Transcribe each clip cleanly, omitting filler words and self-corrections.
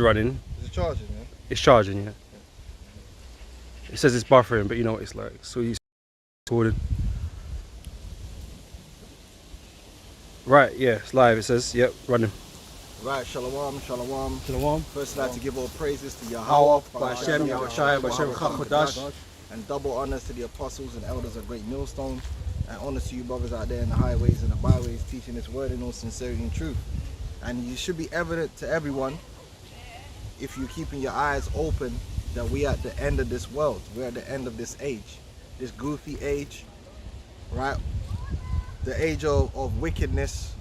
running. Is it charging, yeah? It's charging, yeah. It says it's buffering, but you know what it's like. So you recording. Right, yeah, it's live. It says, yep, running. Right, shalom, shalom. Shalom. First, I'd like to give all praises to Yahweh, Ba'ashem, Yahushua, Ba'ashem Chachodash. and double honors to the apostles and elders of Great Millstone, and honors to you brothers out there in the highways and the byways teaching this word in all sincerity and truth. And you should be evident to everyone, if you're keeping your eyes open, that we are at the end of this world. We're at the end of this age, this goofy age, right? The age of wickedness,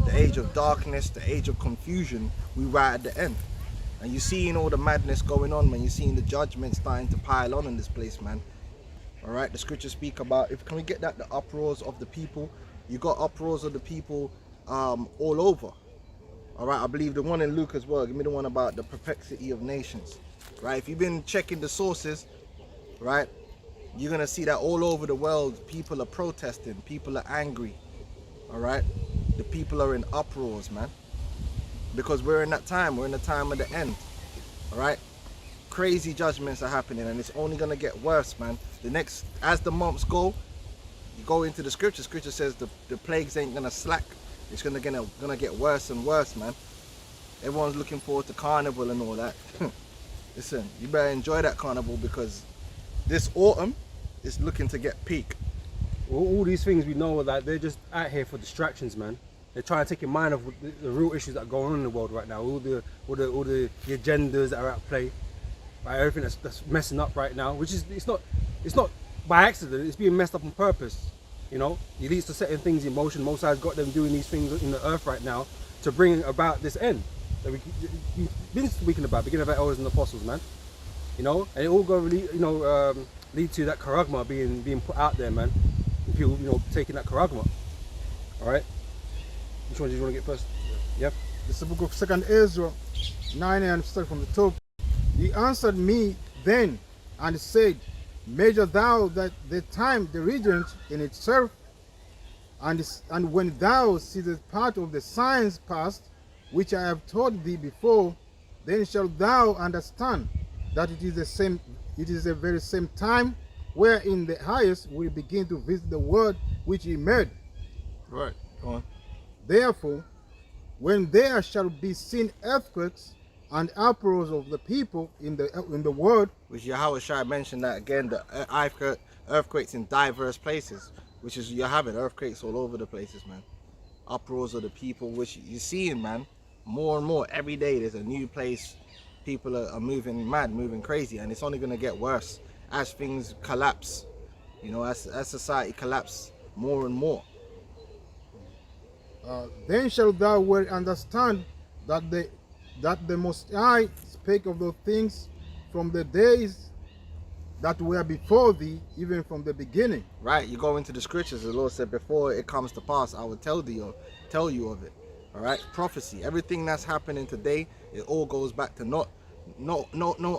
the age of darkness, the age of confusion. We right at the end. And you're seeing all the madness going on, man. You're seeing the judgment starting to pile on in this place, man. All right, the scriptures speak about, can we get that, the uproars of the people? You got uproars of the people all over. All right, I believe the one in Luke as well. Give me the one about the perplexity of nations. Right, if you've been checking the sources, right, you're gonna see that all over the world people are protesting, people are angry. All right, the people are in uproars, man, because we're in that time. We're in the time of the end. All right, crazy judgments are happening, and it's only gonna get worse, man. The next, as the months go, you go into the scripture. Scripture says the plagues ain't gonna slack. It's gonna get worse and worse, man. Everyone's looking forward to carnival and all that. Listen, you better enjoy that carnival, because this autumn is looking to get peak. All these things we know that they're just out here for distractions, man. They're trying to take your mind off the real issues that are going on in the world right now. All the agendas that are at play, right? Everything that's messing up right now, which is it's not by accident. It's being messed up on purpose. You know, it leads to setting things in motion. Most High's got them doing these things in the earth right now to bring about this end that we've been speaking about, beginning of elders and apostles, man. You know, and it all going to lead to that charagma being put out there, man. People, taking that charagma. All right. Which one do you want to get first? Yep. This is the book of 2nd Ezra 9 and start from the top. He answered me then and said, measure thou that the time the regent in itself, and when thou seest part of the signs past, which I have told thee before, then shalt thou understand that it is the very same time wherein the highest will begin to visit the world which he made. Right, go on. Therefore, when there shall be seen earthquakes and uproars of the people in the world, which Yahweh Shai mentioned that again, the earthquakes in diverse places, which is, you're having earthquakes all over the places, man. Uproars of the people, which you're seeing, man, more and more every day. There's a new place. People are moving mad, moving crazy, and it's only going to get worse as things collapse, as society collapse more and more. Then shalt thou well understand that the Most High spake of those things from the days that were before thee, even from the beginning. Right, you go into the scriptures. The Lord said, before it comes to pass, I will tell you of it. All right, prophecy. Everything that's happening today, it all goes back to no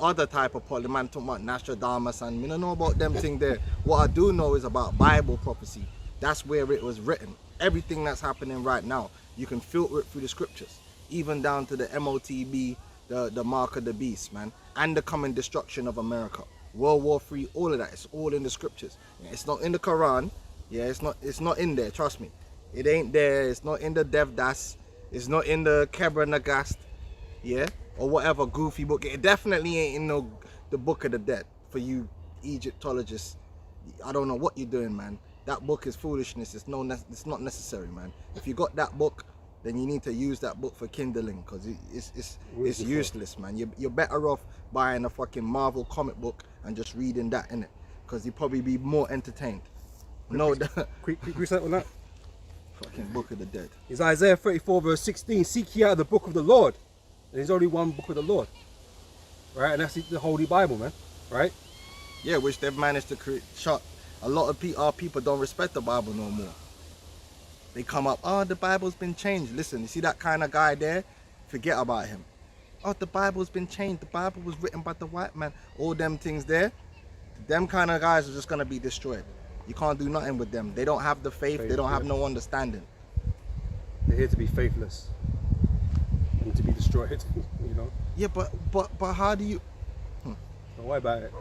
other type of prophecy. Man talking about Nostradamus, and we don't know about them thing there. What I do know is about Bible prophecy. That's where it was written. Everything that's happening right now, you can filter it through the scriptures, even down to the MOTB, the mark of the beast, man, and the coming destruction of America, World War III, all of that. It's all in the scriptures. It's not in the Quran. Yeah, it's not in there. Trust me, it ain't there. It's not in the Devdas. It's not in the Kebra Nagast, yeah, or whatever goofy book. It definitely ain't in the Book of the Dead. For you Egyptologists, I don't know what you're doing, man. That book is foolishness. It's not necessary, man. If you got that book, then you need to use that book for kindling, because it's useless, man. You're better off buying a fucking Marvel comic book and just reading that in it, because you'd probably be more entertained. Quick reset on that. Fucking Book of the Dead. It's Isaiah 34 verse 16. Seek ye out the book of the Lord. And there's only one book of the Lord. Right? And that's the Holy Bible, man. Right? Yeah, which they've managed to shut. A lot of our people don't respect the Bible no more. They come up, oh, the Bible's been changed. Listen, you see that kind of guy there? Forget about him. Oh, the Bible's been changed. The Bible was written by the white man. All them things there. Them kind of guys are just going to be destroyed. You can't do nothing with them. They don't have the faith. They don't have no understanding. They're here to be faithless and to be destroyed, Yeah, but how do you? Don't worry about it.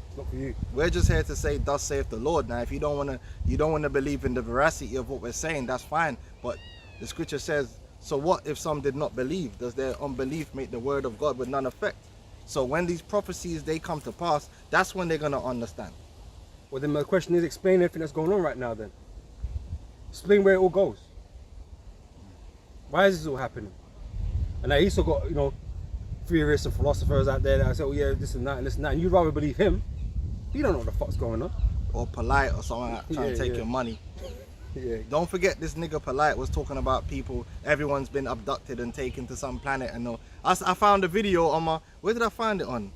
It's not for you. We're just here to say, "Thus saith the Lord." Now, if you don't wanna believe in the veracity of what we're saying, that's fine. But the scripture says, "So what if some did not believe? Does their unbelief make the word of God with none effect?" So when these prophecies they come to pass, that's when they're gonna understand. Well, then my question is, explain everything that's going on right now. Then explain where it all goes. Why is this all happening? And I also got, you know, theorists and philosophers out there that say, "Oh yeah, this and that and this and that," and you'd rather believe him. You don't know what the fuck's going on. Or polite or someone trying to take your money. Yeah. Don't forget, this nigga Polite was talking about people, everyone's been abducted and taken to some planet and all. I found a video on my, where did I find it on?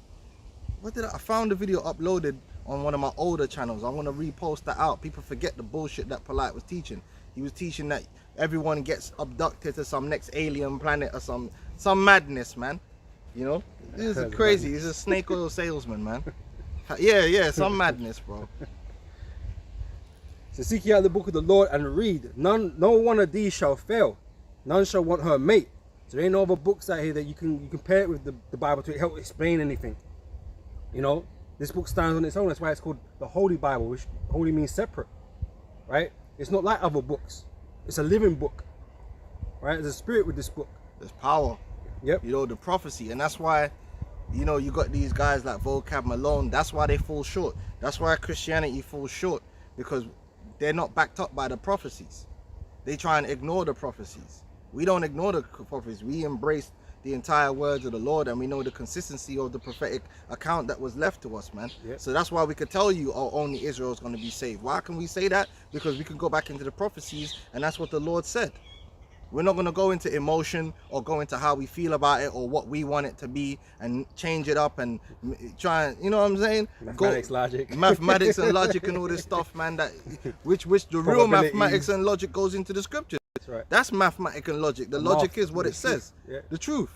I found a video uploaded on one of my older channels. I want to repost that out. People forget the bullshit that Polite was teaching. He was teaching that everyone gets abducted to some next alien planet or some madness, man. You know, this is crazy. He's a snake oil salesman, man. Yeah, some madness, bro. So seek ye out the book of the Lord and read. No one of these shall fail. None shall want her mate. So there ain't no other books out here that you can pair it with the Bible to help explain anything. You know, this book stands on its own. That's why it's called the Holy Bible, which holy means separate, right? It's not like other books. It's a living book, right? There's a spirit with this book. There's power. Yep. You know, the prophecy. And that's why, you know, you got these guys like Vocab Malone. That's why they fall short. That's why Christianity falls short, because they're not backed up by the prophecies. They try and ignore the prophecies. We don't ignore the prophecies. We embrace the entire words of the Lord, and we know the consistency of the prophetic account that was left to us, man. Yep. So that's why we could tell you, oh, only Israel is going to be saved. Why can we say that? Because we can go back into the prophecies, and that's what the Lord said. We're not going to go into emotion or go into how we feel about it or what we want it to be and change it up and try and, you know what I'm saying? Mathematics and logic and all this stuff, man, that which the real mathematics and logic goes into the scriptures. That's right. That's mathematics and logic. The logic is what it says, the truth.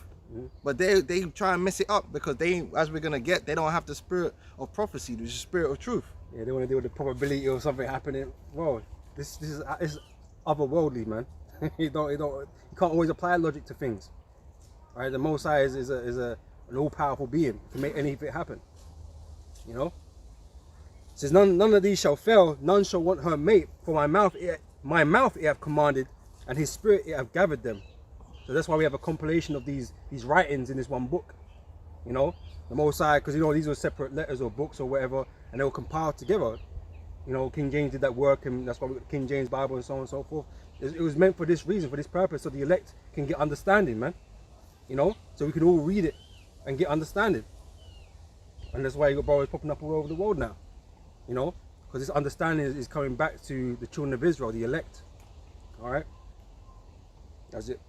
But they try and mess it up because they, as we're going to get, they don't have the spirit of prophecy, the spirit of truth. Yeah, they want to deal with the probability of something happening. Well, this is otherworldly, man. you can't always apply logic to things. All right, the Most High is an all-powerful being. He can make anything happen. You know. It says none of these shall fail. None shall want her mate. For my mouth it have commanded, and his spirit it have gathered them. So that's why we have a compilation of these writings in this one book. You know, the Most High, because you know these were separate letters or books or whatever, and they were compiled together. You know, King James did that work, and that's why we got the King James Bible and so on and so forth. It was meant for this reason, for this purpose, so the elect can get understanding, man. You know, so we can all read it and get understanding. And that's why you got brothers popping up all over the world now. You know, because this understanding is coming back to the children of Israel, the elect. All right, that's it.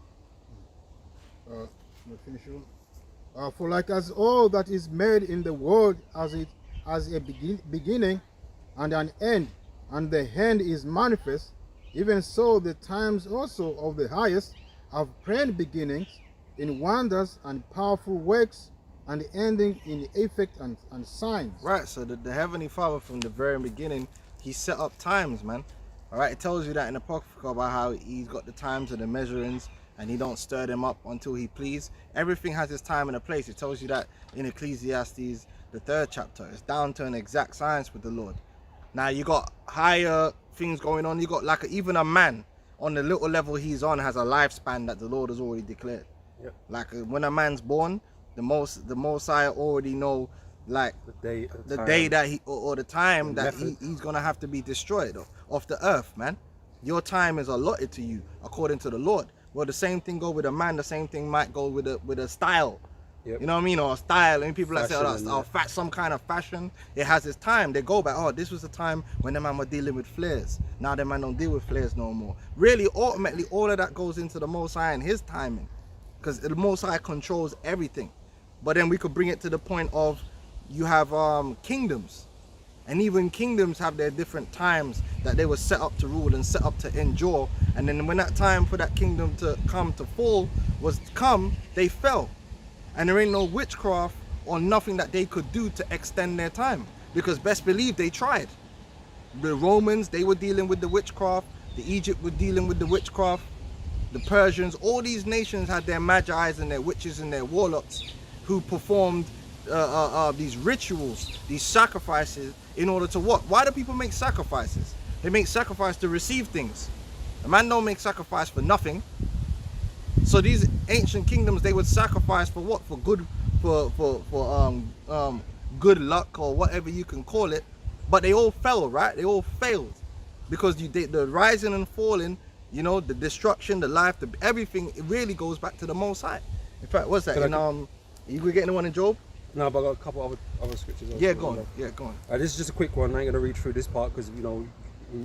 Finish it. For like as all that is made in the world as a beginning and an end, and the end is manifest, even so the times also of the highest have plain beginnings in wonders and powerful works, and ending in effect and signs. Right, so the Heavenly Father from the very beginning, he set up times, man. All right, it tells you that in the Apocrypha about how he's got the times and the measurings, and he don't stir them up until he please. Everything has its time and a place. It tells you that in Ecclesiastes, the 3rd chapter. It's down to an exact science with the Lord. Now you got higher things going on. You got like even a man on the little level he's on has a lifespan that the Lord has already declared. Yep. Like when a man's born, the Most High already know like the day that he or the time that he's gonna have to be destroyed off the earth, man. Your time is allotted to you according to the Lord. Well, the same thing go with a man. The same thing might go with a style. Yep. You know what I mean? Or a style. And people that say, some kind of fashion, it has its time. They go back, oh, this was the time when the man were dealing with flares. Now the man don't deal with flares no more. Really, ultimately, all of that goes into the Most High and his timing. Because the Most High controls everything. But then we could bring it to the point of you have kingdoms. And even kingdoms have their different times that they were set up to rule and set up to endure. And then when that time for that kingdom to come to fall they fell. And there ain't no witchcraft or nothing that they could do to extend their time. Because best believe they tried. The Romans, they were dealing with the witchcraft. The Egypt were dealing with the witchcraft. the Persians, all these nations had their magi's and their witches and their warlocks who performed these rituals, these sacrifices in order to what? Why do people make sacrifices? They make sacrifice to receive things. A man don't make sacrifice for nothing. So these ancient kingdoms, they would sacrifice for what? For good, good luck or whatever you can call it. But they all fell, right? They all failed because the rising and falling, you know, the destruction, the life, everything, it really goes back to the Most High. In fact, what's that? You could get the one in Job? No, but I got a couple other scriptures. Yeah, go on. Yeah, go on. This is just a quick one. I ain't gonna read through this part because you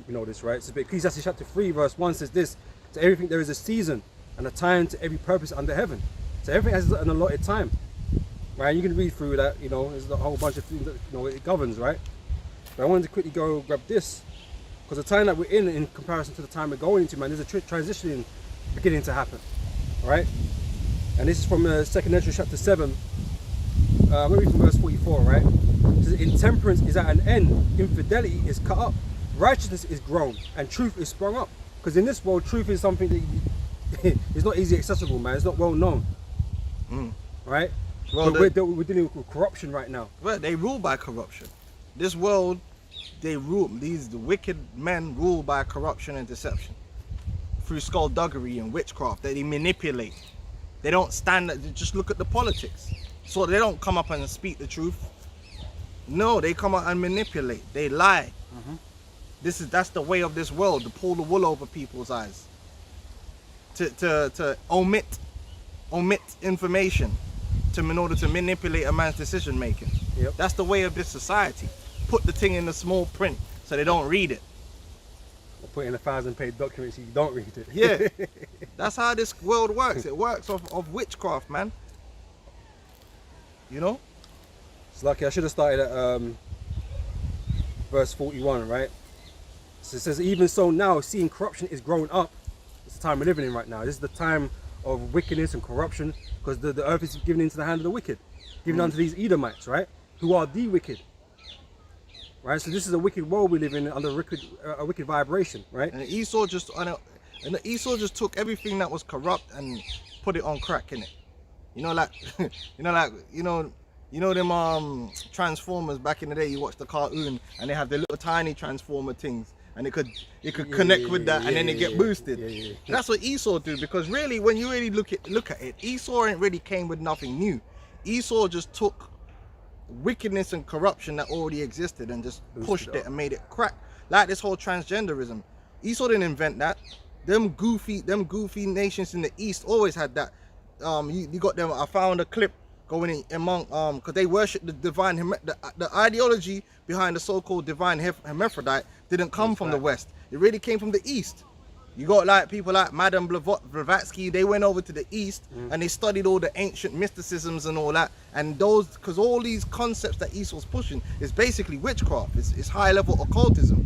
know this, right? So Ecclesiastes chapter 3 verse 1 says this: to everything there is a season and a time to every purpose under heaven. So everything has an allotted time, right? You can read through that. You know, there's a whole bunch of things that it governs, right? But I wanted to quickly go grab this because the time that we're in comparison to the time we're going into, man, there's a transition beginning to happen, right? And this is from 2nd Ezra chapter 7. I'm going to read from verse 44, right? It says, intemperance is at an end, infidelity is cut up, righteousness is grown, and truth is sprung up. Because in this world, truth is something that is not easily accessible, man. It's not well known, right? Well, we're dealing with corruption right now. Well, they rule by corruption. This world, they rule. The wicked men rule by corruption and deception through skullduggery and witchcraft. They manipulate. They don't stand. They just look at the politics. So they don't come up and speak the truth. No, they come out and manipulate. They lie. That's the way of this world, to pull the wool over people's eyes. To omit information in order to manipulate a man's decision making. Yep. That's the way of this society. Put the thing in the small print so they don't read it. Or put in 1,000-page documents so you don't read it. Yeah. That's how this world works. It works of witchcraft, man. You know? It's lucky I should have started at verse 41, right? So it says, even so now, seeing corruption is growing up. It's the time we're living in right now. This is the time of wickedness and corruption because the earth is given into the hand of the wicked. Given unto these Edomites, right? Who are the wicked. Right? So this is a wicked world we live in under a wicked vibration, right? And Esau just took everything that was corrupt and put it on crack, innit? You know them Transformers back in the day. You watch the cartoon and they have the little tiny Transformer things, and it could connect with that, and then it get boosted. Yeah. That's what Esau did, because really, when you really look at it, Esau ain't really came with nothing new. Esau just took wickedness and corruption that already existed and just pushed it and made it crack. Like this whole transgenderism, Esau didn't invent that. Them goofy nations in the East always had that. You got them. I found a clip going in among because they worship the divine the ideology behind the so-called divine hermaphrodite didn't come from the West. It really came from the East. You got like people like Madame Blavatsky. They went over to the East and they studied all the ancient mysticisms and all that, and those, because all these concepts that Esau's pushing is basically witchcraft. It's high level occultism,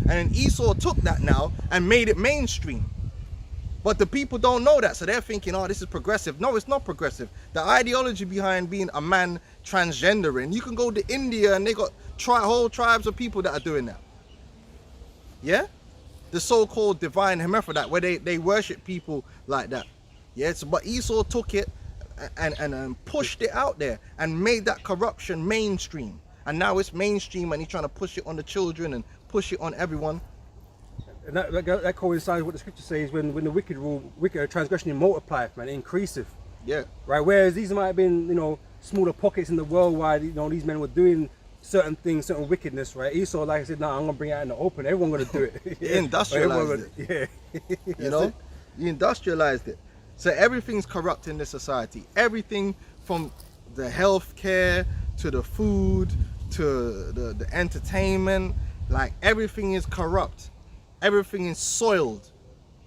and then Esau took that now and made it mainstream. But the people don't know that, so they're thinking, oh, this is progressive. No, it's not progressive. The ideology behind being a man transgendering, you can go to India and they got whole tribes of people that are doing that. Yeah? The so-called divine hermaphrodite, where they worship people like that. Yes, but Esau took it and pushed it out there and made that corruption mainstream. And now it's mainstream and he's trying to push it on the children and push it on everyone. And that coincides with what the scripture says when the wicked rule, transgression multiplieth, man, it increaseth. Yeah. Right. Whereas these might have been, smaller pockets in the world where these men were doing certain things, certain wickedness, right? Esau, like I said, no, I'm gonna bring it out in the open. Everyone's gonna do it. You industrialized it. Yeah. You industrialized it. So everything's corrupt in this society. Everything from the healthcare to the food to the entertainment, like everything is corrupt. Everything is soiled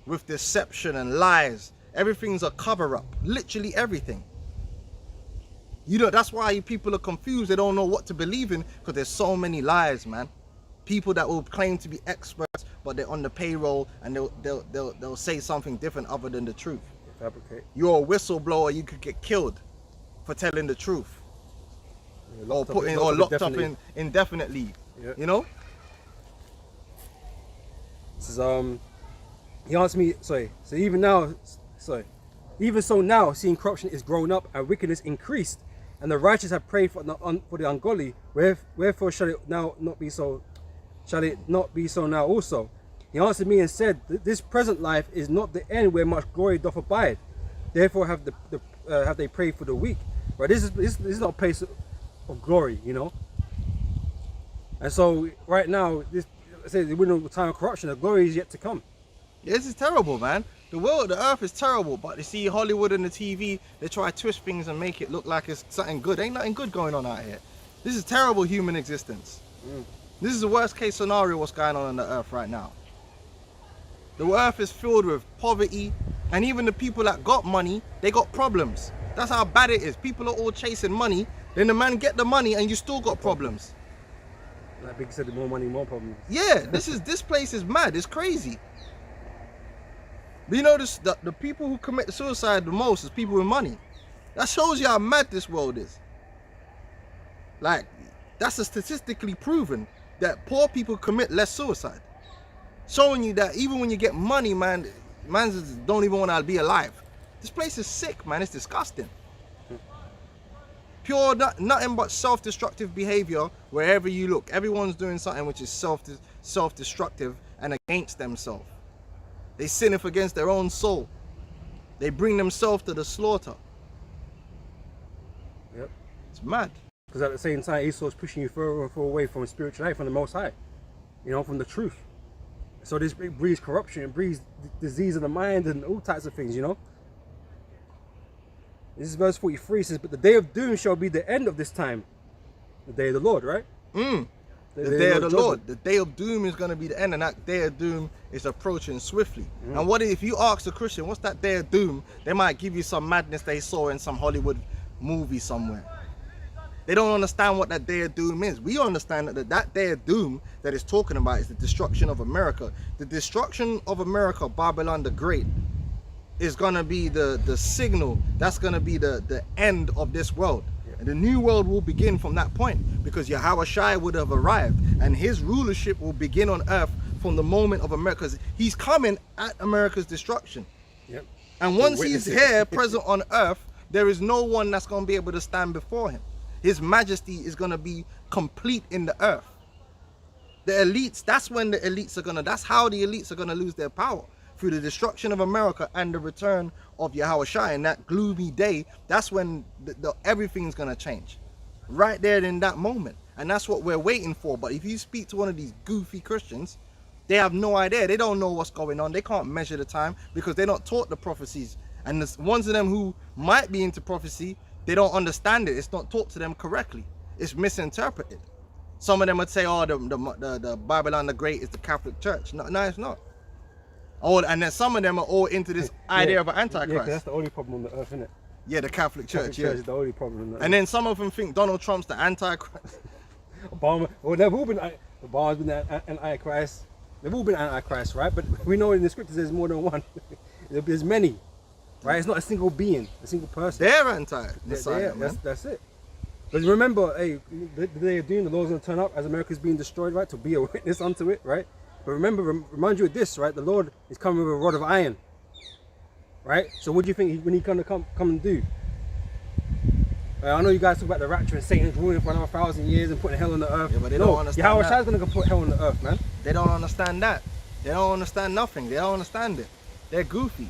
with deception and lies. Everything's a cover-up. Literally everything. That's why people are confused. They don't know what to believe in because there's so many lies, man. People that will claim to be experts, but they're on the payroll and they'll say something different other than the truth. Fabricate. You're a whistleblower. You could get killed for telling the truth, locked up indefinitely. Yeah. This is he asked me. Sorry. So even now, sorry. Even so now, seeing corruption is grown up and wickedness increased, and the righteous have prayed for the ungodly, wherefore shall it now not be so? Shall it not be so now also? He answered me and said, this present life is not the end where much glory doth abide. Therefore have they prayed for the weak. Right? This is not a place of glory, you know. And so right now, we're in a time of corruption. The glory is yet to come. Yeah, this is terrible, man. The earth is terrible, but you see Hollywood and the TV, they try to twist things and make it look like it's something good. Ain't nothing good going on out here. This is terrible human existence. This is the worst case scenario what's going on the earth right now. The earth is filled with poverty, and even the people that got money, they got problems. That's how bad it is. People are all chasing money, then the man get the money and you still got problems. Like Big said, the more money, more problems. Yeah, this place is mad. It's crazy. But you know, the people who commit suicide the most is people with money. That shows you how mad this world is. Like, that's statistically proven that poor people commit less suicide. Showing you that even when you get money, man don't even want to be alive. This place is sick, man. It's disgusting. Pure, nothing but self-destructive behavior wherever you look. Everyone's doing something which is self-destructive and against themselves. They sinneth against their own soul. They bring themselves to the slaughter. Yep. It's mad. Because at the same time, Esau's pushing you further and further away from spiritual life, from the Most High. You know, from the truth. So this breeds corruption, it breeds disease of the mind and all types of things, you know. This is verse 43, says, but the day of doom shall be the end of this time. The day of the Lord, right? The day of the Lord. The day of doom is going to be the end, and that day of doom is approaching swiftly. And what if you ask a Christian, what's that day of doom? They might give you some madness they saw in some Hollywood movie somewhere. They don't understand what that day of doom is. We understand that day of doom that it's talking about is the destruction of America. The destruction of America, Babylon the Great, is going to be the signal. That's going to be the end of this world. And the new world will begin from that point, because Yahushua would have arrived and his rulership will begin on earth from the moment of America's. He's coming at America's destruction. Yep. And once he's here, present on earth, there is no one that's going to be able to stand before him. His majesty is going to be complete in the earth. The elites, that's when the elites are going to, that's how the elites are going to lose their power. Through the destruction of America and the return of Yahushua in that gloomy day, that's when everything's going to change. Right there in that moment. And that's what we're waiting for. But if you speak to one of these goofy Christians, they have no idea. They don't know what's going on. They can't measure the time because they're not taught the prophecies. And the ones of them who might be into prophecy, they don't understand it. It's not taught to them correctly. It's misinterpreted. Some of them would say, oh, the Babylon the Great is the Catholic Church. No, it's not. Oh, and then some of them are all into this idea of an Antichrist. Yeah, that's the only problem on the earth, isn't it? Yeah, the Catholic Church. Church is the only problem on the earth. And then some of them think Donald Trump's the Antichrist. Obama, well, they've all been, Obama's been an Antichrist. They've all been Antichrist, right? But we know in the scriptures there's more than one. There's many, right? It's not a single being, a single person. They're anti-Messiah, man. That's it. But remember, hey, the day of doom, the Lord's going to turn up as America's being destroyed, right? To be a witness unto it, right? But remember, remind you of this, right? The Lord is coming with a rod of iron, right? So what do you think when he's going to come and do? I know you guys talk about the rapture and Satan's ruling for another 1,000 years and putting hell on the earth. Yeah, but they don't understand that. Yahweh's going to put hell on the earth, man. They don't understand that. They don't understand nothing. They don't understand it. They're goofy.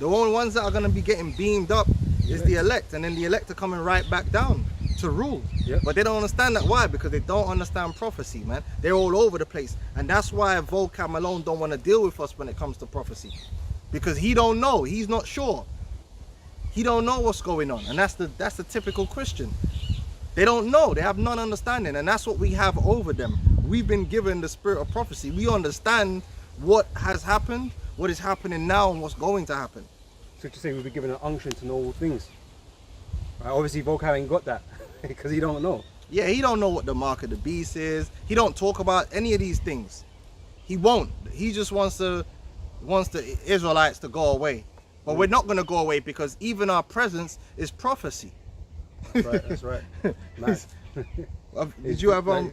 The only ones that are going to be getting beamed up is the elect, and then the elect are coming right back down to rule. Yep. But they don't understand that. Why? Because they don't understand prophecy, man. They're all over the place, and that's why Volcam Malone don't want to deal with us when it comes to prophecy, because he don't know. He's not sure. He don't know what's going on, and that's the typical Christian. They don't know. They have none understanding, and that's what we have over them. We've been given the spirit of prophecy. We understand what has happened, what is happening now, and what's going to happen. So to say we've been given an unction to know all things. Right? Obviously, Volcam ain't got that because he don't know. Yeah, he don't know what the mark of the beast is. He don't talk about any of these things. He won't. He just wants the Israelites to go away. But we're not going to go away, because even our presence is prophecy. Right, that's right. Nice. Did you have yeah.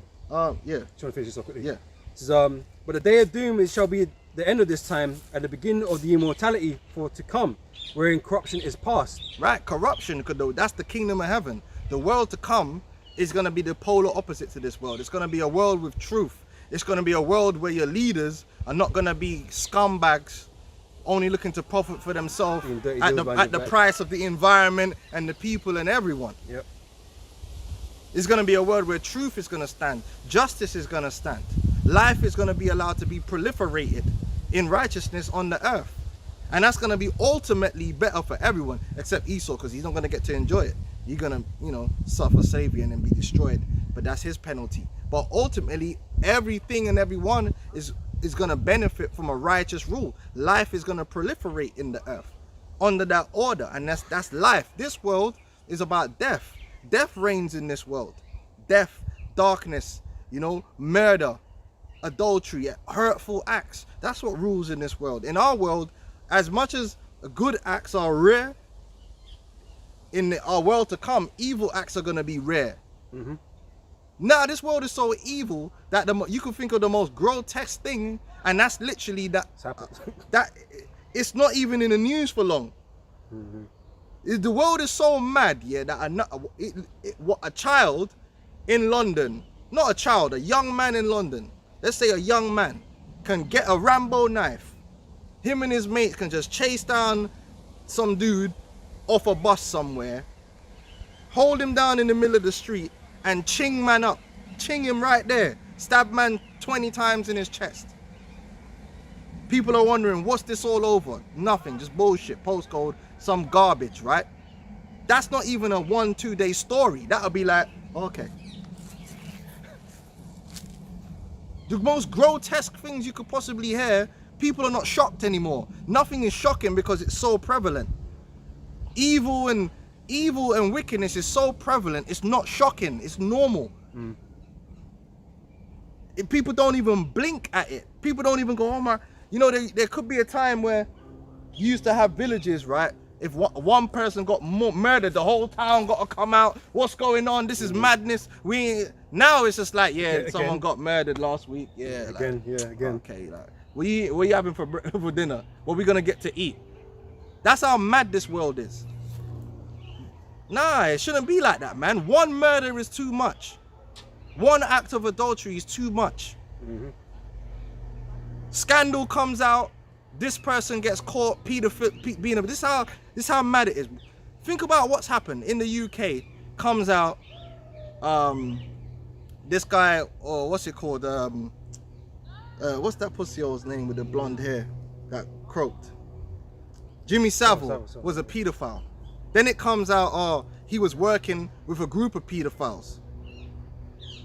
yeah. Just want to finish this off quickly. Yeah. This is, but the day of doom shall be the end of this time and the beginning of the immortality for to come, wherein corruption is past. Right, corruption, that's the kingdom of heaven. The world to come is going to be the polar opposite to this world. It's going to be a world with truth. It's going to be a world where your leaders are not going to be scumbags only looking to profit for themselves at the price of the environment and the people and everyone. Yep. It's going to be a world where truth is going to stand. Justice is going to stand. Life is going to be allowed to be proliferated in righteousness on the earth. And that's going to be ultimately better for everyone except Esau, because he's not going to get to enjoy it. You're going to, suffer slavery and then be destroyed. But that's his penalty. But ultimately, everything and everyone is going to benefit from a righteous rule. Life is going to proliferate in the earth under that order. And that's life. This world is about death. Death reigns in this world. Death, darkness, murder, adultery, hurtful acts. That's what rules in this world. In our world, as much as good acts are rare, in our world to come, evil acts are going to be rare. Mm-hmm. Now, this world is so evil that you can think of the most grotesque thing, and that's literally that it's not even in the news for long. Mm-hmm. The world is so mad, that a child in London, not a child, a young man in London, let's say a young man, can get a Rambo knife. Him and his mates can just chase down some dude off a bus somewhere, hold him down in the middle of the street, and ching man up. Ching him right there. Stab man 20 times in his chest. People are wondering, what's this all over? Nothing, just bullshit, postcode, some garbage, right? That's not even a 1-2 day story. That'll be like, okay. The most grotesque things you could possibly hear, people are not shocked anymore. Nothing is shocking because it's so prevalent. Evil and wickedness is so prevalent, it's not shocking, it's normal. People don't even blink at it. People don't even go, oh my, there could be a time where you used to have villages, right? If one person got murdered, the whole town got to come out. What's going on? This is madness. Now it's just like, someone got murdered last week. Again. Okay, like, what you having for dinner? What we gonna get to eat? That's how mad this world is. Nah, it shouldn't be like that, man. One murder is too much. One act of adultery is too much. Mm-hmm. Scandal comes out. This person gets caught being this is how mad it is. Think about what's happened in the UK. Comes out, this guy, or what's it called? What's that pussy old's name with the blonde hair that croaked? Jimmy Savile was a pedophile. Then it comes out, he was working with a group of pedophiles.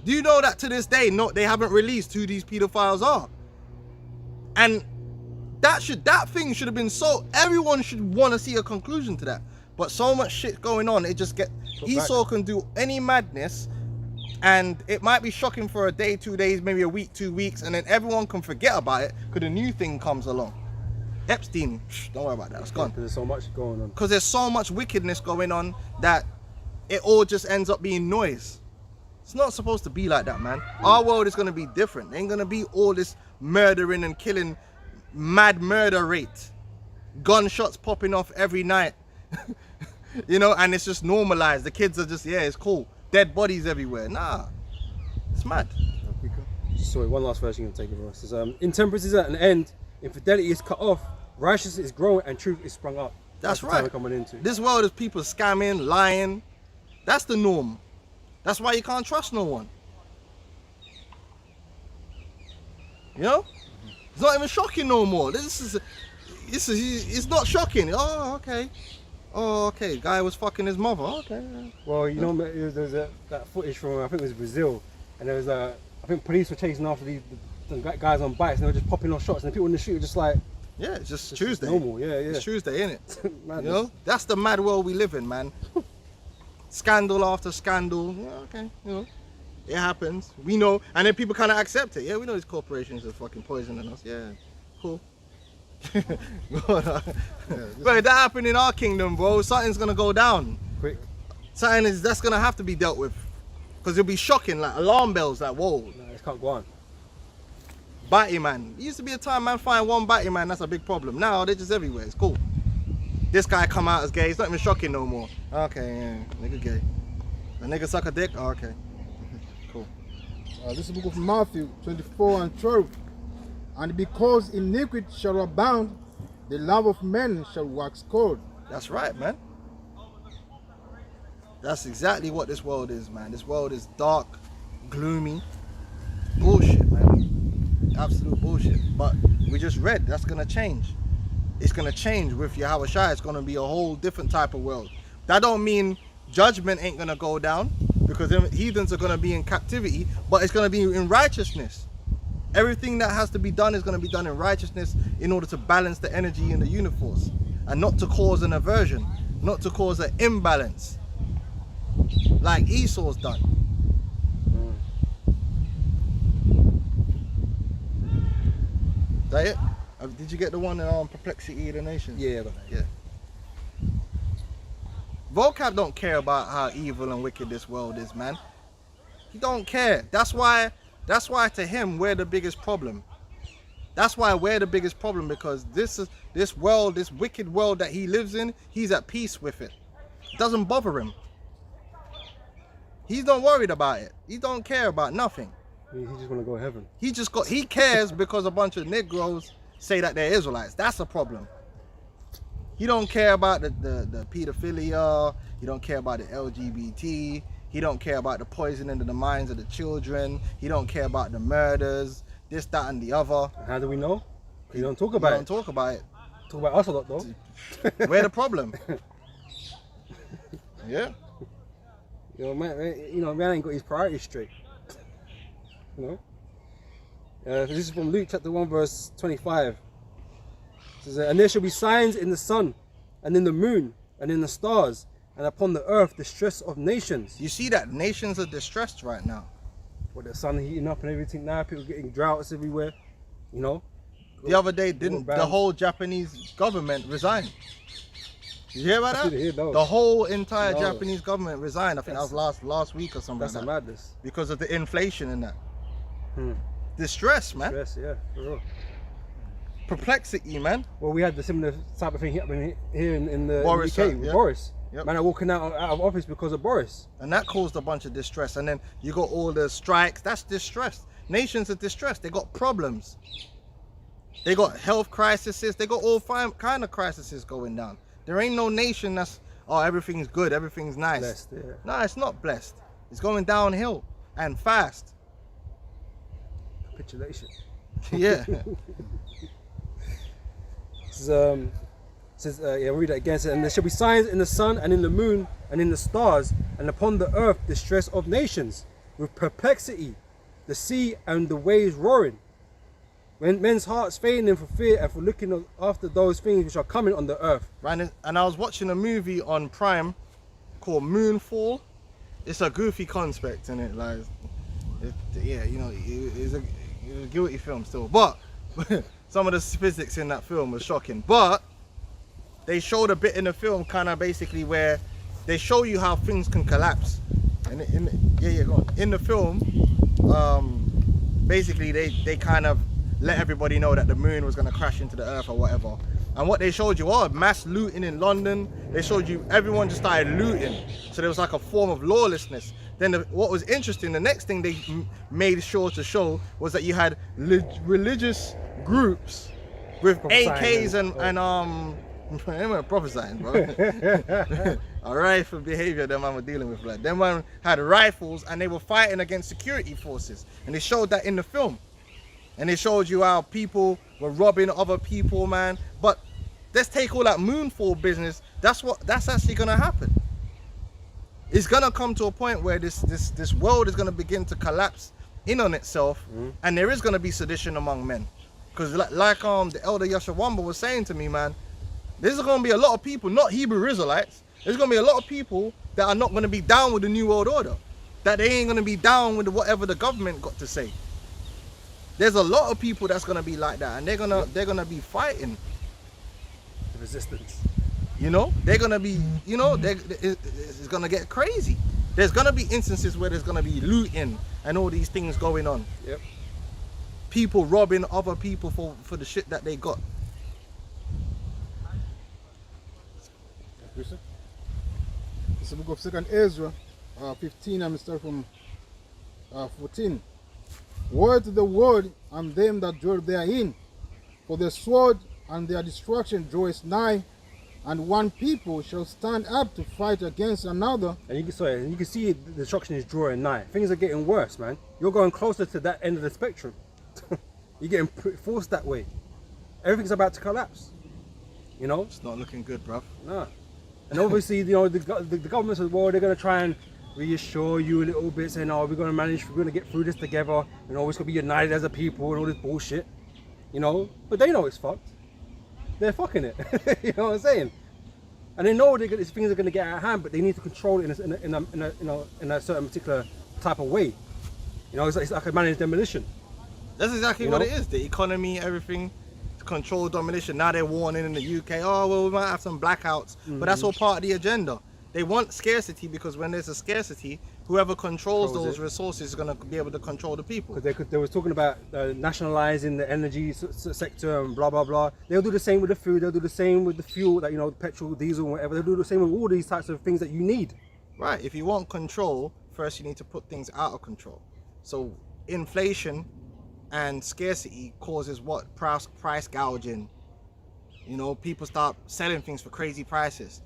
Do you know that to this day, they haven't released who these pedophiles are? And that thing should have been everyone should want to see a conclusion to that. But so much shit going on, it just Esau can do any madness, and it might be shocking for a day, 2 days, maybe a week, 2 weeks, and then everyone can forget about it because a new thing comes along. Epstein, don't worry about that, it's gone. There's so much going on. Because there's so much wickedness going on that it all just ends up being noise. It's not supposed to be like that, man. Our world is going to be different. There ain't going to be all this murdering and killing, mad murder rate. Gunshots popping off every night. And it's just normalized. The kids are just, it's cool. Dead bodies everywhere. Nah, it's mad. Sorry, one last verse you can take it for us. It says, intemperance is at an end, infidelity is cut off, righteousness is growing, and truth is sprung up. That's the right. time we're coming into. This world is people scamming, lying. That's the norm. That's why you can't trust no one. It's not even shocking no more. It's not shocking. Oh, okay. Guy was fucking his mother. Okay. Well, there's that footage from, I think it was Brazil, and there was I think police were chasing after the guys on bikes, and they were just popping off shots, and the people in the street were just like, it's just Tuesday. Normal, yeah. It's Tuesday, innit? That's the mad world we live in, man. Scandal after scandal. Yeah, okay. It happens. We know, and then people kind of accept it. Yeah, we know these corporations are fucking poisoning us. Yeah, cool. But if that happened in our kingdom, bro, something's gonna go down quick. That's gonna have to be dealt with, because it'll be shocking, like alarm bells. Like, whoa. No, it can't go on. Batty man. It used to be a time man find one batty man, that's a big problem. Now they're just everywhere. It's cool. This guy come out as gay. It's not even shocking no more. Okay, yeah, nigga gay. The nigga suck a dick. Oh, okay, cool. This is the book of Matthew 24 and 12. And because iniquity shall abound, the love of men shall wax cold. That's right, man. That's exactly what this world is, man. This world is dark, gloomy, bullshit, man. Absolute bullshit. But we just read that's gonna change. It's gonna change with Yahweh Shai. It's gonna be a whole different type of world. That don't mean judgment ain't gonna go down, because them heathens are gonna be in captivity, but it's gonna be in righteousness. Everything that has to be done is gonna be done in righteousness in order to balance the energy in the universe, and not to cause an aversion, not to cause an imbalance, like Esau's done. Is that it? Did you get the one on Perplexity of the Nations? Yeah, I got that. Yeah. Vocab don't care about how evil and wicked this world is, man. He don't care. That's why to him we're the biggest problem. That's why we're the biggest problem, because this world, this wicked world that he lives in, he's at peace with it. It doesn't bother him. He's not worried about it. He don't care about nothing. He just want to go to heaven. He cares because a bunch of Negroes say that they're Israelites. That's a problem. He don't care about the pedophilia. He don't care about the LGBT. He don't care about the poison into the minds of the children. He don't care about the murders, this, that, and the other. How do we know? You don't talk about it. Don't talk about it. Talk about us a lot, though. We're the problem. Yeah. Man ain't got his priorities straight. This is from Luke chapter 1 verse 25. It says, and there shall be signs in the sun, and in the moon, and in the stars, and upon the earth distress of nations. You see that nations are distressed right now. With the sun heating up and everything now, people getting droughts everywhere. The other day, didn't the whole Japanese government resign? Did you hear about that? Hear those. The whole entire Japanese government resigned. I think that was last week or something. That's like a that. madness. Because of the inflation and that. Distress, man. Stress, yeah, for real. Perplexity, man. Well, we had the similar type of thing happening here in the Boris, UK with Boris. Yep. Man are walking out of office because of Boris. And that caused a bunch of distress. And then you got all the strikes. That's distress. Nations are distressed. They got problems. They got health crises. They got all kind of crises going down. There ain't no nation that's, oh, everything's good, everything's nice. Blessed, yeah. No, it's not blessed. It's going downhill and fast. Capitulation. Yeah. We'll read that again. It says, and there shall be signs in the sun and in the moon and in the stars, and upon the earth distress of nations, with perplexity, the sea and the waves roaring. When men's hearts failing for fear and for looking after those things which are coming on the earth. Right, and I was watching a movie on Prime called Moonfall. It's a goofy concept in it, like, it's a guilty film still, but some of the physics in that film was shocking. But they showed a bit in the film, kind of basically where they show you how things can collapse. And go on. In the film, basically they kind of let everybody know that the moon was going to crash into the earth or whatever. And what they showed you, mass looting in London. They showed you everyone just started looting. So there was like a form of lawlessness. Then what was interesting, the next thing they made sure to show was that you had religious groups with AKs and prophesying, bro. Alright, for behavior them man were dealing with, like, them man had rifles and they were fighting against security forces, and they showed that in the film. And they showed you how people were robbing other people, man. But let's take all that Moonfall business. That's actually gonna happen. It's gonna come to a point where this world is gonna begin to collapse in on itself, and there is gonna be sedition among men. Because like the elder Yashawamba was saying to me, man, there's gonna be a lot of people, not Hebrew Israelites. There's gonna be a lot of people that are not gonna be down with the New World Order. That they ain't gonna be down with whatever the government got to say. There's a lot of people that's gonna be like that, and they're gonna be fighting The resistance. They're gonna be, it's gonna get crazy. There's gonna be instances where there's gonna be looting and all these things going on. Yep. people robbing other people for the shit that they got. It's the book of 2nd Ezra 15, I'm start from 14. Woe to the world and them that dwell therein, for the sword and their destruction draweth nigh, and one people shall stand up to fight against another. And you can see the destruction is drawing nigh. Things are getting worse, man. You're going closer to that end of the spectrum. You're getting forced that way. Everything's about to collapse. You know? It's not looking good, bruv. Nah. And obviously, you know, the government says, well, they're going to try and reassure you a little bit, saying, oh, we're going to get through this together. You know, we're going to be united as a people and all this bullshit. You know? But they know it's fucked. They're fucking it. You know what I'm saying? And they know these things are going to get out of hand, but they need to control it in a certain particular type of way. You know, it's like a managed demolition. That's exactly what it is. The economy, everything, to control domination. Now they're warning in the UK, oh, well, we might have some blackouts. But that's all part of the agenda. They want scarcity because when there's a scarcity, whoever controls those resources is going to be able to control the people. Because they was talking about nationalizing the energy sector and blah, blah, blah. They'll do the same with the food. They'll do the same with the fuel, that, you know, petrol, diesel, whatever. They'll do the same with all these types of things that you need. Right. If you want control, first you need to put things out of control. So inflation and scarcity causes what? Price gouging. You know, people start selling things for crazy prices.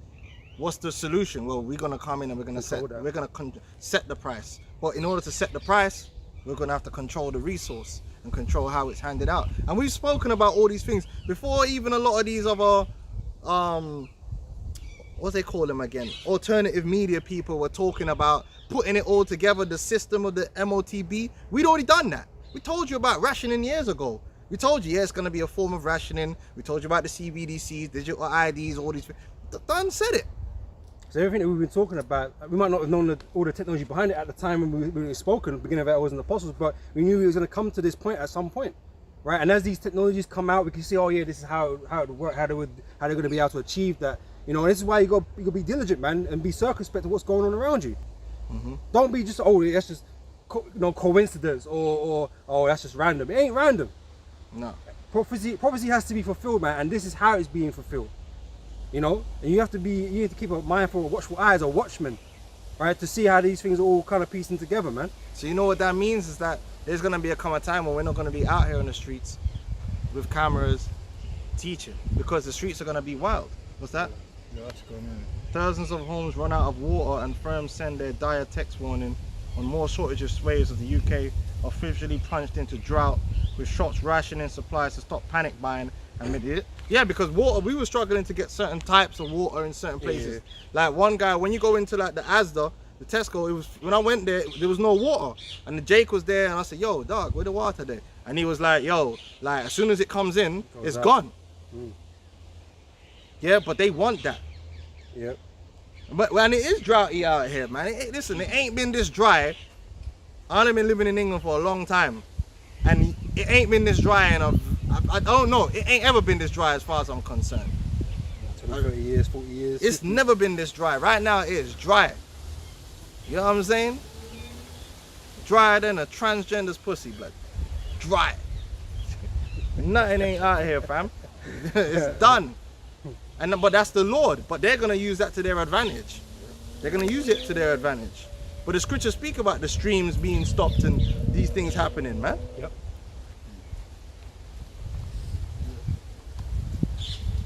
What's the solution? Well, we're gonna come in and we're gonna set the price. But in order to set the price, we're gonna have to control the resource and control how it's handed out. And we've spoken about all these things before. Even a lot of these other, what they call them again? Alternative media people were talking about putting it all together. The system of the MOTB. We'd already done that. We told you about rationing years ago. We told you, yeah, it's gonna be a form of rationing. We told you about the CBDCs, digital IDs, all these. Done said it. So everything that we've been talking about, we might not have known all the technology behind it at the time when we spoken. The beginning of it wasn't apostles, but we knew it was going to come to this point at some point, right? And as these technologies come out, we can see, oh yeah, this is how it would work, how they're going to be able to achieve that. You know, and this is why you got to be diligent, man, and be circumspect of what's going on around you. Don't be just, oh, that's just coincidence or oh, that's just random. It ain't random. No. Prophecy has to be fulfilled, man, and this is how it's being fulfilled. You know, and you have to keep a mindful, watchful eyes, or watchmen, right, to see how these things are all kind of piecing together, man. So you know what that means is that there's gonna be a time when we're not gonna be out here on the streets with cameras teaching, because the streets are gonna be wild. What's that? Yeah, that's going on. Thousands of homes run out of water, and firms send their dire text warning on more shortage of swathes of the UK officially plunged into drought, with shops rationing supplies to stop panic buying. Yeah, because water, we were struggling to get certain types of water in certain places. Yeah. Like one guy, when you go into like the Asda, the Tesco, it was, when I went there was no water, and the Jake was there, and I said, yo dog, where the water there? And he was like, yo, like as soon as it comes in, it's gone. Yeah, but they want that. Yep. But when it is droughty out here, man, listen, it ain't been this dry. I've only been living in England for a long time, and it ain't been this dry in I don't know, it ain't ever been this dry as far as I'm concerned. 20, 30 years, 40 years. It's 50. Never been this dry. Right now it is dry. You know what I'm saying? Drier than a transgender's pussy, blood. Dry. Nothing ain't out here, fam. It's done. But that's the Lord. But they're gonna use that to their advantage. They're gonna use it to their advantage. But the scriptures speak about the streams being stopped and these things happening, man. Yep.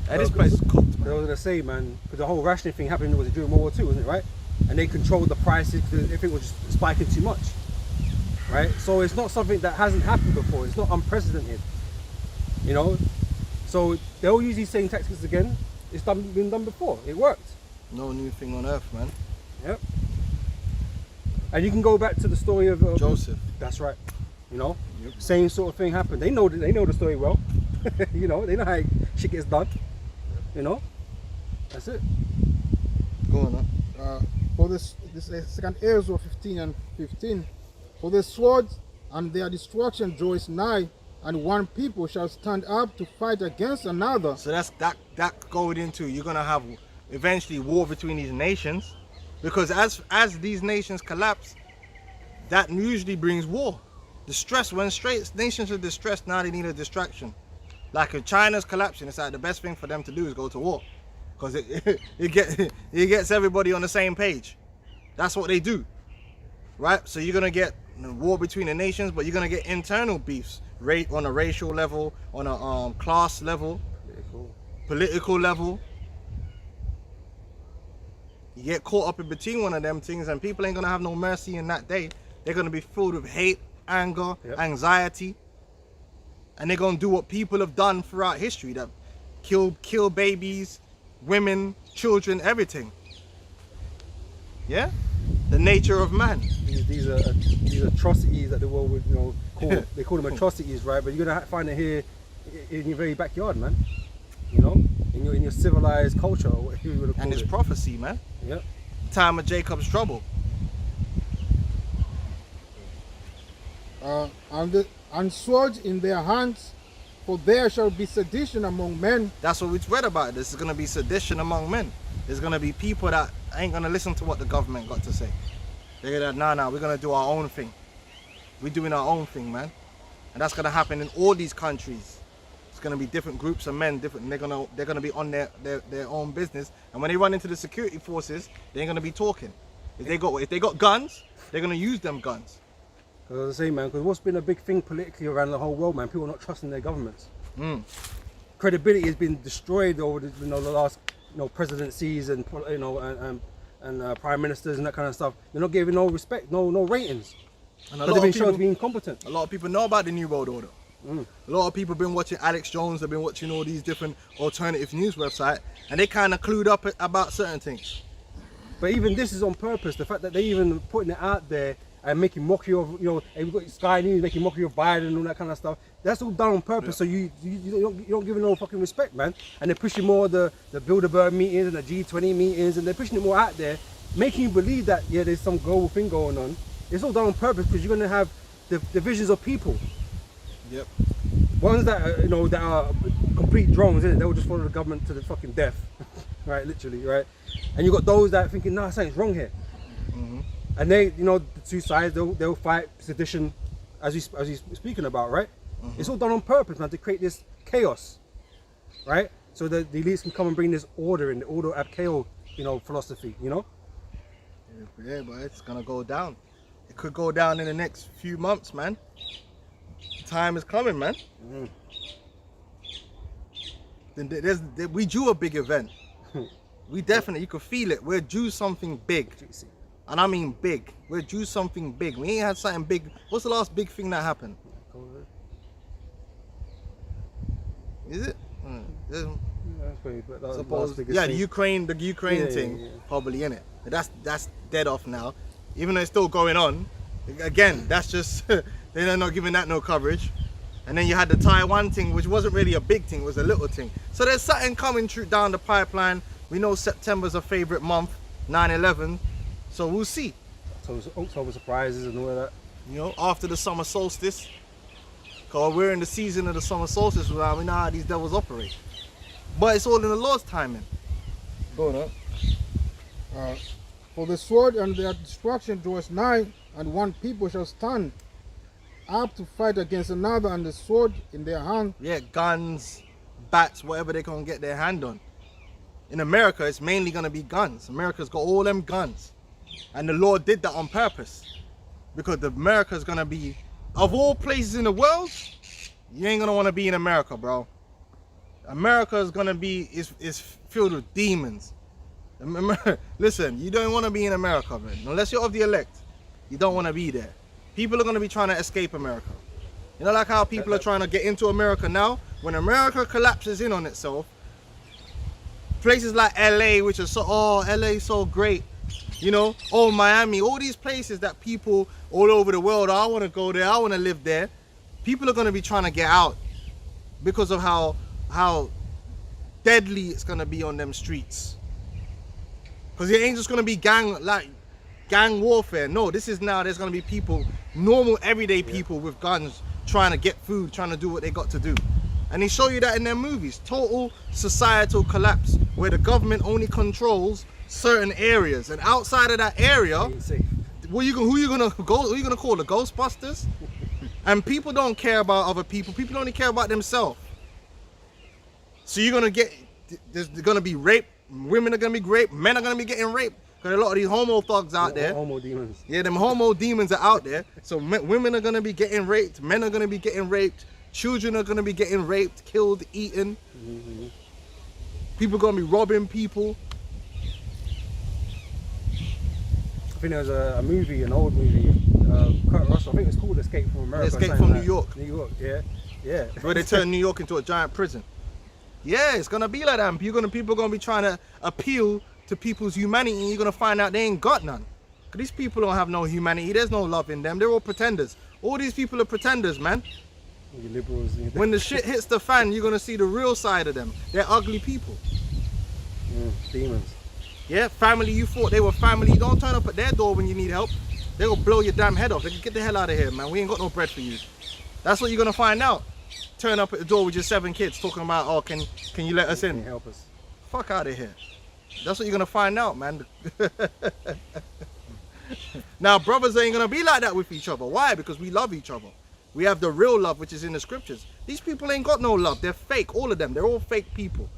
And this place is cooked, man. I was gonna say, man, because the whole rationing thing happened during World War II, wasn't it, right? And they controlled the prices because everything was just spiking too much, right? So it's not something that hasn't happened before. It's not unprecedented, you know. So they'll use these same tactics again. It's been done before. It worked. No new thing on earth, man. Yep. And you can go back to the story of Joseph. That's right. You know, same sort of thing happened. They know the story well. You know, they know how shit gets done. You know, that's it. Go on. For this 2nd Ezra 15 and 15, for the sword and their destruction draws nigh, and one people shall stand up to fight against another. So that going into, you're gonna have eventually war between these nations, because as these nations collapse, that usually brings war. Distress, when straight nations are distressed, now they need a distraction. Like if China's collapsing, it's like the best thing for them to do is go to war. Because it gets everybody on the same page. That's what they do. Right? So you're going to get war between the nations, but you're going to get internal beefs. On a racial level, on a class level, political level. You get caught up in between one of them things and people ain't going to have no mercy in that day. They're going to be filled with hate, anger, anxiety. And they're going to do what people have done throughout history. That kill babies, women, children, everything. Yeah? The nature of man. These atrocities that the world would, call, they call them atrocities, right? But you're gonna find it here in your very backyard, man. In your civilized culture, or whatever you would call and it's it. prophecy, man. Yeah. Time of Jacob's trouble. And swords in their hands, for there shall be sedition among men. That's what we read about. This is gonna be sedition among men. There's gonna be people that ain't gonna listen to what the government got to say. They're gonna, nah, we're gonna do our own thing. We're doing our own thing, man. And that's gonna happen in all these countries. It's gonna be different groups of men, different. They're gonna be on their own business. And when they run into the security forces, they ain't gonna be talking. If they got guns, they're gonna use them guns. Because I say, man, because what's been a big thing politically around the whole world, man, people not trusting their governments. Credibility has been destroyed over the last presidencies and prime ministers and that kind of stuff. They're not giving no respect, no ratings. And Because they've been shown to be incompetent. A lot of people know about the New World Order. A lot of people have been watching Alex Jones, they've been watching all these different alternative news websites, and they kind of clued up about certain things. But even this is on purpose. The fact that they even putting it out there and making mockery of, we've got Sky News making mockery of Biden and all that kind of stuff. That's all done on purpose. So you don't give it no fucking respect, man. And they're pushing more the Bilderberg meetings and the G20 meetings, and they're pushing it more out there, making you believe that there's some global thing going on. It's all done on purpose because you're gonna have the divisions of people. Yep. Ones that that are complete drones, innit? They will just follow the government to the fucking death, right? Literally, right? And you got those that are thinking, nah, something's wrong here. And they, the two sides, they'll fight sedition, as he's speaking about, right? It's all done on purpose, man, to create this chaos, right? So that the elites can come and bring this order in, the order ab chaos, philosophy, Yeah, but it's gonna go down. It could go down in the next few months, man. Time is coming, man. We due a big event. We definitely, you could feel it. We're due something big. And I mean big. We're due something big. We ain't had something big. What's the last big thing that happened? Is it? The Ukraine thing, probably, innit? That's dead off now. Even though it's still going on. Again, that's just they're not giving that no coverage. And then you had the Taiwan thing, which wasn't really a big thing, it was a little thing. So there's something coming through down the pipeline. We know September's a favorite month, 9/11. So we'll see. So October surprises and all of that. After the summer solstice. Because we're in the season of the summer solstice now. We know how these devils operate. But it's all in the Lord's timing. Go on. For the sword and their destruction draws nigh, and one people shall stand up to fight against another, and the sword in their hand. Yeah, guns, bats, whatever they can get their hand on. In America, it's mainly going to be guns. America's got all them guns. And the Lord did that on purpose. Because America's going to be, of all places in the world, you ain't going to want to be in America, bro. America is going to be, is filled with demons. Listen, you don't want to be in America, man. Unless you're of the elect, you don't want to be there. People are going to be trying to escape America. Like how people are trying to get into America now. When America collapses in on itself, places like LA, which are LA is so great. Miami, all these places that people all over the world, I want to go there, I want to live there. People are going to be trying to get out because of how deadly it's going to be on them streets. Because it ain't just going to be gang warfare. No, this is now, there's going to be people, normal everyday people with guns trying to get food, trying to do what they got to do. And they show you that in their movies. Total societal collapse where the government only controls certain areas, and outside of that area, who you gonna call? The Ghostbusters? And people don't care about other people. People only care about themselves. So you're going to get, there's going to be rape. Women are going to be raped. Men are going to be getting raped. Because a lot of these homo thugs out there. Homo demons. Yeah, them homo demons are out there. So women are going to be getting raped. Men are going to be getting raped. Children are going to be getting raped, killed, eaten. Mm-hmm. People are going to be robbing people. I think there was a movie, an old movie, Kurt Russell. I think it's called Escape from America. Escape something from like New York. New York, yeah, yeah. Where they turn New York into a giant prison. Yeah, it's going to be like that. People are going to be trying to appeal to people's humanity, and you're going to find out they ain't got none. Because these people don't have no humanity. There's no love in them. They're all pretenders. All these people are pretenders, man. You liberals. When the shit hits the fan, you're going to see the real side of them. They're ugly people. Demons. Yeah, family, you thought they were family. Don't turn up at their door when you need help. They're going to blow your damn head off. They can get the hell out of here, man. We ain't got no bread for you. That's what you're going to find out. Turn up at the door with your 7 kids talking about, oh, can you let us Can you in? help us? Fuck out of here. That's what you're going to find out, man. Now, brothers ain't going to be like that with each other. Why? Because we love each other. We have the real love, which is in the scriptures. These people ain't got no love. They're fake, all of them. They're all fake people.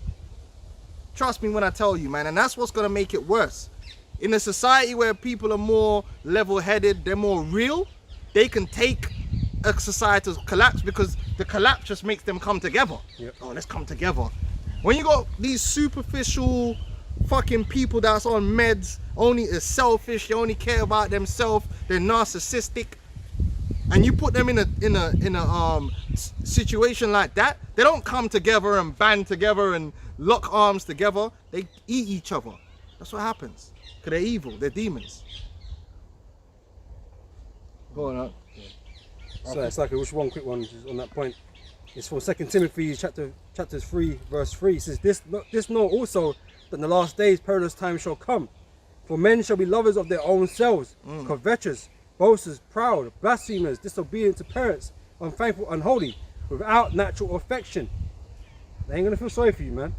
Trust me when I tell you, man. And that's what's going to make it worse. In a society where people are more level-headed, they're more real, they can take a societal collapse, because the collapse just makes them come together. Yep. Oh, let's come together. When you got these superficial fucking people that's on meds, only is selfish, they only care about themselves, they're narcissistic, and you put them in a situation like that, they don't come together and band together and lock arms together. They eat each other. That's what happens. Because they're evil. They're demons. Go on, So it's like just one quick one just on that point. It's for 2 Timothy chapter 3 verse 3. It says this know also that in the last days perilous times shall come. For men shall be lovers of their own selves, covetous, boasters, proud, blasphemers, disobedient to parents, unthankful, unholy, without natural affection. They ain't gonna feel sorry for you, man.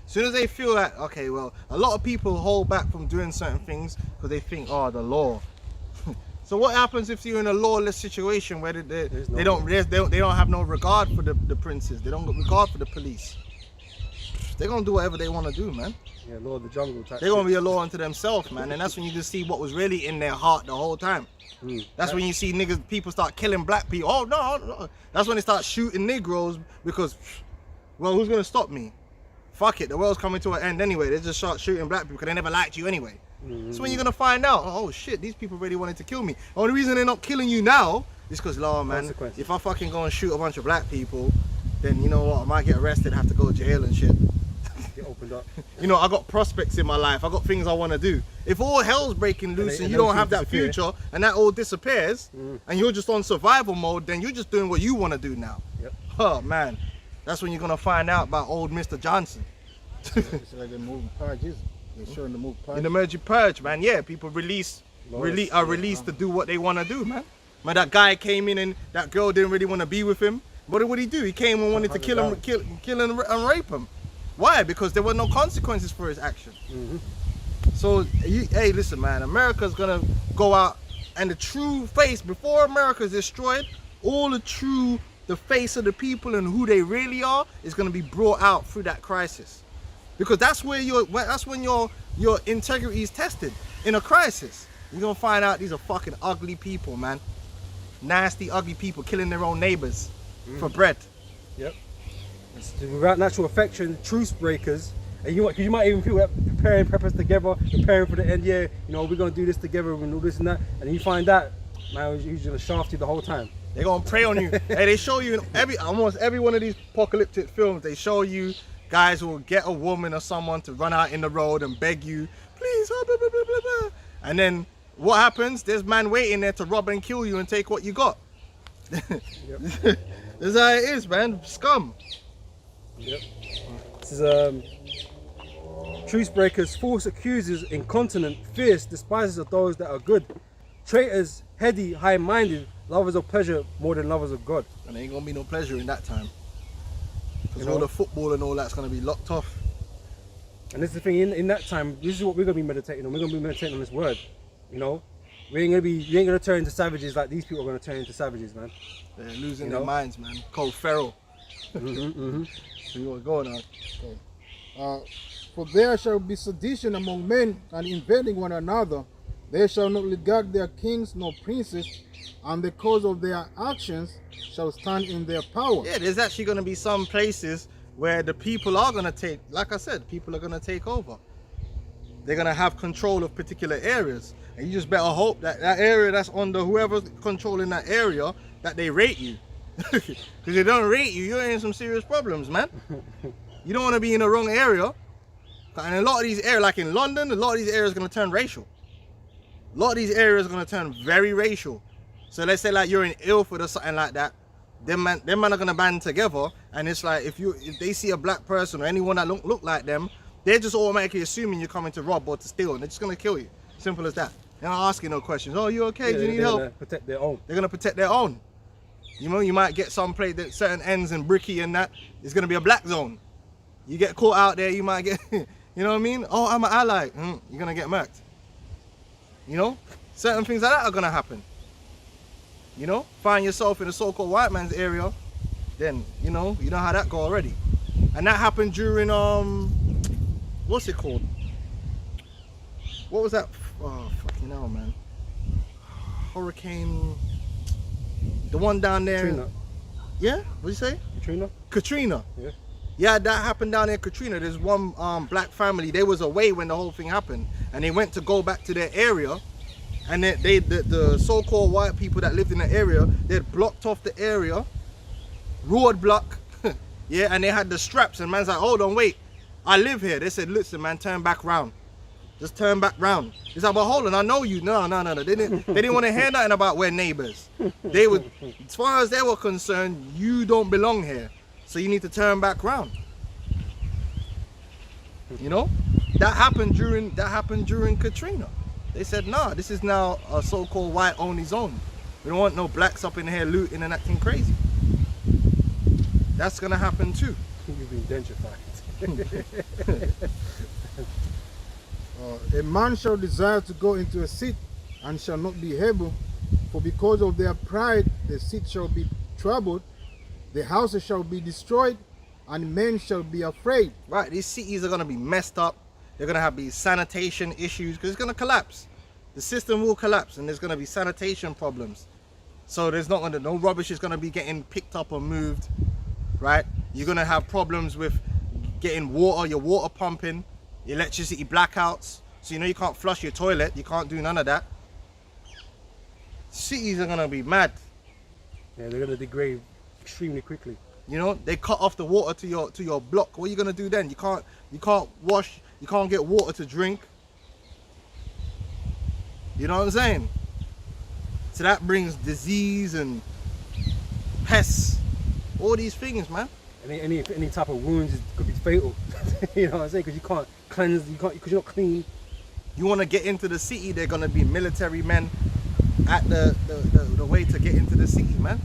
As soon as they feel like, okay, well, a lot of people hold back from doing certain things because they think, oh, the law. So what happens if you're in a lawless situation where they don't have no regard for the princes? They don't got regard for the police. They're gonna do whatever they want to do, man. Yeah, law of the jungle type. They're gonna be a law unto themselves, man. And that's when you can see what was really in their heart the whole time. That's when you see people start killing black people. Oh no. That's when they start shooting Negroes because, well, who's gonna stop me? Fuck it, the world's coming to an end anyway. They just start shooting black people because they never liked you anyway. So when you're gonna find out, oh shit, these people really wanted to kill me. Only reason they're not killing you now is because, Lord, man, if I fucking go and shoot a bunch of black people, then you know what, I might get arrested, have to go to jail and shit. Get opened up. You know, I got prospects in my life. I got things I want to do. If all hell's breaking loose and you don't have that future and that all disappears and you're just on survival mode, then you're just doing what you want to do now. Yep. Oh man, that's when you're gonna find out about old Mr. Johnson. It's like the movie Purges. They're showing the movie Purge. In the Emerging Purge, man, yeah, people are released to do what they want to do, man. Man, that guy came in and that girl didn't really want to be with him. What did he do? He came and wanted to kill and rape him. Why? Because there were no consequences for his action. So, hey, listen, man, America's gonna go out, and the true face, before America is destroyed, all the face of the people and who they really are is gonna be brought out through that crisis. Because that's when your integrity is tested, in a crisis. You're gonna find out these are fucking ugly people, man. Nasty, ugly people killing their own neighbors for bread. Yep. Without natural affection, truce breakers, and you might even feel that preparing purpose together, preparing for the end. Yeah, you know, we're gonna do this together, we're gonna do this and that, and you find that, man, he's gonna shaft you the whole time. They're gonna prey on you. Hey, they show you in almost every one of these apocalyptic films. They show you guys who will get a woman or someone to run out in the road and beg you, please, blah, blah, blah, blah, blah. And then what happens? There's man waiting there to rob and kill you and take what you got. Yep. That's how it is, man. Scum. Yep. This is truce breakers, false accusers, incontinent, fierce, despisers of those that are good, traitors, heady, high-minded, lovers of pleasure more than lovers of God. And there ain't gonna be no pleasure in that time. Because You know? all the football and all that's gonna be locked off. And this is the thing, in that time, this is what we're gonna be meditating on. We're gonna be meditating on this word, you know. We ain't gonna turn into savages like these people are gonna turn into savages, man. They're losing You their know? minds, man. Cold feral. Mm-hmm. So you were going on. For there shall be sedition among men, and invading one another. They shall not regard their kings nor princes, and the cause of their actions shall stand in their power. Yeah, there's actually going to be some places where the people are going to take, like I said, people are going to take over. They're going to have control of particular areas. And you just better hope that that area that's under whoever's controlling that area, that they rate you. Because if they don't rate you, you're in some serious problems, man. You don't want to be in the wrong area. And a lot of these areas, like in London, a lot of these areas are going to turn racial. A lot of these areas are going to turn very racial. So let's say like you're in Ilford or something like that. Them man are going to band together. And it's like if they see a black person or anyone that look like them, they're just automatically assuming you're coming to rob or to steal. And they're just going to kill you. Simple as that. They're not asking no questions. Oh, you okay? Do you need help? They're gonna protect their own. They're going to protect their own. You know, you might get some place that certain ends and bricky and that. It's going to be a black zone. You get caught out there, you might get, you know what I mean? Oh, I'm an ally. You're going to get murked. You know? Certain things like that are going to happen. You know? Find yourself in a so-called white man's area, then, you know how that go already. And that happened during, what's it called? What was that? Oh, fucking hell, man. Hurricane, the one down there. Katrina. Yeah? What'd you say? Katrina? Katrina. Yeah. Yeah, that happened down there in Katrina. There's one black family. They was away when the whole thing happened, and they went to go back to their area, and the so-called white people that lived in the area, they had blocked off the area, road block, yeah, and they had the straps. And man's like, hold on, wait, I live here. They said, listen, man, turn back round. Just turn back round. He's like, but hold on, I know you. No. They didn't want to hear nothing about we're neighbors. They would, as far as they were concerned, you don't belong here. So you need to turn back round. You know? That happened during Katrina. They said, nah, this is now a so-called white-only zone. We don't want no blacks up in here looting and acting crazy. That's gonna happen too. You've been gentrified. A man shall desire to go into a seat and shall not be able, for because of their pride the seat shall be troubled, the houses shall be destroyed, and men shall be afraid. Right, these cities are gonna be messed up. They're gonna have these sanitation issues because it's gonna collapse. The system will collapse, and there's gonna be sanitation problems. So there's not gonna, no rubbish is gonna be getting picked up or moved, right? You're gonna have problems with getting water, your water pumping, electricity blackouts. So you know you can't flush your toilet, you can't do none of that. Cities are gonna be mad. Yeah, they're gonna degrade extremely quickly. You know, they cut off the water to your block. What are you gonna do then? You can't wash, you can't get water to drink. You know what I'm saying? So that brings disease and pests, all these things, man. Any type of wounds could be fatal. You know what I'm saying? Because you can't cleanse, because you're not clean. You want to get into the city, they're gonna be military men at the way to get into the city, man.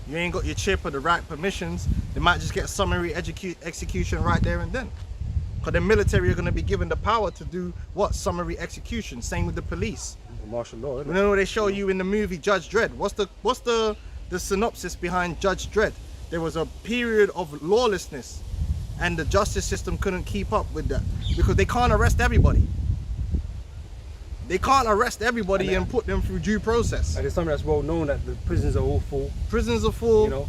You ain't got your chip or the right permissions, they might just get summary execution right there and then. Because the military are gonna be given the power to do what? Summary execution. Same with the police. Martial law, isn't You it? know they show you in the movie Judge Dredd. What's the synopsis behind Judge Dredd? There was a period of lawlessness, and the justice system couldn't keep up with that because they can't arrest everybody. They can't arrest everybody and put them through due process. And it's something that's well known that the prisons are all full. Prisons are full. You know,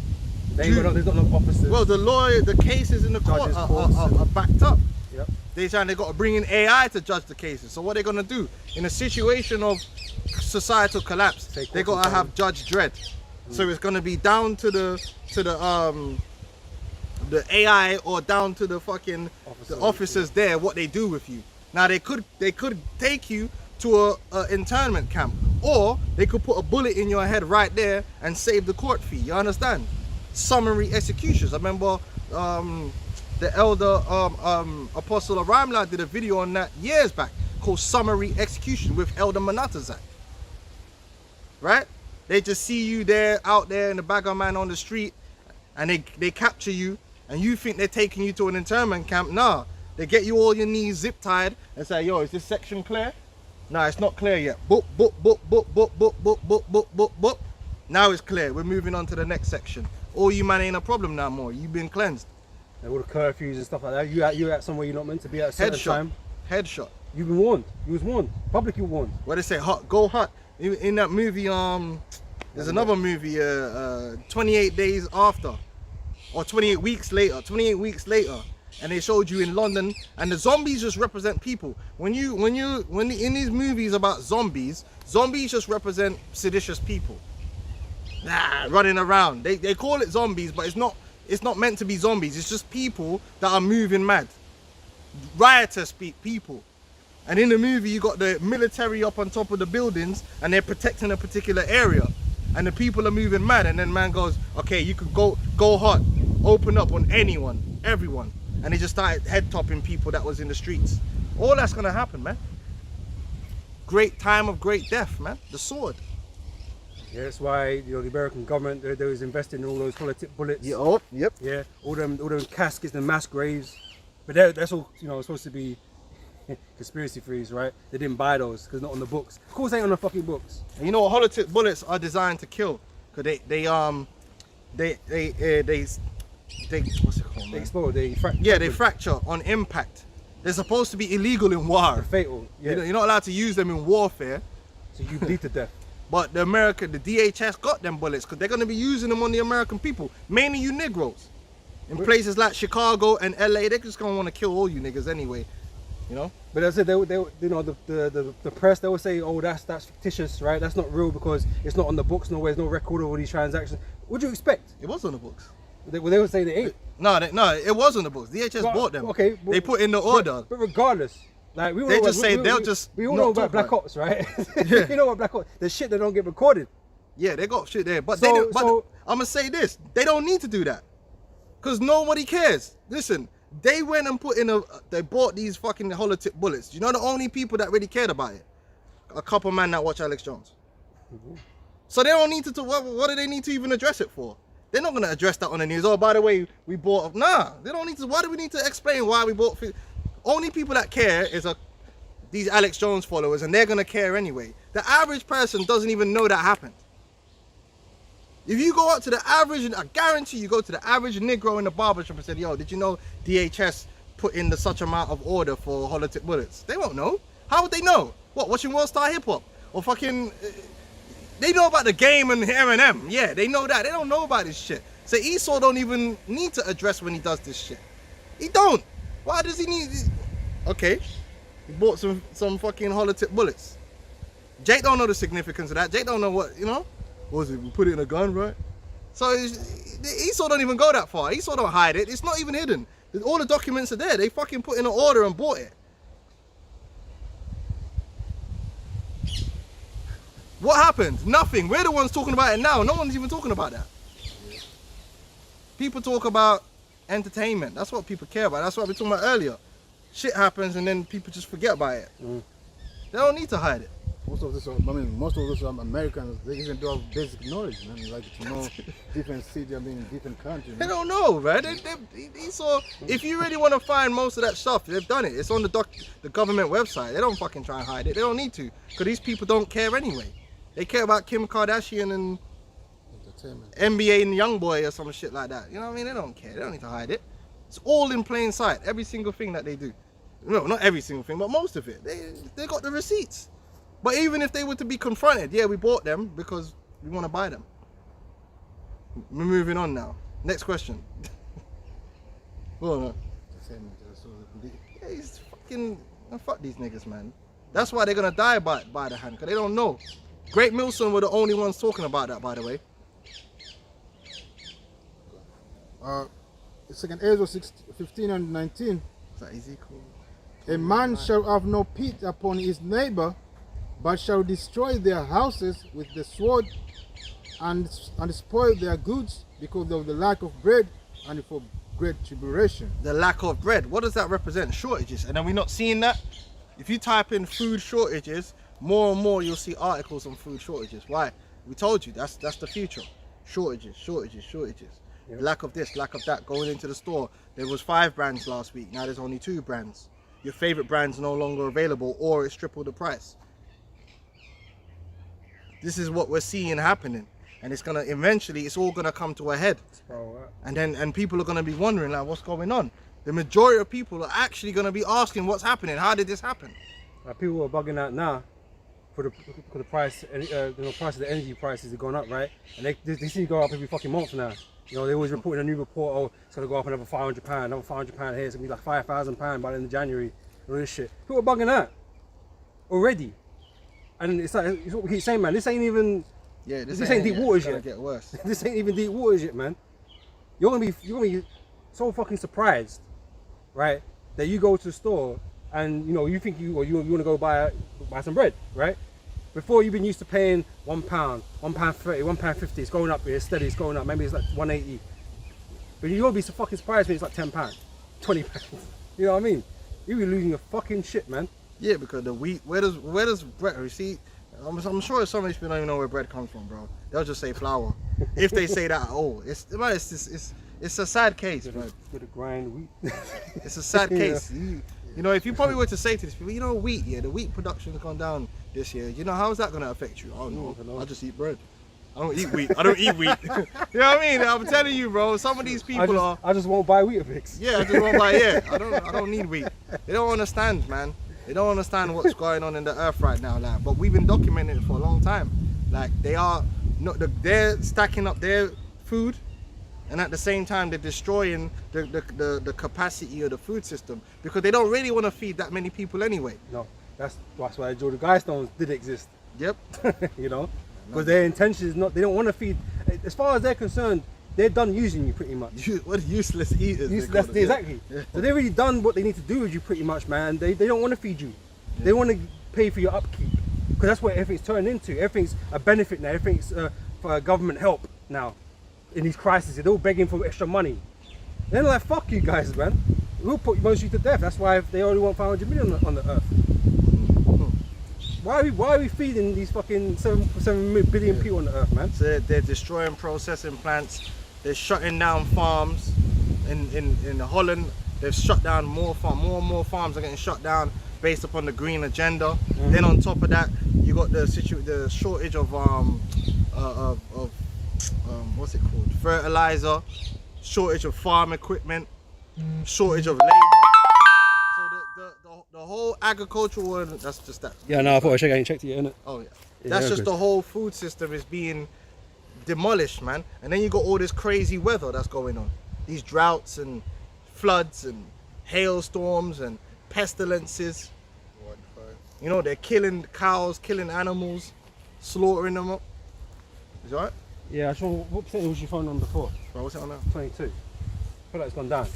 there's not enough officers. Well, the cases in the court Judges, are courts. backed up. Yep. They got to bring in AI to judge the cases. So what are they going to do? In a situation of societal collapse, Take they got to have Judge Dredd. So it's going to be down to the AI or down to the fucking the officers there what they do with you. Now they could take you to a internment camp, or they could put a bullet in your head right there and save the court fee. You understand? Summary executions. I remember the elder Apostle Aramla did a video on that years back called Summary Execution with Elder Manatazak. Right? They just see you there out there in the bagger man on the street, and they capture you, and you think they're taking you to an internment camp. Nah, they get you all your knees zip tied and say, yo, is this section clear? Nah, it's not clear yet. Boop, boop, boop, boop, boop, boop, boop, boop, boop, boop, boop. Now it's clear. We're moving on to the next section. All you man ain't a problem now more. You've been cleansed. And all the curfews and stuff like that. You at somewhere you're not meant to be at a certain time. Headshot. You've been warned. You was warned. Publicly warned. What they say? Hot, go hot. In that movie, there's another movie, 28 Days After, or 28 weeks later. 28 weeks later, and they showed you in London, and the zombies just represent people. When in these movies about zombies just represent seditious people. Running around. They call it zombies, but it's not meant to be zombies. It's just people that are moving mad, riotous people. And in the movie, you got the military up on top of the buildings, and they're protecting a particular area, and the people are moving mad. And then man goes, okay, you could go hot, open up on anyone, everyone, and they just started head topping people that was in the streets. All that's gonna happen, man. Great time of great death, man. The sword. Yeah, that's why the American government they was investing in all those politic bullets. Yeah, oh, yep. Yeah, all them caskets and mass graves. But that's all supposed to be conspiracy theories, right? They didn't buy those because not on the books. Of course, they ain't on the fucking books. And you know what? Holotic bullets are designed to kill, cause they what's it called? They Man? explode. They fracture. Yeah, they fracture on impact. They're supposed to be illegal in war. Fatal. Yeah. You're not allowed to use them in warfare. So you bleed to death. But the DHS got them bullets because they're going to be using them on the American people, mainly you Negroes. In places like Chicago and LA, they're just going to want to kill all you niggas anyway, you know? But as I said, the press, they will say, oh, that's fictitious, right? That's not real because it's not on the books, there's no record of all these transactions. What do you expect? It was on the books. They would say they ain't. No, it was on the books. DHS bought them. Okay. They put in the order. But regardless, like we all They know, just say they'll just we all not know about talk Black about Ops, right? Yeah. You know what Black Ops? The shit that don't get recorded. Yeah, they got shit there. But So- I'm going to say this. They don't need to do that. Because nobody cares. Listen, they went and they bought these fucking holotic bullets. You know the only people that really cared about it? A couple man that watch Alex Jones. So they don't need to talk. What do they need to even address it for? They're not going to address that on the news. Oh, by the way, we bought... Nah, they don't need to. Why do we need to explain why we bought... Only people that care is these Alex Jones followers, and they're going to care anyway. The average person doesn't even know that happened. If you go up to the average, I guarantee you go to the average Negro in the barbershop and said, yo, did you know DHS put in such amount of order for holotic bullets? They won't know. How would they know? What, watching World Star Hip Hop? Or fucking... They know about the game and Eminem. Yeah, they know that. They don't know about this shit. So Esau don't even need to address when he does this shit. He don't. Why does he need... Okay. He bought some fucking holotic bullets. Jake don't know the significance of that. Jake don't know what, you know? What was it? We put it in a gun, right? So Esau don't even go that far. Esau don't hide it. It's not even hidden. All the documents are there. They fucking put in an order and bought it. What happened? Nothing. We're the ones talking about it now. No one's even talking about that. People talk about entertainment. That's what people care about. That's what we were talking about earlier. Shit happens and then people just forget about it. They don't need to hide it. Most of us Americans, they even do have basic knowledge, man. Like to know different cities, different countries. They don't know, man. Esau, if you really want to find most of that stuff, they've done it. It's on the government website. They don't fucking try and hide it. They don't need to, because these people don't care anyway. They care about Kim Kardashian and NBA and Youngboy or some shit like that. You know what I mean? They don't care. They don't need to hide it. It's all in plain sight. Every single thing that they do. No, not every single thing, but most of it. They got the receipts. But even if they were to be confronted, yeah, we bought them because we want to buy them. We're moving on now. Next question. Well, yeah, he's fucking... Fuck these niggas, man. That's why they're going to die by the hand, because they don't know. Great Milson were the only ones talking about that, by the way. Second Ezra 15 and 19. Is that Ezekiel? A man shall have no pity upon his neighbor, but shall destroy their houses with the sword and spoil their goods because of the lack of bread and for great tribulation. The lack of bread. What does that represent? Shortages. And are we not seeing that? If you type in food shortages, more and more you'll see articles on food shortages. Why? We told you that's the future. Shortages. Yep. Lack of this, lack of that. Going into the store, there was 5 brands last week. Now there's only 2 brands. Your favorite brand's no longer available, or it's triple the price. this is what we're seeing happening, and it's gonna eventually, it's all gonna come to a head, and people are gonna be wondering like, what's going on? The majority of people are actually gonna be asking, what's happening? How did this happen? Like, people are bugging out now for the price, price of the energy prices are going up, right? And they seem to go up every fucking month now. You know, they always reporting a new report. Oh, it's gonna go up another £500, another £500 here. It's gonna be like £5,000 by the end of January. All this shit. People are bugging out already, and it's like it's what we keep saying, man. This ain't even. Yeah, this ain't deep waters yet. yet. Get worse. This ain't even deep waters yet, man. You're gonna be so fucking surprised, right? That you go to the store and you think you want to go buy some bread, right? Before you've been used to paying £1, £1.30, £1.50. It's going up here, it's steady, it's going up. Maybe it's like 180. But you're gonna be so fucking surprised when it's like £10, £20. You know what I mean? You be losing your fucking shit, man. Yeah, because the wheat. Where does bread? You see, I'm sure some of these people don't even know where bread comes from, bro. They'll just say flour, if they say that at all. It's a sad case, man. With the grind wheat. It's a sad case. You know, if you probably were to say to these people, wheat, the wheat production's gone down this year. How is that going to affect you? Oh no, I just eat bread. I don't eat wheat. I don't eat wheat. You know what I mean? I'm telling you, bro. Some of these people I just won't buy Weetabix. Yeah, I just won't buy. Yeah, I don't need wheat. They don't understand, man. They don't understand what's going on in the earth right now, like. But we've been documenting it for a long time. Like they're stacking up their food, and at the same time they're destroying the capacity of the food system because they don't really want to feed that many people anyway. No, that's why the Guidestones did exist. Yep. Because their intention is not. They don't want to feed. As far as they're concerned, they're done using you pretty much. What useless eaters. Exactly. Yeah. So they've already done what they need to do with you pretty much, man. They don't want to feed you. Yeah. They want to pay for your upkeep. Because that's what everything's turned into. Everything's a benefit now. Everything's for government help now. In these crises, they're all begging for extra money. And they're like, fuck you guys, man. We'll put most of you to death. That's why they only want 500 million on the earth. Why are we feeding these fucking 7 billion people on the earth, man? So they're destroying processing plants. They're shutting down farms. In Holland, they've shut down more and more farms are getting shut down based upon the green agenda. Then on top of that, you got the shortage of what's it called? Fertilizer, shortage of farm equipment, shortage of labor. So the whole agricultural world, that's just that. Yeah, no, I thought I ain't checked it yet, innit? Oh yeah. That's just the whole food system is being demolished, man. And then you got all this crazy weather that's going on. These droughts and floods and hailstorms and pestilences. They're killing cows, killing animals, slaughtering them up. Is that right? Yeah, what percentage was your phone on before? Bro, what's it on now? 22. I feel like it's gone down.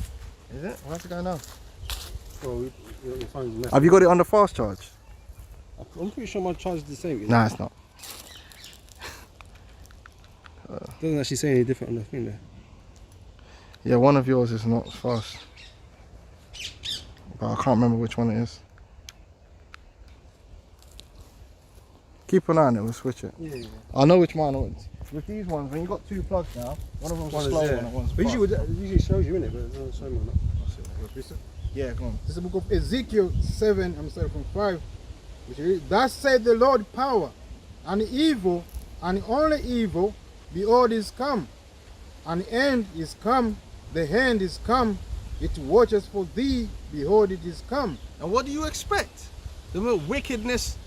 Is it? Where's it going now? Well, your phone's messed. Have you got it on the fast charge? I'm pretty sure my charge is the same. Nah, it's not. Doesn't actually say any different on the thing there. Yeah, one of yours is not fast. But I can't remember which one it is. Keep an eye on it, we'll switch it. Yeah. I know which one it is. With these ones, when you got two plugs now, one of them's a slow one and one's fast. Usually shows you in it, but it doesn't show me on that. Yeah, go on. This is the book of Ezekiel 7, I'm sorry, from 5. Which reads, thus said the Lord power, and evil, and only evil, behold is come. And the end is come, the hand is come, it watches for thee, behold it is come. And what do you expect? The wickedness,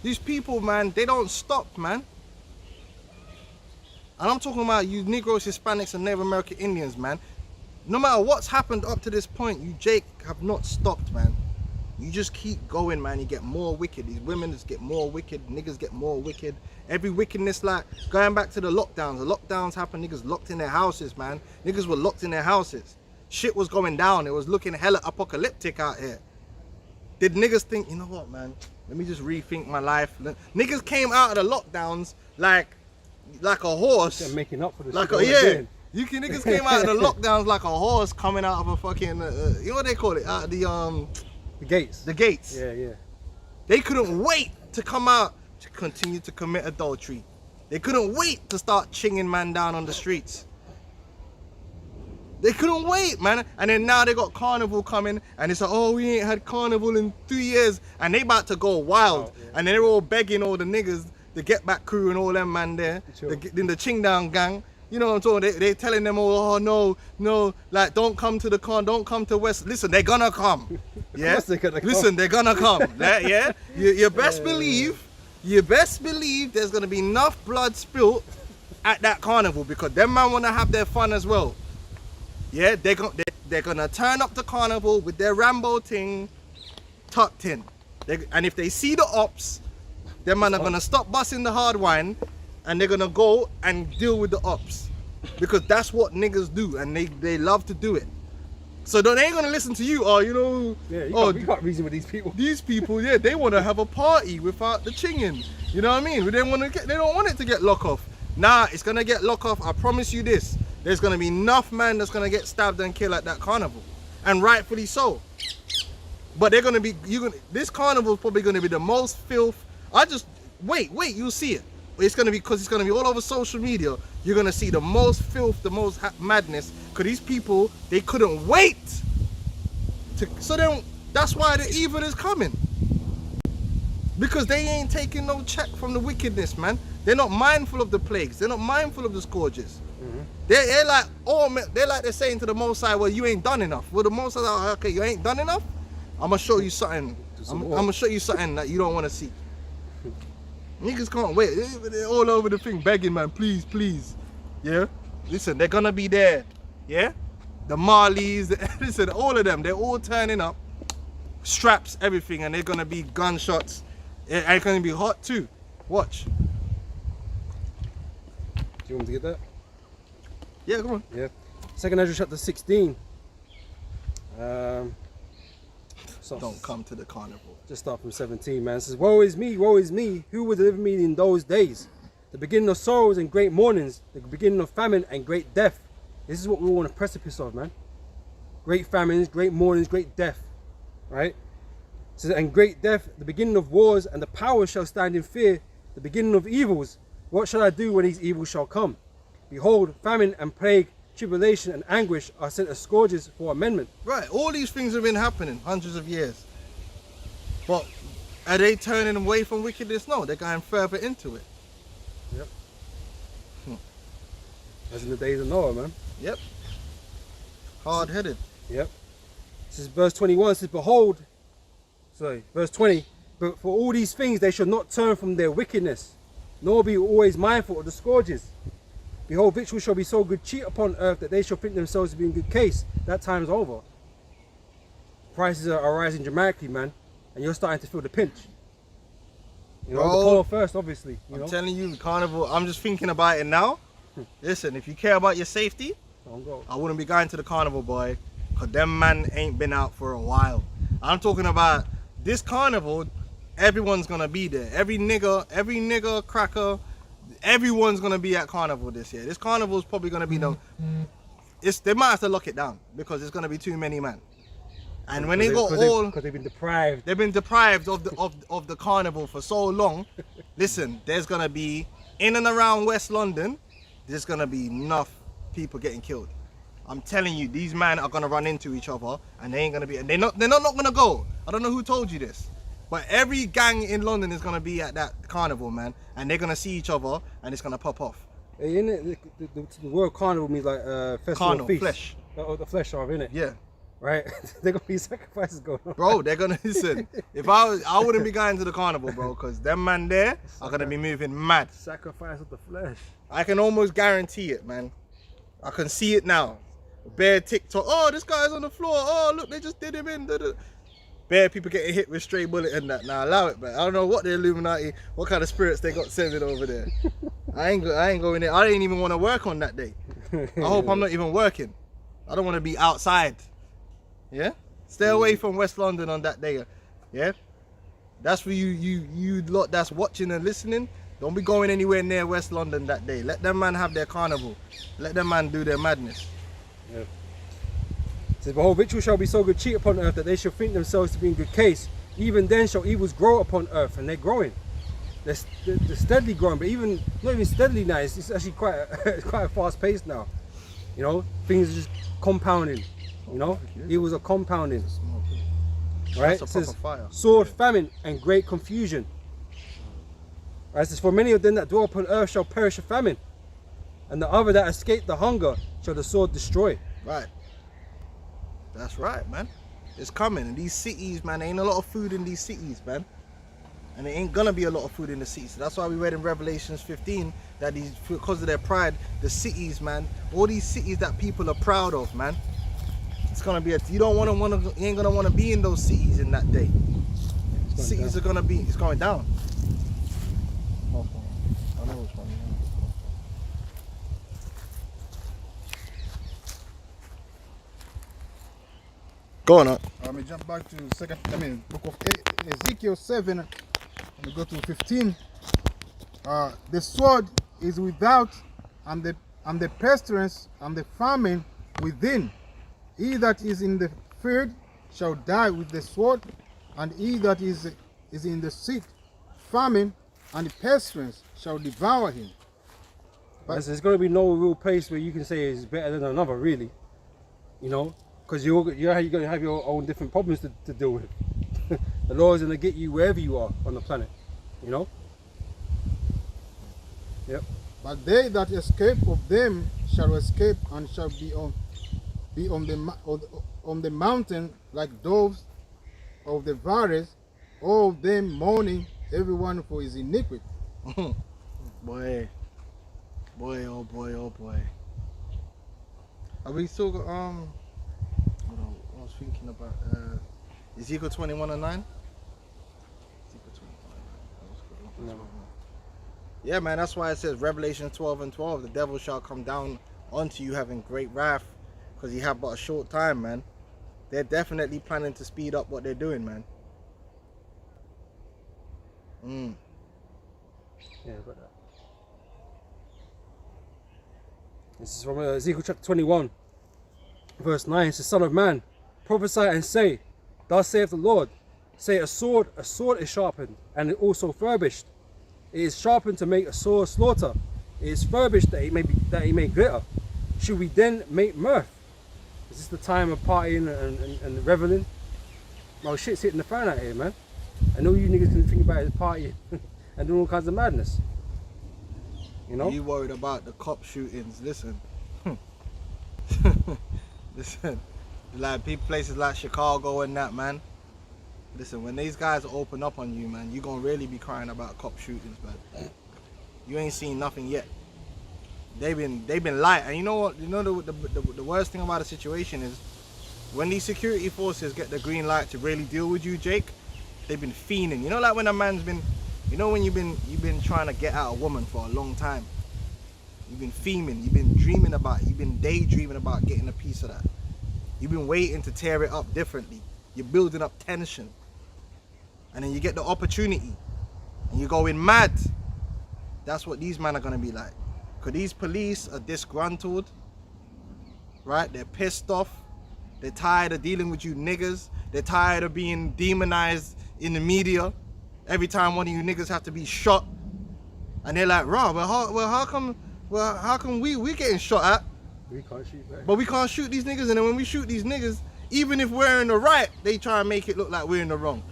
these people, man, they don't stop, man. And I'm talking about you Negroes, Hispanics, and Native American Indians, man. No matter what's happened up to this point, you, Jake, have not stopped, man. You just keep going, man. You get more wicked. These women just get more wicked. Niggas get more wicked. Every wickedness, like going back to the lockdowns. The lockdowns happened. Niggas locked in their houses, man. Niggas were locked in their houses. Shit was going down. It was looking hella apocalyptic out here. Did niggas think, you know what, man? Let me just rethink my life. Niggas came out of the lockdowns like a horse. They're making up for the like shit. Niggas came out of the lockdowns like a horse coming out of a fucking you know what they call it? Out of the gates. The gates. Yeah. They couldn't wait to come out to continue to commit adultery. They couldn't wait to start chinging man down on the streets. They couldn't wait, man. And then now they got carnival coming, and it's like, oh, we ain't had carnival in 3 years, and they about to go wild. Oh, yeah. And they're all begging all the niggas the Get Back crew and all them man there, Sure. the Ching Down gang. You know what I'm talking? They telling them all, oh no, like don't come to the con, don't come to West. Listen, they're gonna come. Yeah. course they're gonna come. Listen, they're gonna come. Yeah. You best believe there's gonna be enough blood spilt at that carnival because them man wanna have their fun as well. Yeah, they're gonna turn up the carnival with their Rambo thing tucked in. And if they see the ops, them man are gonna stop busting the hard wine and they're gonna go and deal with the ops. Because that's what niggas do and they love to do it. So they ain't gonna listen to you, Yeah, you can't reason with these people. these people, yeah, they wanna have a party without the chinging. You know what I mean? They don't want it to get lock off. Nah, it's gonna get lock off, I promise you this. There's gonna be enough man that's gonna get stabbed and killed at that carnival. And rightfully so. But they're gonna be, this carnival is probably gonna be the most filth. Wait, you'll see it. It's gonna be, because it's gonna be all over social media. You're gonna see the most filth, the most madness. Because these people, they couldn't wait. So then, that's why the evil is coming. Because they ain't taking no check from the wickedness, man. They're not mindful of the plagues. They're not mindful of the scourges. They're like, they're saying to the Most High, well, you ain't done enough. Well, the Most High, like, okay, you ain't done enough? I'm gonna show you something. I'm gonna show you something that you don't want to see. Niggas can't wait. They're all over the thing begging, man, please. Yeah? Listen, they're gonna be there. Yeah? The Marleys, listen, all of them, they're all turning up. Straps, everything, and they're gonna be gunshots. And it's gonna be hot too. Watch. Do you want me to get that? Yeah, come on. Yeah. 2nd Ezra chapter 16. So Don't come to the carnival. just start from 17, man. It says, woe is me, who will deliver me in those days? The beginning of sorrows and great mournings, the beginning of famine and great death. This is what we're on the precipice of, man. Great famines, great mournings, great death. Right? It says, and great death, the beginning of wars, and the powers shall stand in fear, the beginning of evils. What shall I do when these evils shall come? Behold, famine and plague, tribulation and anguish are sent as scourges for amendment. Right, all these things have been happening hundreds of years. But are they turning away from wickedness? No, they're going further into it. Yep. As in the days of Noah, man. Yep. Hard-headed. Yep. This is verse 21. It says, verse 20. But for all these things they shall not turn from their wickedness, nor be always mindful of the scourges. Behold, victuals shall be so good cheap upon earth that they shall think themselves to be in good case. That time's over. Prices are rising dramatically, man, and you're starting to feel the pinch. You know, Bro, the poor first, obviously. I'm telling you, carnival, I'm just thinking about it now. Listen, if you care about your safety, Don't go. I wouldn't be going to the carnival, boy. Because them man ain't been out for a while. I'm talking about this carnival, everyone's going to be there. Every nigger, cracker, everyone's going to be at carnival this year. This carnival is probably going to be they might have to lock it down because there's going to be too many man. And when because they've been deprived. they've been deprived of the carnival for so long. Listen, there's gonna be in and around West London, there's gonna be enough people getting killed. I'm telling you, these men are gonna run into each other, and they ain't gonna be. And they're not gonna go. I don't know who told you this, but every gang in London is gonna be at that carnival, man, and they're gonna see each other, and it's gonna pop off. Hey, innit? The word carnival means like festival Carnal, feast. flesh. Oh, the flesh of, innit? Yeah. Right? They're gonna be sacrifices going on. Bro, they're gonna listen. If I wouldn't be going to the carnival, bro, because them man there are gonna be moving mad. Sacrifice of the flesh. I can almost guarantee it, man. I can see it now. Bare TikTok. Oh, this guy's on the floor. Oh, look, they just did him in. Bare people getting hit with stray bullet and that. Now allow it, man. I don't know what the Illuminati, what kind of spirits they got sending over there. I ain't going there. I didn't even want to work on that day. I hope I'm not even working. I don't want to be outside. Yeah? Stay away from West London on that day. Yeah? That's for you lot that's watching and listening. Don't be going anywhere near West London that day. Let them man have their carnival. Let them man do their madness. Yeah. It says, behold, victual shall be so good cheap upon earth that they shall think themselves to be in good case. Even then shall evils grow upon earth, and they're growing. They're steadily growing, but not even steadily now. It's actually quite a fast pace now. You know, things are just compounding. You know, evils are compounding. Right? That's It a says, proper fire. sword, famine, and great confusion. Right, it says, for many of them that dwell upon earth shall perish of famine, and the other that escape the hunger shall the sword destroy. Right. That's right, man. It's coming. And these cities, man, there ain't a lot of food in these cities, man. And there ain't gonna be a lot of food in the cities. So that's why we read in Revelations 15 that these, because of their pride, the cities, man, all these cities that people are proud of, man, it's gonna be you ain't gonna wanna be in those cities in that day. Cities are gonna be, it's going down. I know which one. Go on. Let me jump back to book of Ezekiel 7. Let me go to 15. The sword is without, and the pestilence and the famine within. He that is in the field shall die with the sword, and he that is in the seat, famine and pestilence shall devour him. But there's going to be no real place where you can say it's better than another, really. You know, because you're going to have your own different problems to deal with. The law is going to get you wherever you are on the planet. You know. Yep. But they that escape of them shall escape and shall be on the mountain like doves of the valleys, all of them mourning, everyone for his iniquity. Boy, oh boy. Are we still got hold on, I was thinking about Ezekiel 21:9. Ezekiel 21:9. No. Yeah, man, that's why it says Revelation 12:12, the devil shall come down unto you having great wrath, because he have but a short time, man. They're definitely planning to speed up what they're doing, man. Yeah, got that. This is from Ezekiel chapter 21, verse 9. It says, Son of man, prophesy and say, thus saith the Lord, say a sword is sharpened, and it also furbished. It is sharpened to make a sore slaughter. It is furbished that it may glitter. Should we then make mirth? Is this the time of partying and reveling? Well, shit's hitting the fan out here, man. And all you niggas can think about is partying and doing all kinds of madness. You know? You worried about the cop shootings? Listen, listen. Like places like Chicago and that, man. Listen, when these guys open up on you, man, you gonna really be crying about cop shootings, man. You ain't seen nothing yet. They've been light, and you know what? You know the worst thing about the situation is when these security forces get the green light to really deal with you, Jake. They've been fiending. You know, like when a man's been, you know, when you've been trying to get out a woman for a long time. You've been fiending. You've been dreaming about it. You've been daydreaming about getting a piece of that. You've been waiting to tear it up differently. You're building up tension. And then you get the opportunity and you're going mad. That's what these men are gonna be like. Because these police are disgruntled, right? They're pissed off. They're tired of dealing with you niggas. They're tired of being demonized in the media. Every time one of you niggas have to be shot. And they're like, raw, how come we getting shot at? We can't shoot back. But we can't shoot these niggas, and then when we shoot these niggas, even if we're in the right, they try and make it look like we're in the wrong.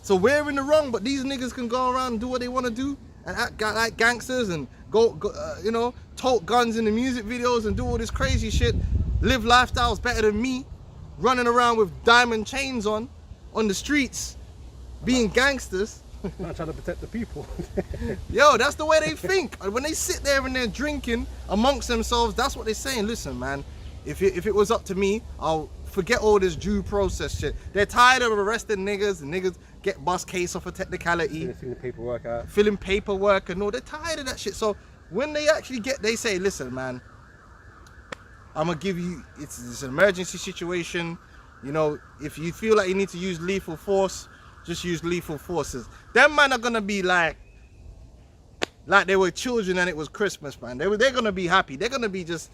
So we're in the wrong, but these niggas can go around and do what they want to do and act like gangsters and go you know, tote guns in the music videos and do all this crazy shit. Live lifestyles better than me, running around with diamond chains on the streets, being gangsters. Not trying to protect the people. Yo, that's the way they think. When they sit there and they're drinking amongst themselves, that's what they're saying. Listen, man, if it was up to me, I'll forget all this due process shit. They're tired of arresting niggas, and niggas get bust case off a technicality. Filling paperwork out. Filling paperwork and all. They're tired of that shit. So when they actually they say, listen, man, I'm gonna give you, it's an emergency situation. You know, if you feel like you need to use lethal force, just use lethal forces. Them man are gonna be like they were children and it was Christmas, man. They're gonna be happy. They're gonna be just,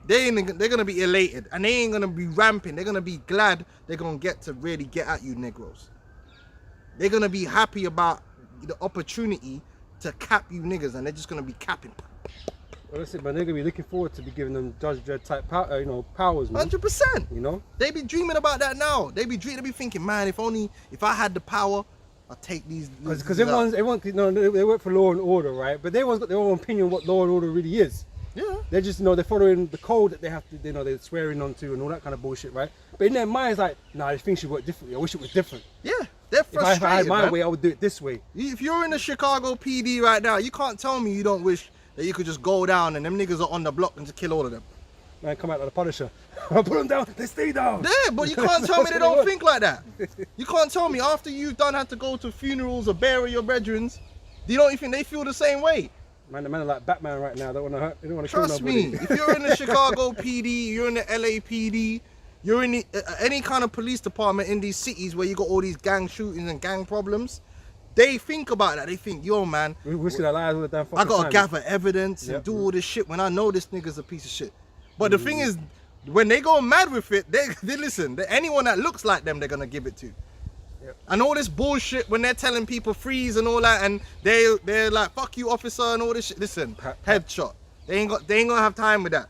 they're gonna be elated, and they ain't gonna be ramping. They're gonna be glad they're gonna get to really get at you Negroes. They're gonna be happy about the opportunity to cap you niggas, and they're just gonna be capping. Well, that's it, man. They're gonna be looking forward to be giving them Judge Dredd type powers, man. 100%. You know? They be dreaming about that now. They be thinking, man, if I had the power, I take these. Because everyone, you know, they work for law and order, right? But everyone's got their own opinion what law and order really is. Yeah. They're just, you know, they're following the code that they have to, you know, they're swearing onto and all that kind of bullshit, right? But in their minds, like, nah, this thing should work differently. I wish it was different. Yeah. They're frustrated. If I had my man. way, I would do it this way. If you're in the Chicago PD right now, you can't tell me you don't wish that you could just go down and them niggas are on the block and just kill all of them. Man, come out like the Punisher. I put them down, they stay down. Yeah, but you can't tell me they don't think like that. You can't tell me after you've done had to go to funerals or bury your brethren, you don't think they feel the same way. Man, the man are like Batman right now. They don't want to hurt. They don't want to kill Trust nobody. me, if you're in the Chicago PD, you're in the LAPD, you're in the, any kind of police department in these cities where you got all these gang shootings and gang problems, they think about that. They think, yo, man, We're risking our lives all the damn fucking I gotta time. gather evidence and Yep. do all this shit when I know this nigga's a piece of shit. But the thing is, when they go mad with it, they listen. Anyone that looks like them, they're gonna give it to. Yep. And all this bullshit when they're telling people freeze and all that, and they're like fuck you officer and all this shit. Listen, headshot. They ain't gonna have time with that.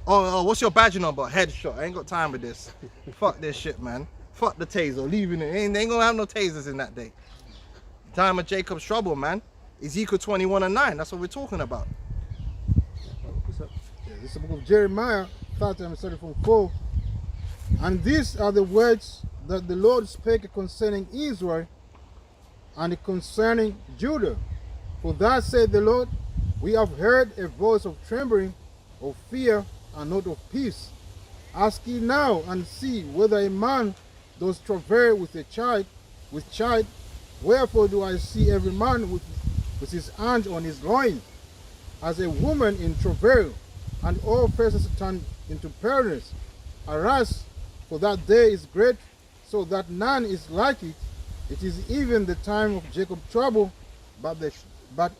Oh, what's your badge number? Headshot. I ain't got time with this. Fuck this shit, man. Fuck the taser. Leaving it. They ain't gonna have no tasers in that day. Time of Jacob's trouble, man. Ezekiel 21:9. That's what we're talking about. What's up? Yeah, this is the book of Jeremiah, 30 and 34. And these are the words that the Lord spake concerning Israel and concerning Judah. For thus said the Lord, we have heard a voice of trembling, of fear, and not of peace. Ask ye now and see whether a man does travail with child. Wherefore do I see every man with his hand on his loins, as a woman in travail, and all faces turned into paleness. Arise, for that day is great, so that none is like it. It is even the time of Jacob's trouble, but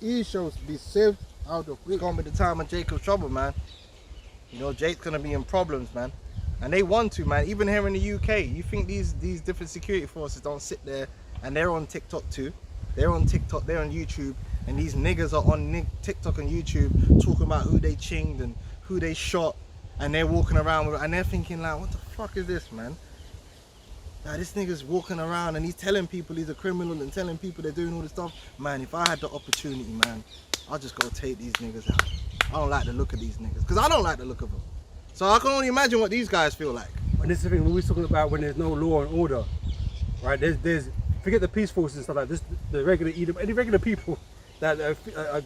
he shall be saved out of It's it. gonna be the time of Jacob's trouble, man. You know, Jake's gonna be in problems, man. And they want to, man. Even here in the UK, you think these different security forces don't sit there, and they're on TikTok too. They're on TikTok, they're on YouTube, and these niggas are on TikTok and YouTube talking about who they chinged and who they shot, and they're walking around with, and they're thinking like, what the fuck is this, man? Like, this nigga's walking around and he's telling people he's a criminal and telling people they're doing all this stuff. Man, if I had the opportunity, man, I'll just go take these niggas out. I don't like the look of these niggas, because I don't like the look of them. So I can only imagine what these guys feel like. And this is the thing, we're always talking about when there's no law and order, right? There's forget the peace forces and stuff like this, the regular, any regular people that you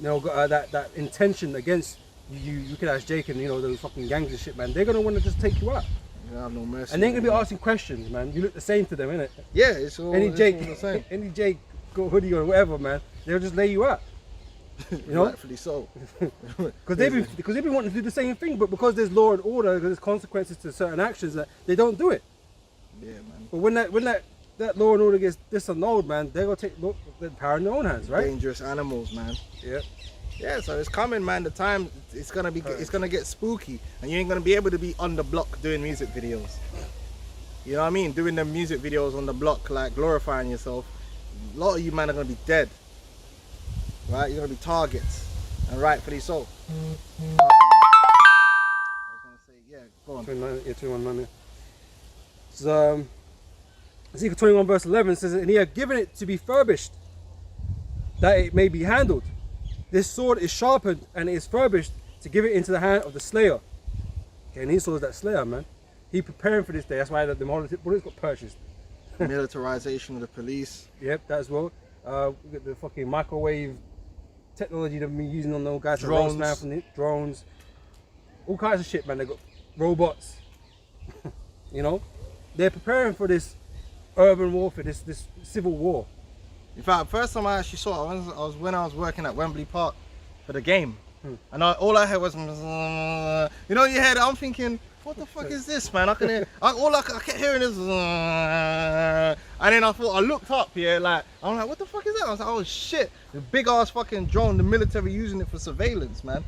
know, got that intention against you could ask Jake and, you know, those fucking gangs and shit, man. They're gonna want to just take you out, You have no mercy. and they're gonna be asking questions, man. You look the same to them, innit? Yeah, it's all, Any it's Jake, all the same. any Jake, got hoodie or whatever, man. They'll just lay you out, you know? Rightfully so. Because they've been wanting to do the same thing, but because there's law and order, there's consequences to certain actions, that they don't do it. Yeah, man. But when that law and order gets disannulled, man, they're gonna take the power in their own hands, right? Dangerous animals, man. Yeah. Yeah, so it's coming, man. The time it's gonna get spooky, and you ain't gonna be able to be on the block doing music videos. You know what I mean? Doing the music videos on the block, like glorifying yourself. A lot of you, man, are gonna be dead. Right? You're gonna be targets, and rightfully so. I was gonna say, yeah, go on. 21. So, Ezekiel 21 verse 11 says, and he had given it to be furbished, that it may be handled. This sword is sharpened and it is furbished to give it into the hand of the slayer. Okay, and Esau is that slayer, man. He preparing for this day. That's why the bullets got purchased. Militarization of the police. Yep, that as well. We got the fucking microwave technology they've been using on those guys. to Drones. roast man from the drones. All kinds of shit, man. They got robots. You know, they're preparing for this urban warfare, this civil war. In fact, first time I actually saw it, I was when I was working at Wembley Park for the game, and all I heard was, you know, you heard. I'm thinking, what the fuck is this, man? I can hear, I kept hearing this, and then I thought, I looked up here, like, I'm like, what the fuck is that? I was like, oh shit, the big ass fucking drone, the military using it for surveillance, man.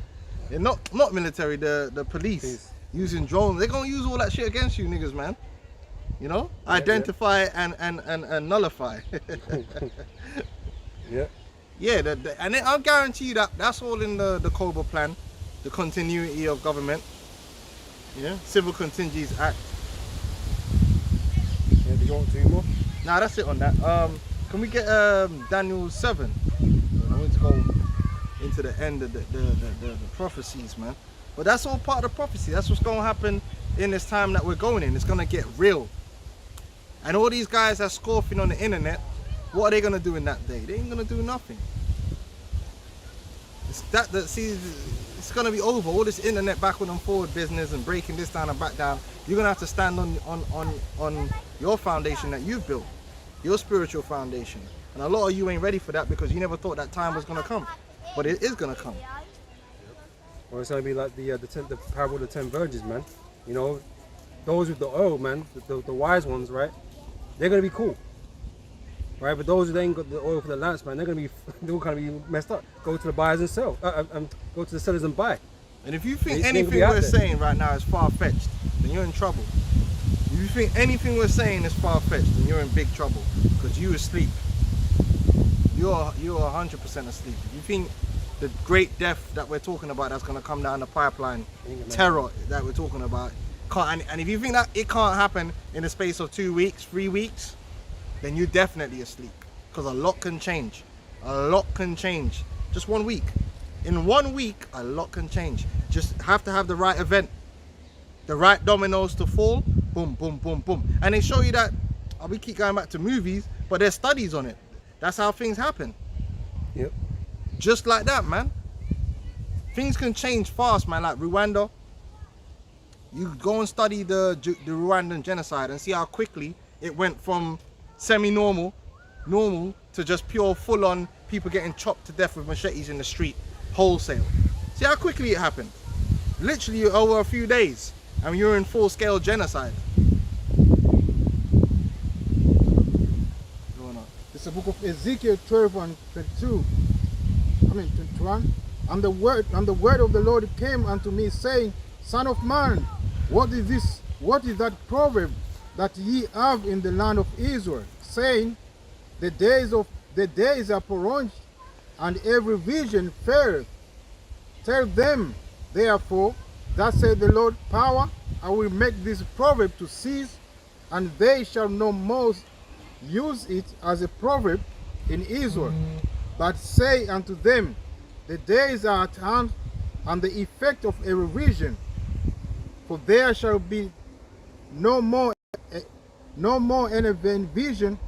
Yeah, not military, the police using drones. They're gonna use all that shit against you niggas, man. You know, Yeah, identify and nullify. Yeah. Yeah, and I'll guarantee you that that's all in the COBRA plan, the continuity of government. Yeah, Civil Contingencies Act. Yeah, do you want two more? Nah, that's it on that. Can we get Daniel 7? I want to go into the end of the prophecies, man. But that's all part of the prophecy. That's what's going to happen in this time that we're going in. It's going to get real. And all these guys that scoffing on the internet, what are they going to do in that day? They ain't going to do nothing. See, it's going to be over. All this internet backward and forward business and breaking this down and back down. You're going to have to stand on your foundation that you've built. Your spiritual foundation. And a lot of you ain't ready for that because you never thought that time was going to come. But it is going to come. Or it's gonna be like the parable of the 10 virgins, man. You know, those with the oil, man, the wise ones, right? They're gonna be cool, right? But those who ain't got the oil for the lamps, man, they're all gonna be messed up. Go to the buyers and sell, go to the sellers and buy. And if you think They anything gonna be we're out there. saying right now is far-fetched, then you're in trouble. If you think anything we're saying is far-fetched, then you're in big trouble because you asleep. You're 100% asleep. If you think the great death that we're talking about that's going to come down the pipeline, terror that we're talking about, and if you think that it can't happen in the space of 2 weeks, 3 weeks, then you're definitely asleep. Because a lot can change. A lot can change. Just 1 week. In 1 week, a lot can change. Just have to have the right event. The right dominoes to fall. Boom, boom, boom, boom. And they show you that, we keep going back to movies, but there's studies on it. That's how things happen. Yep. Just like that, man. Things can change fast, man. Like Rwanda. You go and study the Rwandan genocide and see how quickly it went from semi-normal, normal, to just pure full-on people getting chopped to death with machetes in the street, wholesale. See how quickly it happened. Literally over a few days, and you're in full-scale genocide. It's the book of Ezekiel 12 and 22. 21. And the word of the Lord came unto me, saying, Son of man, what is this? What is that proverb that ye have in the land of Israel, saying, the days are prolonged, and every vision faileth. Tell them, therefore, thus saith the Lord power, I will make this proverb to cease, and they shall no more use it as a proverb in Israel. But say unto them, the days are at hand, and the effect of a revision. For there shall be no more any vain vision,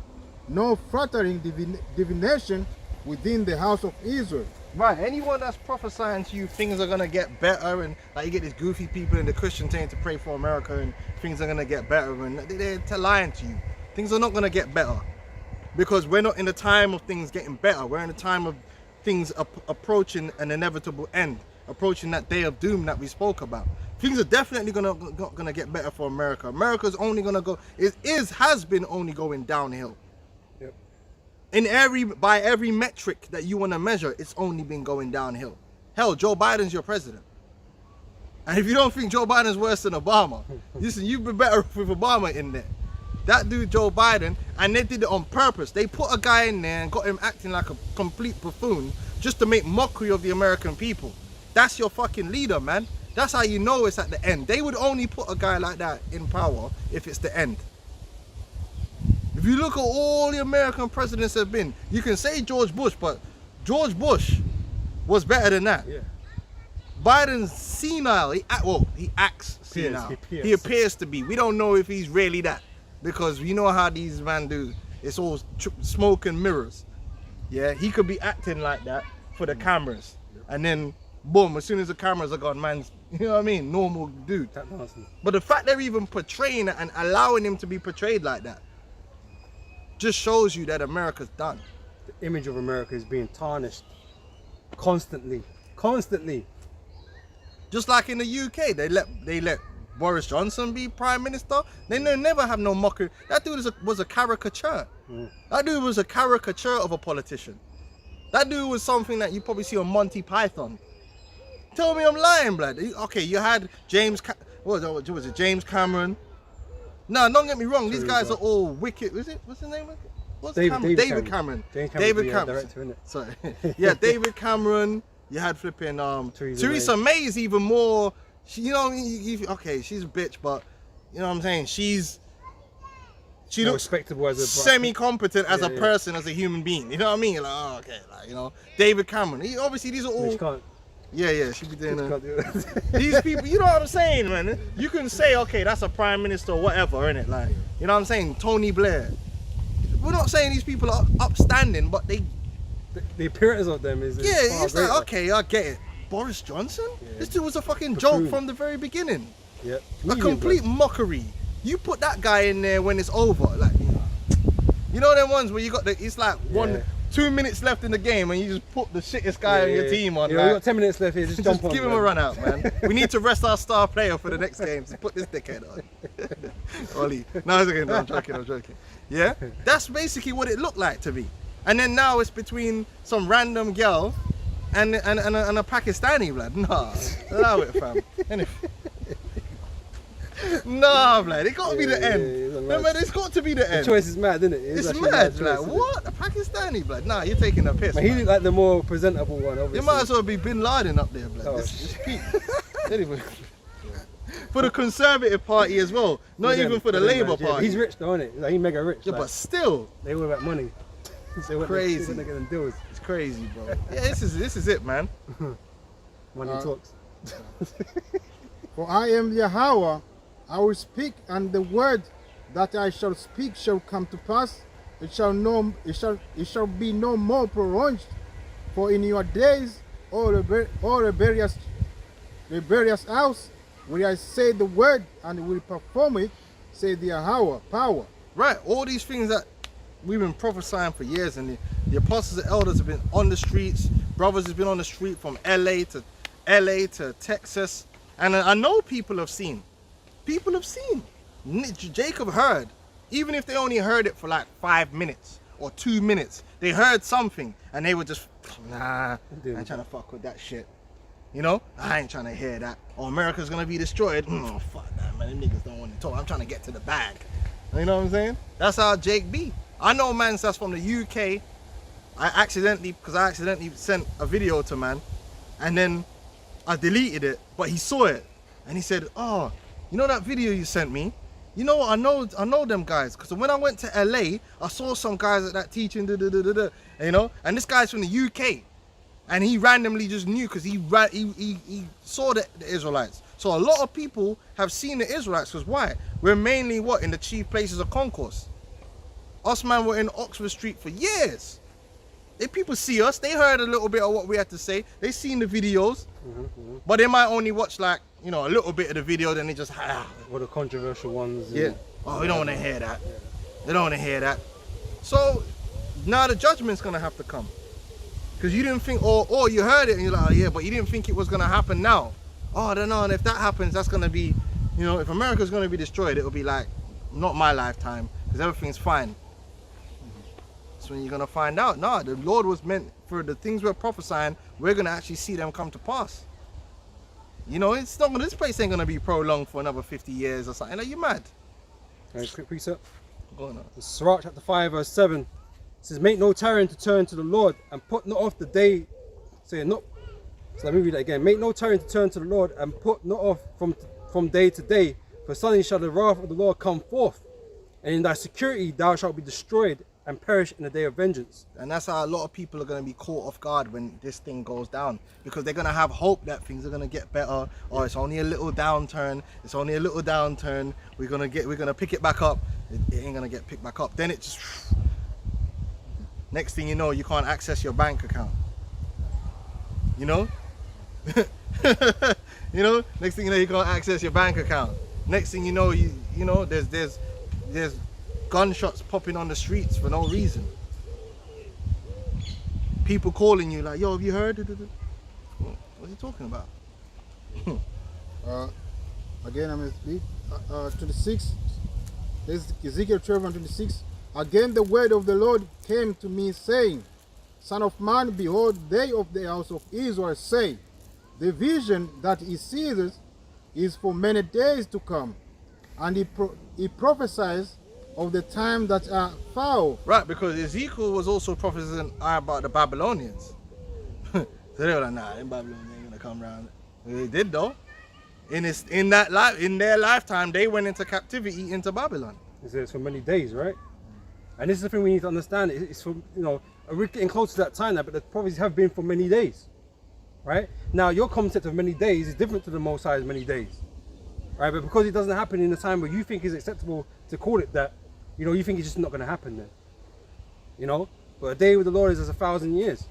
no flattering divination within the house of Israel. Right, anyone that's prophesying to you things are gonna get better, and like you get these goofy people in the Christian saying to pray for America and things are gonna get better, and they're lying to you. Things are not gonna get better because we're not in the time of things getting better. We're in the time of things approaching an inevitable end, approaching that day of doom that we spoke about. Things are definitely gonna get better for America. America's only gonna go, has been only going downhill. Yep. By every metric that you want to measure, it's only been going downhill. Hell, Joe Biden's your president. And if you don't think Joe Biden's worse than Obama, listen, you've been better with Obama in there. That dude, Joe Biden, and they did it on purpose. They put a guy in there and got him acting like a complete buffoon just to make mockery of the American people. That's your fucking leader, man. That's how you know it's at the end. They would only put a guy like that in power if it's the end. If you look at all the American presidents have been, you can say George Bush, but George Bush was better than that. Yeah. Biden's senile. He acts senile. He appears to be. We don't know if he's really that, because you know how these men do. It's all smoke and mirrors. Yeah, he could be acting like that for the cameras, and then boom, as soon as the cameras are gone, man's, you know what I mean, normal dude. But the fact they're even portraying it and allowing him to be portrayed like that just shows you that America's done. The image of America is being tarnished constantly. Just like in the UK, they let Boris Johnson be prime minister. They never have no mockery. That dude was a caricature. That dude was a caricature of a politician. That dude was something that you probably see on Monty Python. Tell me I'm lying, blood. Okay, you had James Cameron? No, don't get me wrong. These guys are all wicked. What's his name? David Cameron. David Cameron. Director, isn't it? Sorry. Yeah, David Cameron. You had flipping Theresa May's even more. She, okay, she's a bitch, but you know what I'm saying. She's she more looks respectable as a semi-competent as a Yeah, yeah. person, as a human being. You know what I mean? Like, oh, okay, like, you know, David Cameron. Obviously, these are all. She can't. Yeah, she be doing She that. can't do it. These people, you know what I'm saying, man? You can say, okay, that's a prime minister or whatever, innit? Like, you know what I'm saying? Tony Blair. We're not saying these people are upstanding, but they, The appearance of them is yeah, far it's like, greater. okay, I get it. Boris Johnson? Yeah. This dude was a fucking Buffoon. joke from the very beginning. Yeah. A complete mockery. You put that guy in there when it's over, like, you know them ones where you got it's like Yeah. 2 minutes left in the game and you just put the shittest guy on your team on. Yeah, like, we got 10 minutes left here. Just just jump on. give him a run out, man. We need to rest our star player for the next game. So put this dickhead on. Ollie. No, it's okay. No, I'm joking. Yeah? That's basically what it looked like to me. And then now it's between some random girl and a Pakistani, blood. Nah, allow it, fam. Nah, blood. It got to be the Yeah, end. it's a No, mad- man, it's got to be the The end. choice is mad, isn't it? It's actually a mad, choice, like, isn't it? what? A Pakistani, blood? Nah, you're taking a piss. But he man. looked like the more presentable one, obviously. You might as well be Bin Laden up there, blood. Oh, It's peak. Anyway. For the Conservative Party as well, not Yeah, even for the them, Labour man, yeah. Party. He's rich though, isn't it? Like, he's mega rich. Yeah, like, but still, they all about money. So Crazy. When they get them deals, it's crazy, bro. Yeah, this is it, man. money talks. For I am Yahweh, I will speak, and the word that I shall speak shall come to pass. It shall be no more prolonged. For in your days, all the various house, will I say the word and will perform it, say the Yahweh, power. Right, all these things that we've been prophesying for years, and the apostles and elders have been on the streets. Brothers has been on the street from LA to Texas, and I know people have seen. People have seen. Jacob heard, even if they only heard it for like 5 minutes or 2 minutes. They heard something, and they were just, nah, I ain't trying to fuck with that shit. You know, I ain't trying to hear that. Oh, America's gonna be destroyed. Oh, fuck that, man. Them niggas don't want to talk. I'm trying to get to the bag. You know what I'm saying? That's how Jake be. I know man that's from the UK. I accidentally sent a video to man, and then I deleted it, but he saw it, and he said, oh, you know that video you sent me? You know what, I know them guys, because when I went to LA, I saw some guys at that teaching, you know, and this guy's from the UK, and he randomly just knew because he saw the Israelites. So a lot of people have seen the Israelites, because why? We're mainly what, in the chief places of concourse. Us man were in Oxford Street for years. If people see us, they heard a little bit of what we had to say. They seen the videos, but they might only watch like, you know, a little bit of the video, then they just Or the controversial ones. yeah. Oh, we don't want to hear that. They don't want to hear that. So now the judgment's gonna have to come, because you didn't think, or you heard it and you're like, oh, yeah, but you didn't think it was gonna happen now. Oh, I don't know. And if that happens, that's gonna be, you know, if America's gonna be destroyed, it'll be like not my lifetime, because everything's fine. That's when you're gonna find out. No, the Lord was meant for the things we're prophesying. We're gonna actually see them come to pass. You know, it's not. This place ain't gonna be prolonged for another 50 years or something. Are you mad? Quick precept. Go on. Sirach chapter 5 verse 7 says, make no tarrying to turn to the Lord, and put not off the day. Say not. So let me read that again. Make no tarrying to turn to the Lord, and put not off from day to day. For suddenly shall the wrath of the Lord come forth, and in thy security thou shalt be destroyed and perish in the day of vengeance. And that's how a lot of people are going to be caught off guard when this thing goes down, because they're going to have hope that things are going to get better. Or it's only a little downturn. It's only a little downturn. We're going to pick it back up. It ain't going to get picked back up. Then it just, next thing you know, you can't access your bank account. You know? You know, next thing you know, you can't access your bank account. Next thing you know, you know, there's gunshots popping on the streets for no reason. People calling you like, yo, have you heard? What's he talking about? Again, I'm read 26. This is Ezekiel 12 and 26. Again, the word of the Lord came to me, saying, Son of man, behold, they of the house of Israel say, the vision that he sees is for many days to come, and he prophesies of the time that are foul. Right, because Ezekiel was also prophesying about the Babylonians. So they were like, nah, them Babylonians ain't gonna come around. They did though. In their lifetime, they went into captivity into Babylon. It's for many days, right? And this is the thing we need to understand. It's for, you know, we're getting close to that time now, but the prophecies have been for many days, right? Now, your concept of many days is different to the Most High's many days, right? But because it doesn't happen in the time where you think is acceptable to call it that, you know, you think it's just not going to happen then, you know? But a day with the Lord is as 1,000 years,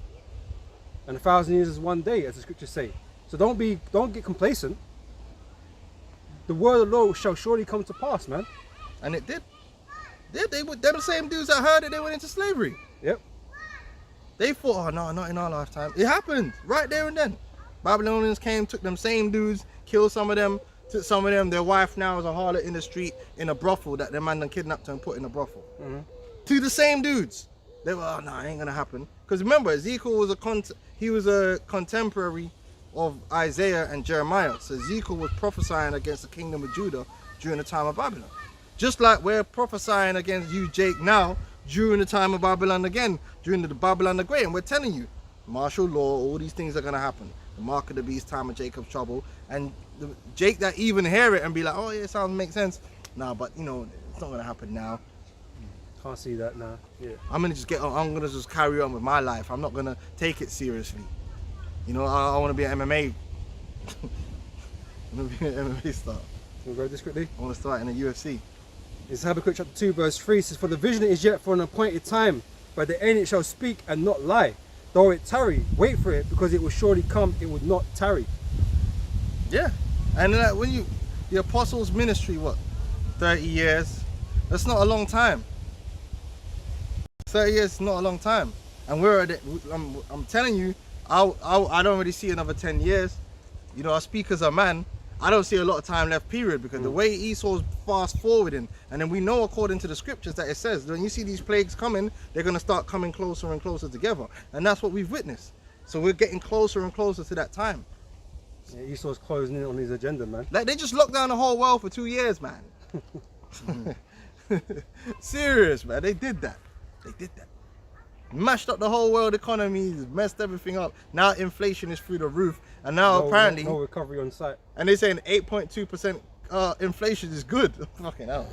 and 1,000 years is one day, as the scriptures say. So don't get complacent. The word of the Lord shall surely come to pass, man. And it did. They're the same dudes that heard it, they went into slavery. Yep. They thought, oh no, not in our lifetime. It happened right there and then. Babylonians came, took them same dudes, killed some of them, took some of them. Their wife now is a harlot in the street in a brothel that their man done kidnapped her and put in a brothel. To the same dudes. They were, oh no, it ain't gonna happen. Because remember, Ezekiel was a contemporary of Isaiah and Jeremiah. So Ezekiel was prophesying against the kingdom of Judah during the time of Babylon. Just like we're prophesying against you, Jake, now during the time of Babylon again, during the Babylon the Great, and we're telling you, martial law, all these things are gonna happen. The mark of the beast, time of Jacob's trouble, and Jake that even hear it and be like, oh yeah, it sounds make sense. Nah, but you know, it's not gonna happen now. Can't see that now. Yeah. I'm gonna just carry on with my life. I'm not gonna take it seriously. You know, I want to be an MMA. I want to be an MMA star. Can we go this quickly? I want to start in the UFC. It's Habakkuk chapter 2 verse 3 says, for the vision is yet for an appointed time, but the end it shall speak and not lie. Though it tarry, wait for it, because it will surely come, it would not tarry. Yeah, and when the apostles' ministry, what, 30 years? That's not a long time. 30 years is not a long time, and I'm telling you, I don't really see another 10 years. You know, I speak as a man. I don't see a lot of time left, period, because the way Esau's fast forwarding, and then we know according to the scriptures that it says, when you see these plagues coming, they're going to start coming closer and closer together. And that's what we've witnessed. So we're getting closer and closer to that time. Yeah, Esau's closing in on his agenda, man. Like, they just locked down the whole world for 2 years, man. Serious, man. They did that. They did that. Mashed up the whole world economy, messed everything up. Now inflation is through the roof, and now apparently no recovery on site. And they're saying 8.2% inflation is good. Fucking hell.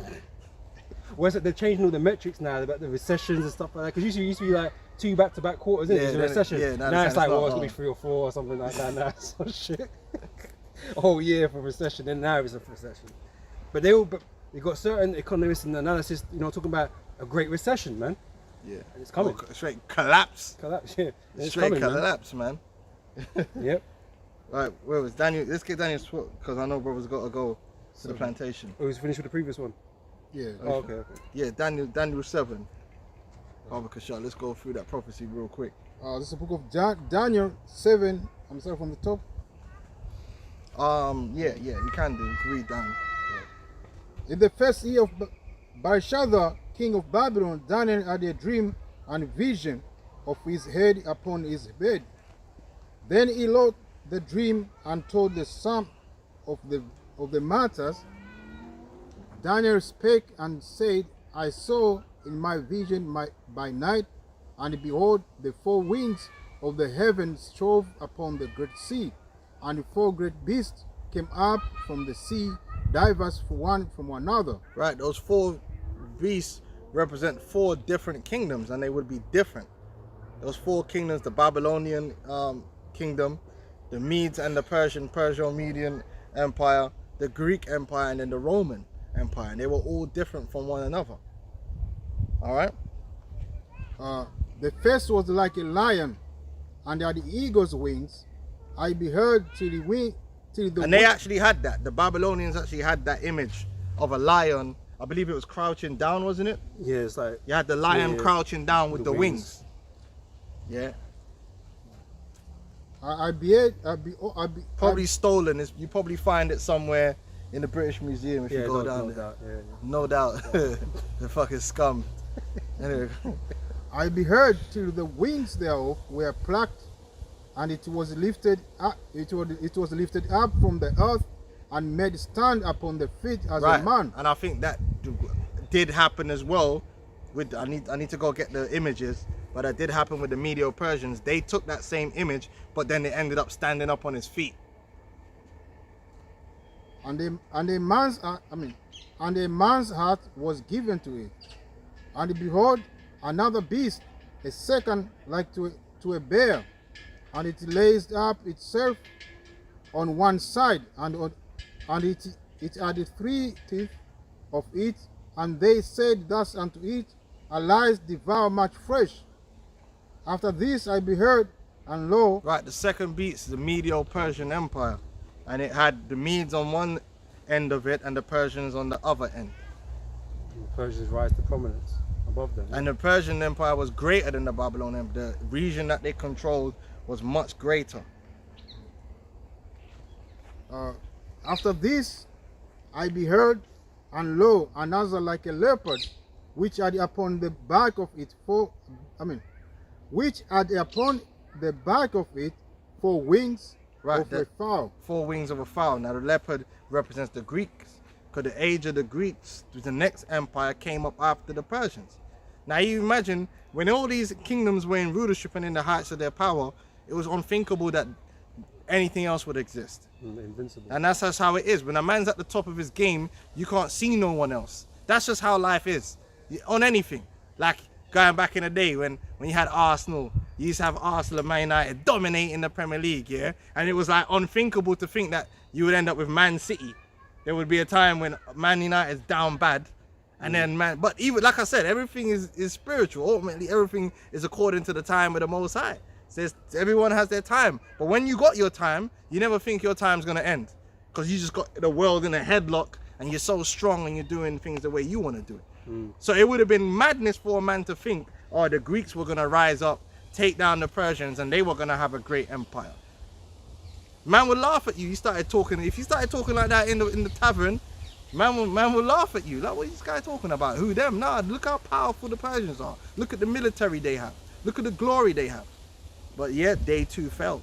Whereas they're changing all the metrics now about the recessions and stuff like that. Because used to be like 2 back-to-back quarters, isn't it? It's a recession. Yeah, now it's like, well, it's gonna be 3 or 4 or something like that. Now some shit. A whole year for recession, and now it's a recession. But they got certain economists and analysts, you know, talking about a great recession, man. Yeah, and it's coming. Straight collapse. Collapse, yeah. It's straight coming, collapse, man. Yep. Right, where was Daniel? Let's get Daniel's foot, because I know brother's got to go to the plantation. Oh, he's finished with the previous one? Yeah. Oh, okay. Yeah, Daniel 7. Habakkuk, let's go through that prophecy real quick. This is the book of Daniel 7. I'm sorry, from the top. Yeah, you can do. You can read down. In the first year of Belshazzar, king of Babylon, Daniel had a dream and vision of his head upon his bed. Then he wrote the dream and told the sum of the matters. Daniel spake and said, I saw in my vision by night, and behold, the 4 winds of the heavens strove upon the great sea, and the 4 great beasts came up from the sea, diverse one from another. Right, those 4 beasts represent 4 different kingdoms, and they would be different. Those 4 kingdoms, the Babylonian kingdom, the Medes and the Persian-Median Empire, the Greek Empire, and then the Roman Empire, and they were all different from one another. All right. The first was like a lion, and had the eagle's wings. I beheld till the wing, till the. And they actually had that. The Babylonians actually had that image of a lion. I believe it was crouching down, wasn't it? Yeah, it's like you had the lion crouching down with the wings. Yeah. Probably stolen. You probably find it somewhere in the British Museum if you go down there. No doubt. The fucking scum. Anyway. I beheld till the wings thereof were plucked, and it was lifted up. It was lifted up from the earth, and made stand upon the feet as a man. And I think that did happen as well. I need to go get the images, but that did happen with the Medo-Persians. They took that same image, but then they ended up standing up on his feet. And a man's, and a man's heart was given to it. And behold, another beast, a second like to a bear, and it raised up itself on one side, and it had 3 teeth of it, and they said thus unto it, Arise, devour much flesh. After this I beheld, and lo, Right, the second beast, the Medo-Persian Empire, and it had the Medes on one end of it and the Persians on the other end. The Persians rise to prominence above them. And the Persian Empire was greater than the Babylonian Empire. The region that they controlled was much greater. after this I beheld, and lo, another like a leopard, which had upon the back of it which had upon the back of it 4 wings Right, of a fowl. 4 wings of a fowl. Now the leopard represents the Greeks, because the age of the Greeks, the next empire, came up after the Persians. Now you imagine, when all these kingdoms were in rulership and in the heights of their power, it was unthinkable that anything else would exist. Invincible. And that's just how it is. When a man's at the top of his game, you can't see no one else. That's just how life is. On anything. Like going back in the day when you had Arsenal, you used to have Arsenal and Man United dominating the Premier League, yeah? And it was like unthinkable to think that you would end up with Man City. There would be a time when Man United's down bad, and then but even like I said, everything is spiritual. Ultimately, everything is according to the time of the Most High. Says everyone has their time, but when you got your time, you never think your time's gonna end, because you just got the world in a headlock and you're so strong and you're doing things the way you want to do it. So it would have been madness for a man to think, oh, the Greeks were gonna rise up, take down the Persians, and they were gonna have a great empire. Man would laugh at you. You started talking. If you started talking like that in the tavern, man would laugh at you. Like, what is this guy talking about? Who them? Nah, look how powerful the Persians are. Look at the military they have. Look at the glory they have. But yet they too fell.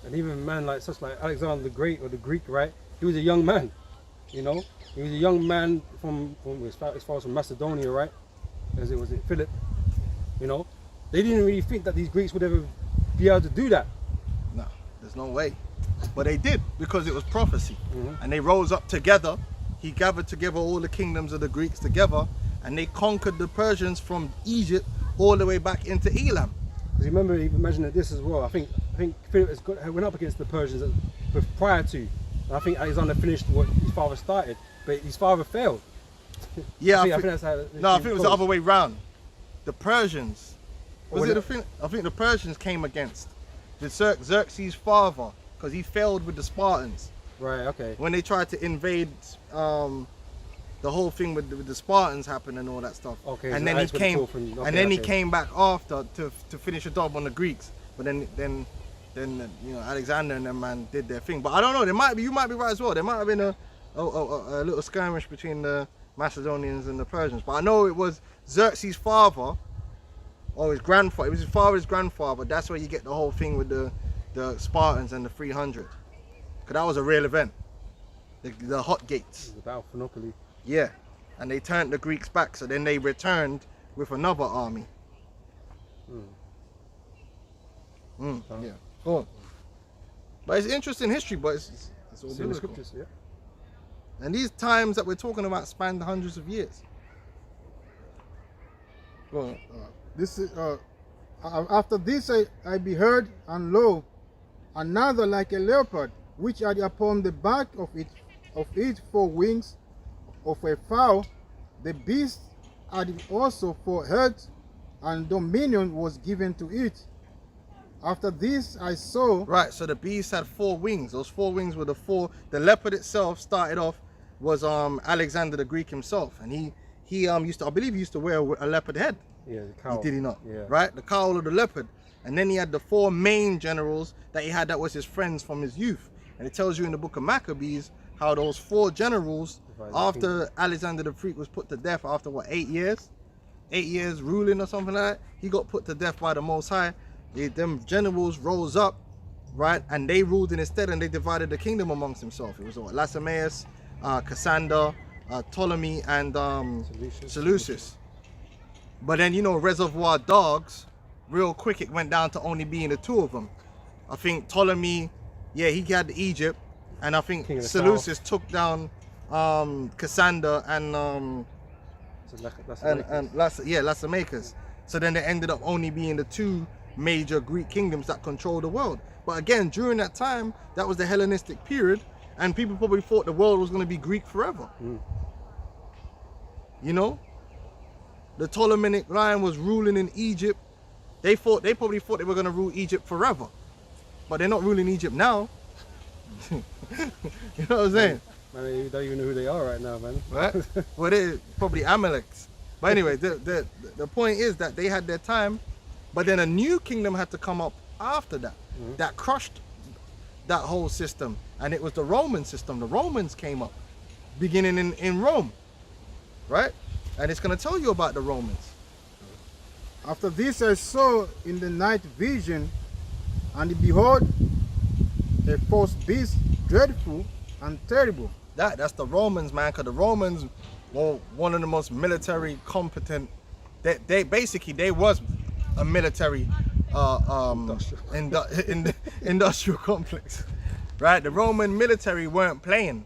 And even a man like Alexander the Great, or the Greek, right? He was a young man, you know. He was a young man from as far as from Macedonia, right? Was it Philip? You know, they didn't really think that these Greeks would ever be able to do that. No, there's no way. But they did, because it was prophecy. And they rose up together. He gathered together all the kingdoms of the Greeks together, and they conquered the Persians from Egypt all the way back into Elam. Because remember, imagine this as well. I think Philip went up against the Persians prior to. And I think Alexander finished what his father started, but his father failed. Yeah, I think that's how. I think it was the other way round. The Persians. Or I think the Persians came against the Xerxes' father, because he failed with the Spartans. Right. Okay. When they tried to invade, the whole thing with the Spartans happened and all that stuff. Okay. And so then he came back after to finish a job on the Greeks. But then you know, Alexander and them man did their thing. But I don't know. You might be right as well. There might have been a little skirmish between the Macedonians and the Persians. But I know it was Xerxes' father, or his grandfather. It was his father's grandfather. That's where you get the whole thing with the Spartans and the 300. Because that was a real event. The Hot Gates. The Battle of Thermopylae. Yeah. And they turned the Greeks back. So then they returned with another army. Yeah. Cool. But it's interesting history, but it's all It's in the biblical. scriptures, yeah. And these times that we're talking about spanned hundreds of years. Well, this is after this I beheld, and lo, another like a leopard, which had upon the back of it 4 wings of a fowl. The beast had also 4 heads, and dominion was given to it. After this I saw. Right, so the beast had 4 wings. Those 4 wings were the leopard itself started off was Alexander the Greek himself, and he used to wear a leopard head. Yeah, the cowl. Did he not? Yeah. Right, the cowl of the leopard. And then he had the 4 main generals that he had that was his friends from his youth. And it tells you in the book of Maccabees how those 4 generals, after Alexander the Greek was put to death after 8 years? 8 years ruling or something like that, he got put to death by the Most High. Them generals rose up, right, and they ruled in his stead, and they divided the kingdom amongst themselves. It was Lacenaeus, Cassander, Ptolemy, and Seleucus. But then, you know, Reservoir Dogs, real quick it went down to only being the 2 of them. I think Ptolemy, yeah, he had Egypt, and I think King of the Seleucus took down Cassander and So that's Lacemakers. So then they ended up only being the two major Greek kingdoms that controlled the world. But again, during that time, that was the Hellenistic period, and people probably thought the world was going to be Greek forever. You know, the Ptolemaic line was ruling in Egypt. They probably thought they were going to rule Egypt forever, but they're not ruling Egypt now. You know what I'm saying? Man, you don't even know who they are right now, man. Right? Well, they're probably Amaleks. But anyway, the point is that they had their time, but then a new kingdom had to come up after that, that crushed that whole system, and it was the Roman system. The Romans came up, beginning in Rome, right? And it's going to tell you about the Romans. After this I saw in the night vision, and behold, a false beast, dreadful and terrible. That's the Romans, man, because the Romans were one of the most military competent. They basically, they was a military industrial complex, right? The Roman military weren't playing.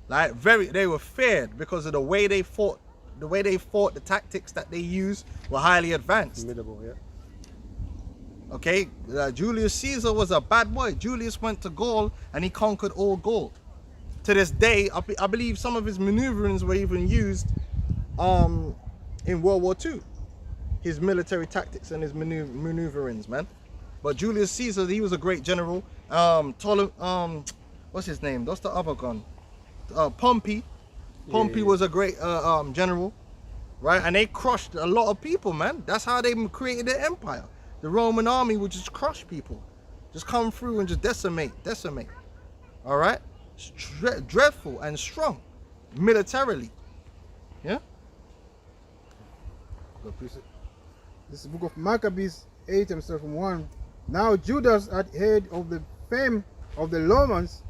Like they were feared because of the way they fought. The way they fought, the tactics that they used were highly advanced. Formidable, yeah. Okay, Julius Caesar was a bad boy. Julius went to Gaul and he conquered all Gaul. To this day, I believe some of his maneuverings were even used in World War II. His military tactics and his maneuverings, man. But Julius Caesar, he was a great general. What's his name? What's the other gun? Pompey. Pompey was a great general, right? And they crushed a lot of people, man. That's how they created their empire. The Roman army would just crush people, just come through and just decimate. All right, dreadful and strong, militarily. Yeah. This is the book of Maccabees 8 and from 1. Now Judas had heard of the fame of the Romans,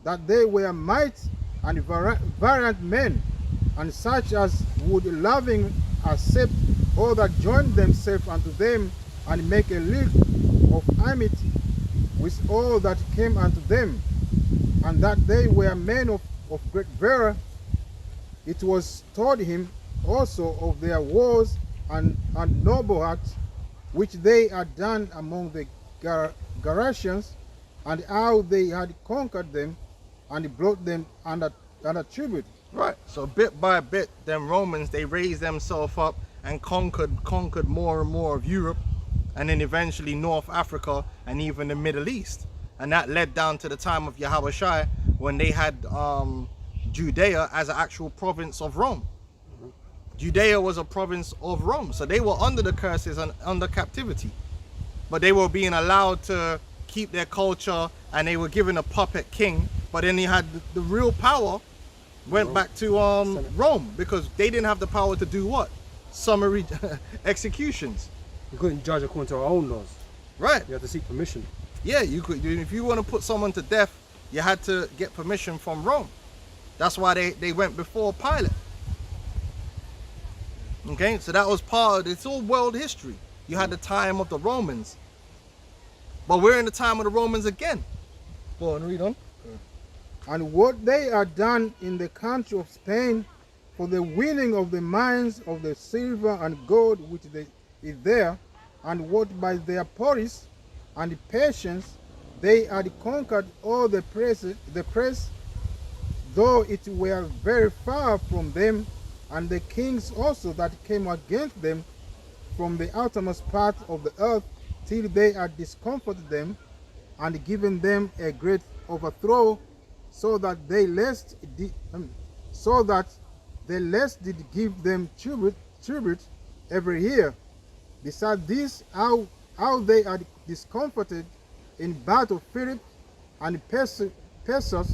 that they were mighty and valiant men, and such as would loving accept all that joined themselves unto them, and make a league of amity with all that came unto them, and that they were men of great valor. It was told him also of their wars and noble acts which they had done among the Galatians, and how they had conquered them and brought them under tribute. Right. So bit by bit, them Romans, they raised themselves up and conquered more and more of Europe, and then eventually North Africa and even the Middle East. And that led down to the time of Yahushua, when they had Judea as an actual province of Rome. Judea was a province of Rome, so they were under the curses and under captivity, but they were being allowed to keep their culture, and they were given a puppet king. But then he had the real power went back to Rome, because they didn't have the power to do what? Summary executions. We couldn't judge according to our own laws. Right. You had to seek permission. Yeah, you could. If you want to put someone to death, you had to get permission from Rome. That's why they went before Pilate. Okay, so that was part of, it's all world history. You had the time of the Romans, but we're in the time of the Romans again. Go on, read on. And what they had done in the country of Spain for the winning of the mines of the silver and gold which is there, and what by their police and patience they had conquered all the press, though it were very far from them, and the kings also that came against them from the outermost part of the earth, till they had discomforted them and given them a great overthrow, so that they less did give them tribute every year. Beside this, how they had discomforted in battle Philip and Persus,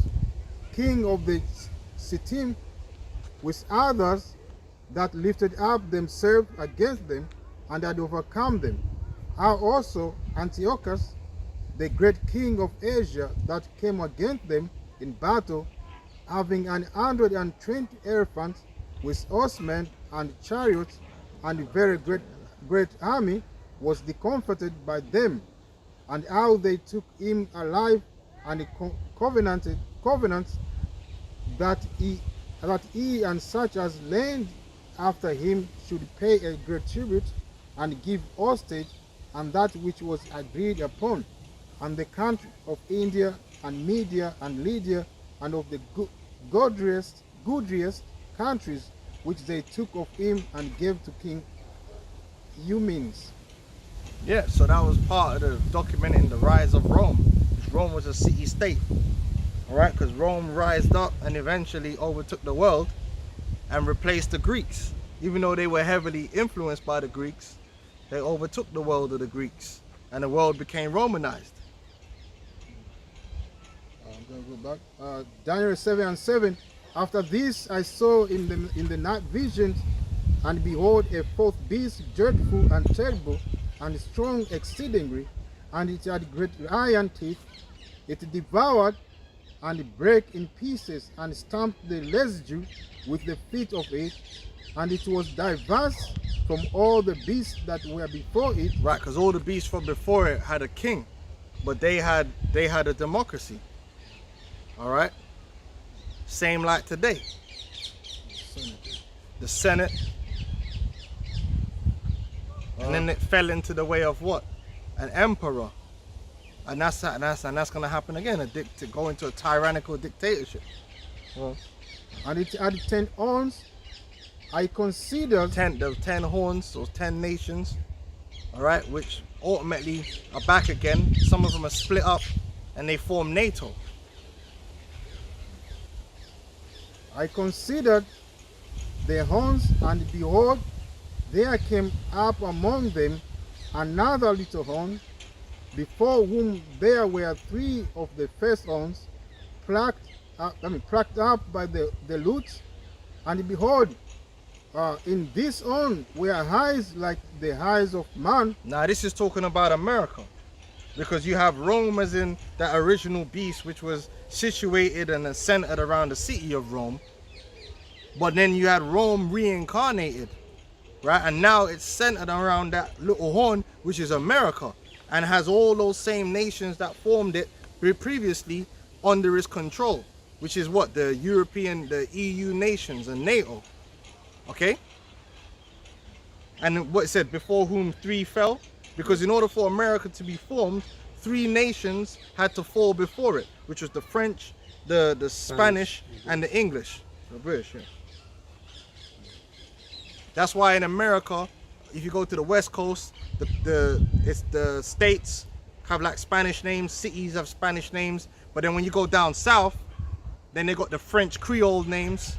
king of the Sittim, with others that lifted up themselves against them and had overcome them. How also Antiochus, the great king of Asia, that came against them in battle, having 120 elephants with horsemen and chariots and a very great army, was discomfited by them, and how they took him alive and covenant that he and such as lend after him should pay a great tribute and give hostage, and that which was agreed upon, and the country of India and Media and Lydia, and of the goodliest countries which they took of him and gave to King Eumenes. Yeah, so that was part of the documenting the rise of Rome. Rome was a city-state, all right? Because Rome rised up and eventually overtook the world and replaced the Greeks. Even though they were heavily influenced by the Greeks, they overtook the world of the Greeks, and the world became Romanized. I'm going to go back. Daniel 7:7. After this I saw in the night visions, and behold, a fourth beast, dreadful and terrible, and strong exceedingly, and it had great iron teeth. It devoured and brake in pieces, and stamped the residue with the feet of it, and it was diverse from all the beasts that were before it. Right, because all the beasts from before it had a king, but they had a democracy. All right, same like today. The Senate, and then it fell into the way of what? An emperor, and that's gonna happen again. To go into a tyrannical dictatorship. Well, And it had 10 horns. I considered the 10 horns, those 10 nations, all right, which ultimately are back again. Some of them are split up and they form NATO. I considered the horns, and behold, there came up among them another little horn, before whom there were 3 of the first horns plucked up by the roots. And behold, in this horn were eyes like the eyes of man. Now this is talking about America, because you have Rome as in that original beast, which was situated and centered around the city of Rome. But then you had Rome reincarnated, right? And now it's centered around that little horn, which is America, and has all those same nations that formed it previously under its control, which is what? The EU nations and NATO. Okay? And what it said, before whom 3 fell, because in order for America to be formed, 3 nations had to fall before it, which was the French, the Spanish, and the English, the British. Yeah. That's why in America, if you go to the West Coast, the states have like Spanish names, cities have Spanish names, but then when you go down south, then they got the French Creole names.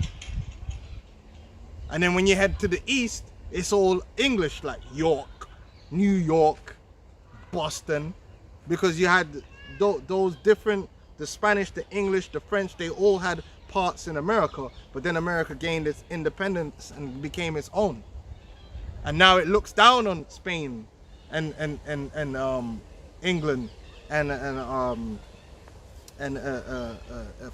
And then when you head to the east, it's all English, like York, New York, Boston, because you had those different, the Spanish, the English, the French, they all had parts in America, but then America gained its independence and became its own. And now it looks down on Spain and England and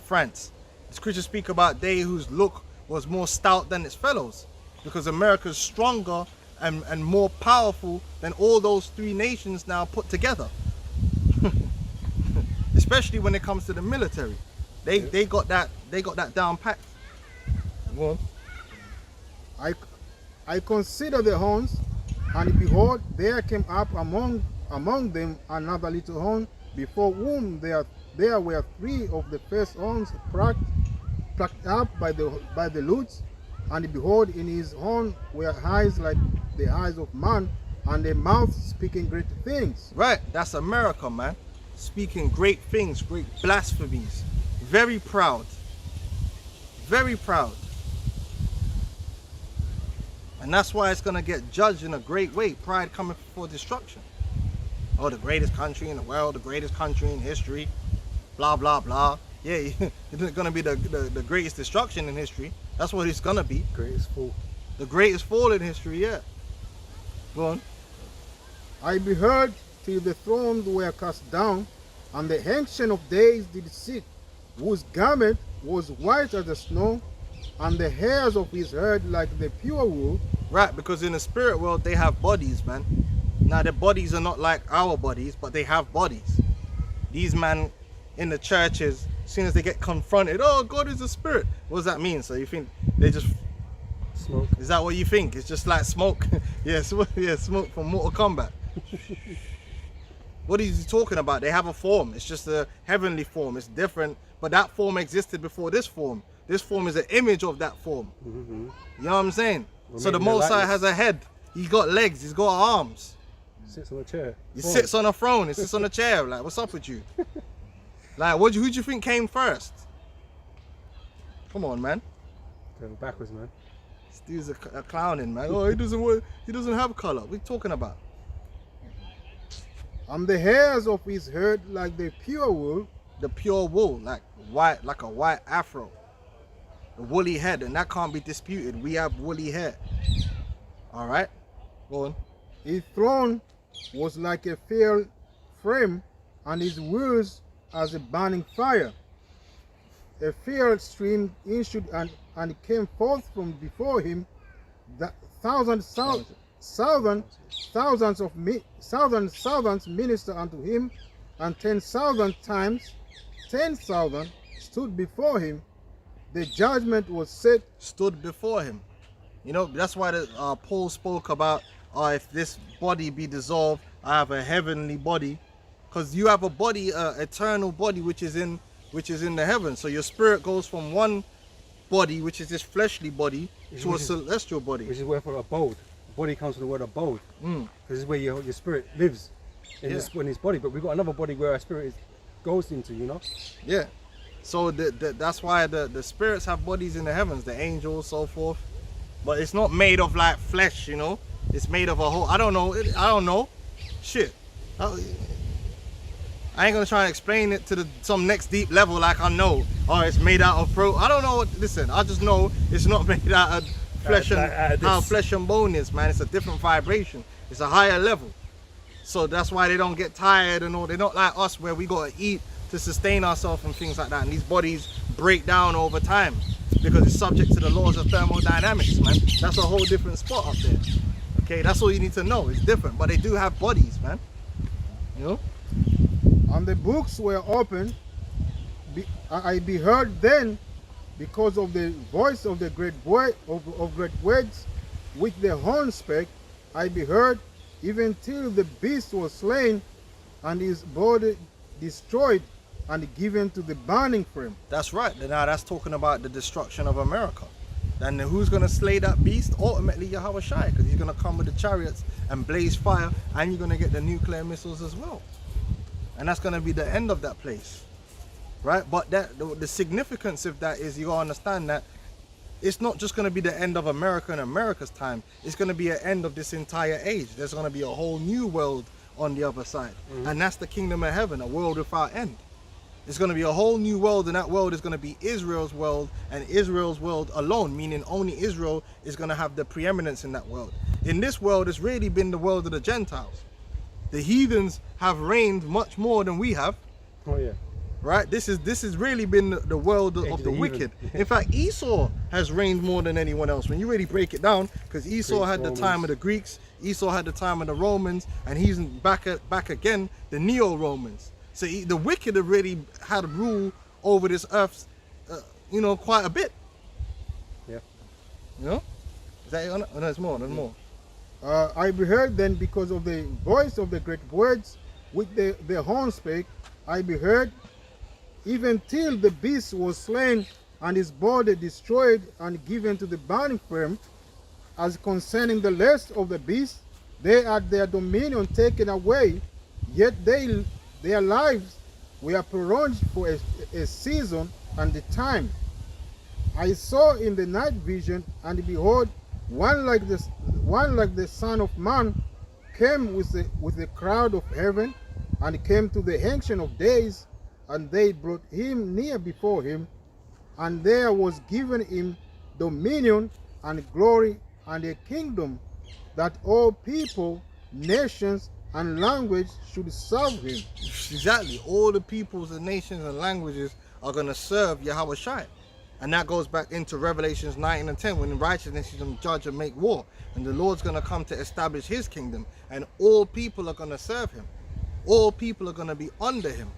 France. The scriptures speak about they whose look was more stout than its fellows, because America's stronger and more powerful than all those 3 nations now put together. Especially when it comes to the military, they got that down packed. Go on. I considered the horns, and behold, there came up among them another little horn, before whom there were 3 of the first horns plucked up by the roots. And behold, in his horn were eyes like the eyes of man, and a mouth speaking great things. Right, that's America, man. Speaking great things, great blasphemies. Very proud. Very proud. And that's why it's going to get judged in a great way. Pride coming before destruction. Oh, the greatest country in the world, the greatest country in history. Blah, blah, blah. Yeah, it's going to be the greatest destruction in history. That's what it's going to be. Greatest fall. The greatest fall in history, yeah. Go on. I beheld till the thrones were cast down, and the Ancient of Days did sit, whose garment was white as the snow, and the hairs of his head like the pure wool. Right, because in the spirit world, they have bodies, man. Now, their bodies are not like our bodies, but they have bodies. These men in the churches, As soon as they get confronted, oh, God is a spirit. What does that mean? So you think they just, Smoke. is that what you think? It's just like smoke. Yes, yeah, smoke from Mortal Kombat. What is he talking about? They have a form. It's just a heavenly form. It's different, but that form existed before this form. This form is an image of that form. Mm-hmm. You know what I'm saying? We're So the making the Most High likeness. has a head. He's got legs. He's got arms. Sits on a chair. He Phone. sits on a throne. He sits on a chair. Like, what's up with you? Like, who do you think came first? Come on, man. Going backwards, man. This dude's a clowning, man. Oh, he doesn't have color. What are you talking about? And the hairs of his head like the pure wool, The pure wool, like white, like a white afro. The woolly head, and that can't be disputed. We have woolly hair. All right, go on. his throne was like a fair frame, and his wheels as a burning fire. A fire stream issued and came forth from before him. The thousands minister unto him, and 10,000 times 10,000 stood before him. The judgment was set. Stood before him. You know, that's why Paul spoke about, if this body be dissolved, I have a heavenly body, because you have a body, eternal body, which is in the heavens. So your spirit goes from one body, which is this fleshly body, to a celestial body. Which is where for abode. Body comes from the word abode. Because this is where your spirit lives in this body. But we've got another body where our spirit goes into, you know? Yeah. So that's why the spirits have bodies in the heavens, the angels, so forth. But it's not made of like flesh, you know? It's made of a whole, I don't know. Shit. I ain't gonna try and explain it to some next deep level like I know. Oh, it's made out of I don't know listen, I just know it's not made out of flesh how flesh and bone is, man. It's a different vibration. It's a higher level. So that's why they don't get tired and all. They're not like us where we gotta eat to sustain ourselves and things like that. And these bodies break down over time because it's subject to the laws of thermodynamics, man. That's a whole different spot up there. Okay, that's all you need to know. It's different, but they do have bodies, man. You know? And the books were opened. I beheld then, because of the voice of the great words which the horn spake, I beheld, even till the beast was slain, and his body destroyed and given to the burning flame. That's right. Now that's talking about the destruction of America. And who's going to slay that beast? Ultimately Yahweh Shai, because he's going to come with the chariots and blaze fire, and you're going to get the nuclear missiles as well. And that's going to be the end of that place, right? But the significance of that is you got to understand that it's not just going to be the end of America and America's time. It's going to be an end of this entire age. There's going to be a whole new world on the other side. And that's the kingdom of heaven, a world without end. It's going to be a whole new world, and that world is going to be Israel's world, and Israel's world alone, meaning only Israel is going to have the preeminence in that world. In this world, it's really been the world of the Gentiles. The heathens have reigned much more than we have. Oh yeah. Right? This has really been the world of the wicked. In fact, Esau has reigned more than anyone else. When you really break it down, because Esau had the time of the Greeks, Esau had the time of the Romans, and he's back again, the Neo-Romans. So the wicked have really had rule over this earth, you know, quite a bit. Yeah. You know? Is that it? Oh, no, there's more. There's more. I beheld then, because of the voice of the great words which the horn spake, I beheld, even till the beast was slain, and his body destroyed and given to the burning flame. As concerning the rest of the beasts, they had their dominion taken away, yet their lives were prolonged for a season and a time. I saw in the night vision, and behold, one like the Son of Man came with the crowd of heaven, and came to the Ancient of Days, and they brought him near before him, and there was given him dominion and glory and a kingdom, that all people, nations, and language should serve him. Exactly. All the peoples and nations and languages are going to serve Yahweh Shai. And that goes back into Revelations 9 and 10, when in righteousness he's going to judge and make war. And the Lord's going to come to establish his kingdom. And all people are going to serve him. All people are going to be under him.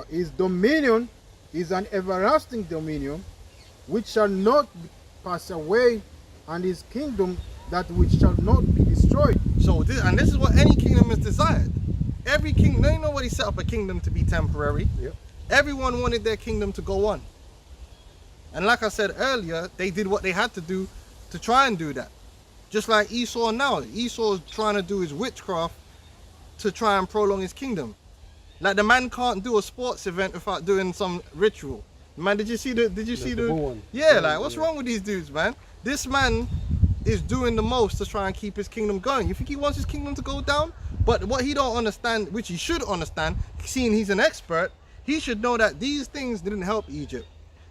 His dominion is an everlasting dominion which shall not pass away, and his kingdom that which shall not be destroyed. So this is what any kingdom is desired. Every king, nobody set up a kingdom to be temporary. Yep. Everyone wanted their kingdom to go on. And like I said earlier, they did what they had to do to try and do that. Just like Esau now. Esau is trying to do his witchcraft to try and prolong his kingdom. Like the man can't do a sports event without doing some ritual. Man, did you see the bull one. Yeah, Yeah, like what's yeah. wrong with these dudes, man? This man is doing the most to try and keep his kingdom going. You think he wants his kingdom to go down? But what he don't understand, which he should understand, seeing he's an expert, he should know that these things didn't help Egypt.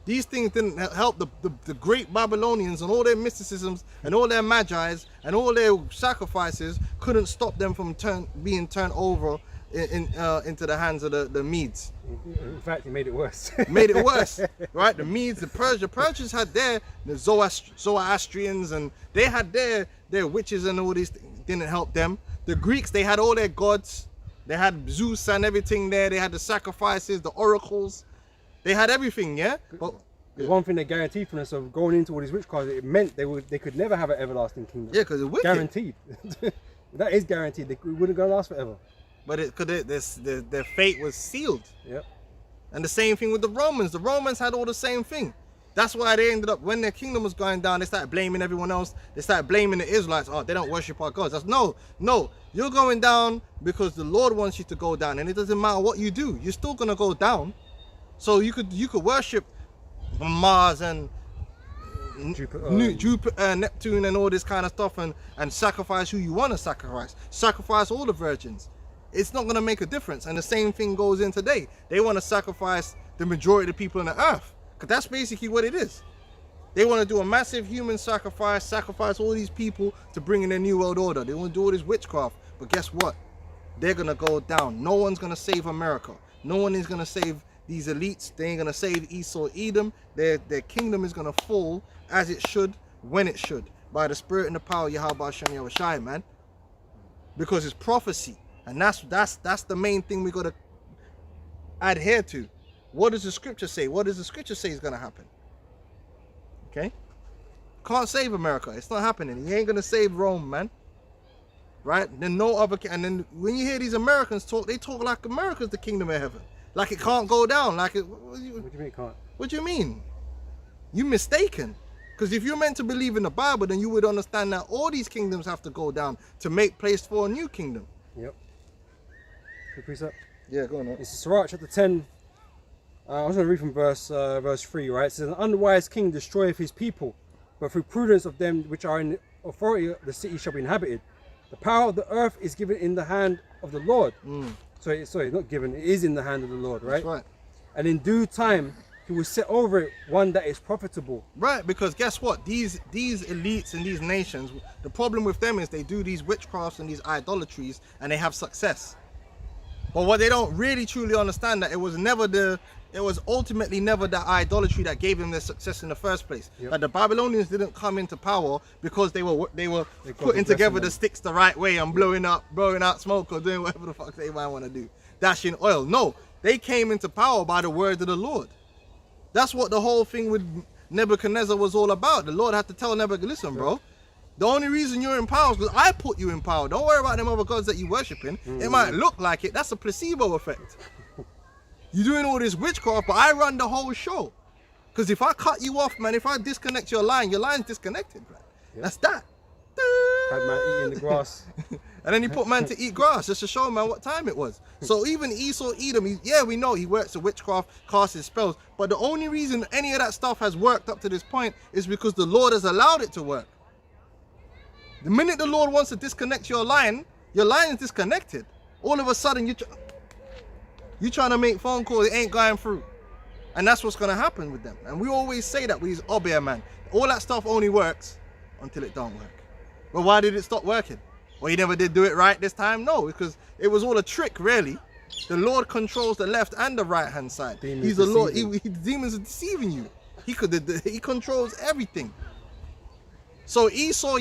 These things didn't help the great Babylonians, and all their mysticisms and all their magi's and all their sacrifices couldn't stop them from being turned over into the hands of the Medes. In fact, he made it worse. Made it worse, right? The Medes, the Persians had the Zoroastrians, and they had their witches and all these things. Didn't help them. The Greeks, they had all their gods. They had Zeus and everything there. They had the sacrifices, the oracles. They had everything, yeah? But The one thing they guaranteed from us of going into all these witchcrafts, it meant they could never have an everlasting kingdom. yeah, because it's wicked. Guaranteed. That is guaranteed. They wouldn't go last forever. But their fate was sealed. Yep. And the same thing with the Romans. The Romans had all the same thing. That's why they ended up, when their kingdom was going down, they started blaming everyone else. They started blaming the Israelites. Oh, they don't worship our gods. That's no. You're going down because the Lord wants you to go down, and it doesn't matter what you do. You're still gonna go down. So you could worship Mars and Jupiter, Neptune, and all this kind of stuff, and sacrifice who you want to sacrifice. Sacrifice all the virgins. It's not gonna make a difference. And the same thing goes in today. They want to sacrifice the majority of the people on the earth, because that's basically what it is. They want to do a massive human sacrifice all these people to bring in a new world order. They want to do all this witchcraft. But guess what? They're gonna go down. No one's gonna save America. No one is gonna save these elites. They ain't gonna save Esau, Edom. Their kingdom is gonna fall as it should, when it should, by the spirit and the power of Yahweh Hashem Yahushai, man. Because it's prophecy, and that's the main thing we gotta adhere to. What does the scripture say? What does the scripture say is gonna happen? Okay, can't save America. It's not happening. He ain't gonna save Rome, man. Right? Then no other. And then when you hear these Americans talk, they talk like America's the kingdom of heaven. Like it can't go down. Like it. What do you mean it can't? What do you mean? You mistaken. Because if you're meant to believe in the Bible, then you would understand that all these kingdoms have to go down to make place for a new kingdom. Yep. Good precept. Yeah, go on. It's Sirach chapter 10. I was going to read from verse 3, right? It says, an unwise king destroyeth his people, but through prudence of them which are in authority, the city shall be inhabited. The power of the earth is given in the hand of the Lord. Sorry, not given, it is in the hand of the Lord, right? That's right. And in due time, he will set over it one that is profitable. Right, because guess what? These elites and these nations, the problem with them is they do these witchcrafts and these idolatries, and they have success. But what they don't really truly understand, that it was ultimately never the idolatry that gave them their success in the first place. Yep. Like the Babylonians didn't come into power because they were putting together the sticks the right way and blowing out smoke or doing whatever the fuck they might want to do, dashing oil. No, they came into power by the word of the Lord. That's what the whole thing with Nebuchadnezzar was all about. The Lord had to tell Nebuchadnezzar, listen, bro, the only reason you're in power is because I put you in power. Don't worry about them other gods that you're worshiping. It might look like it. That's a placebo effect. You're doing all this witchcraft, but I run the whole show. Because if I cut you off, man, if I disconnect your line's disconnected, man. Yep. That's that. Had man eating the grass. And then he put man to eat grass just to show man what time it was. So even Esau, Edom, yeah, we know he works at witchcraft, casts his spells. But the only reason any of that stuff has worked up to this point is because the Lord has allowed it to work. The minute the Lord wants to disconnect your line is disconnected. All of a sudden, you're trying to make phone calls, it ain't going through. And that's what's going to happen with them. And we always say that with these Obeah, man. All that stuff only works until it don't work. But why did it stop working? Well, he never did do it right this time? No, because it was all a trick, really. The Lord controls the left and the right hand side. Demons He's the Lord. deceiving. Demons are deceiving you. He controls everything. So Esau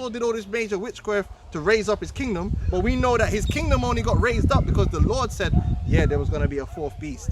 did all this major witchcraft to raise up his kingdom, but we know that his kingdom only got raised up because the Lord said, yeah, there was going to be a fourth beast.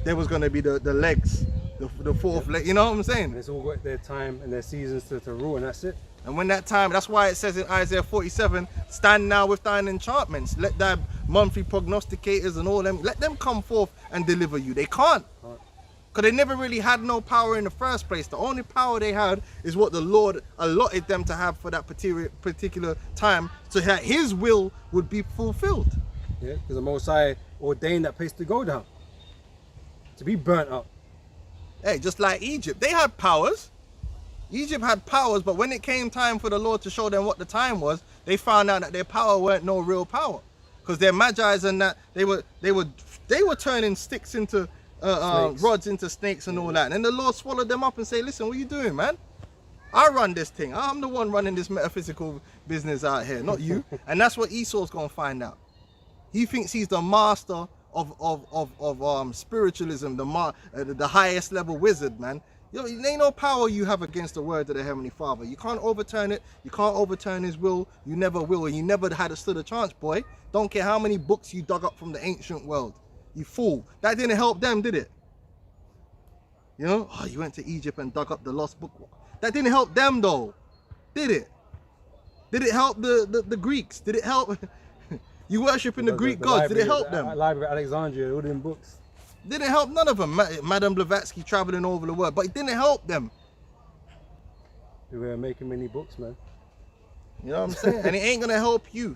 There was going to be the legs, the fourth leg. You know what I'm saying? And it's all got their time and their seasons to rule, and that's it. And when that time, that's why it says in Isaiah 47, stand now with thine enchantments. Let thy monthly prognosticators and all them, let them come forth and deliver you. They can't. Because they never really had no power in the first place. The only power they had is what the Lord allotted them to have for that particular time, so that his will would be fulfilled. Yeah, because the Most High ordained that place to go down, to be burnt up. Hey, just like Egypt, they had powers. Egypt had powers, but when it came time for the Lord to show them what the time was, they found out that their power weren't no real power, because their magi's and that they were turning sticks into rods into snakes and all that. And then the Lord swallowed them up and say, listen, what are you doing, man? I run this thing. I'm the one running this metaphysical business out here, not you. And that's what Esau's gonna find out. He thinks he's the master of spiritualism, the highest level wizard, man. There ain't no power you have against the word of the Heavenly Father. You can't overturn it. You can't overturn his will. You never will. And you never stood a chance, boy. Don't care how many books you dug up from the ancient world. You fool. That didn't help them, did it? You know? Oh, you went to Egypt and dug up the lost book. That didn't help them, though. Did it? Did it help the Greeks? Did it help? You worshiping the Greek gods. Did it help them? Library of Alexandria, all them books. Didn't help none of them. Madame Blavatsky traveling over the world, but it didn't help them. We were making many books, man. You know what I'm saying? And it ain't gonna help you.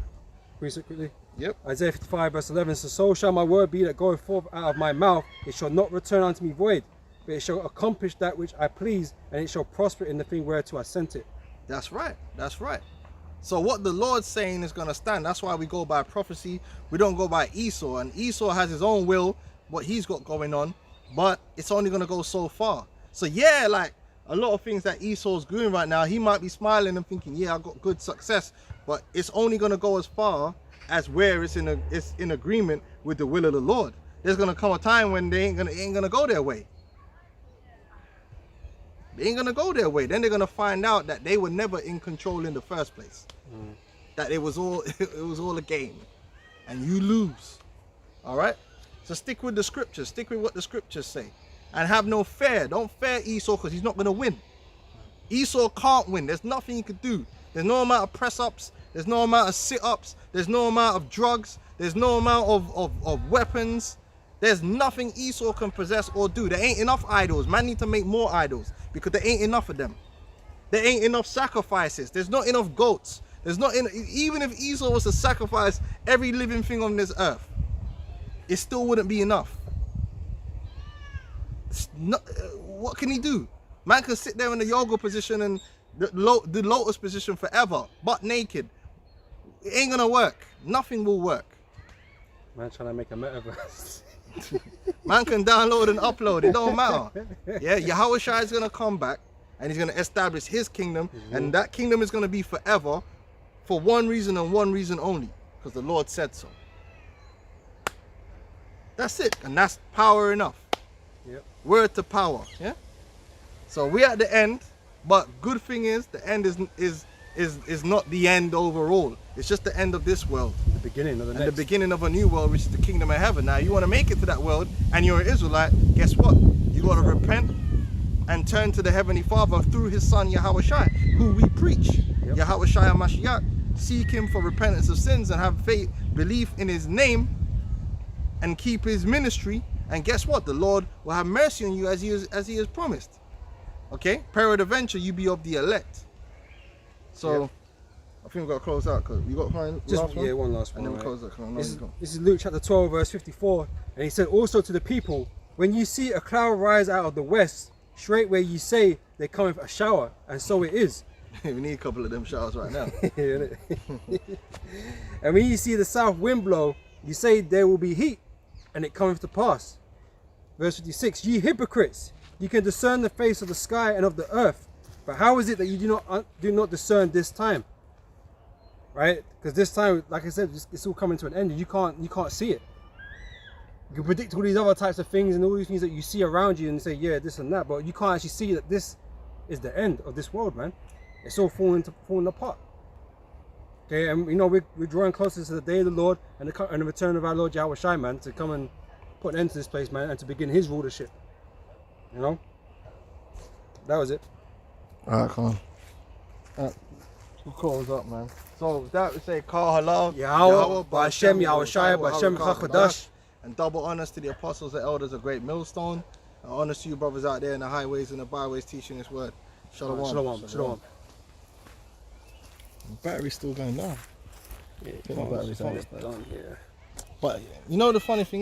Read quickly. Yep. Isaiah 55 verse 11 says, so shall my word be that goeth forth out of my mouth. It shall not return unto me void, but it shall accomplish that which I please, and it shall prosper in the thing whereto I sent it. That's right. That's right. So what the Lord's saying is gonna stand. That's why we go by prophecy. We don't go by Esau. And Esau has his own will, what he's got going on, but it's only gonna go so far. So yeah, like a lot of things that Esau's doing right now, he might be smiling and thinking, yeah, I got good success, but it's only gonna go as far as where it's in agreement with the will of the Lord. There's gonna come a time when they ain't gonna go their way. They ain't gonna go their way. Then they're gonna find out that they were never in control in the first place. That it was all a game, and you lose. All right. So stick with the scriptures. Stick with what the scriptures say, and have no fear. Don't fear Esau, because he's not gonna win. Esau can't win. There's nothing he could do. There's no amount of press-ups. There's no amount of sit-ups. There's no amount of drugs. There's no amount of weapons. There's nothing Esau can possess or do. There ain't enough idols. Man need to make more idols, because there ain't enough of them. There ain't enough sacrifices. There's not enough goats. There's not even if Esau was to sacrifice every living thing on this earth, it still wouldn't be enough. What can he do? Man can sit there in the yoga position and the lotus position forever, butt naked. It ain't gonna work. Nothing will work. Man trying to make a metaverse. Man can download and upload. It don't matter. Yeah, Yahweh Shai is gonna come back, and he's gonna establish his kingdom, and that kingdom is gonna be forever, for one reason and one reason only, because the Lord said so. That's it, and that's power enough. Yep. Word to power. Yeah. So we're at the end, but good thing is the end is not the end overall. It's just the end of this world. The beginning of the next. And the beginning of a new world, which is the kingdom of heaven. Now, you want to make it to that world, and you're an Israelite, guess what? You got to repent and turn to the Heavenly Father through His Son, Yahweh Shai, who we preach. Yep. Yahweh Shai HaMashiach. Seek Him for repentance of sins and have faith, belief in His name, and keep His ministry. And guess what? The Lord will have mercy on you as He has promised. Okay? Peradventure, you be of the elect. So, Yep. I think we've got to close out, because we got one last one? Yeah, one last one. And then we right. close out. This is Luke chapter 12 verse 54, and he said also to the people, when you see a cloud rise out of the west, straightway you say there cometh a shower, and so it is. We need a couple of them showers right now. And when you see the south wind blow, you say there will be heat, and it cometh to pass. Verse 56, ye hypocrites, you can discern the face of the sky and of the earth, but how is it that you do not discern this time? Right? Because this time, like I said, it's all coming to an end. You can't see it. You can predict all these other types of things and all these things that you see around you and say, yeah, this and that, but you can't actually see that this is the end of this world, man. It's all falling apart. Okay, and you know we're drawing closer to the day of the Lord and the return of our Lord Yahweh Shai, man, to come and put an end to this place, man, and to begin His rulership. You know, that was it. Alright, come on. We'll close up, man. So with that we say Kal Halal, Yahweh, Ba'ashem, Yahweh Shai, Ba'ashem Chachadash. and double honors to the apostles and elders of Great Millstone. And honors to you brothers out there in the highways and the byways teaching this word. Shalom. Shalom. Shalom. Battery's still going down. Yeah, The battery's almost done here. But you know the funny thing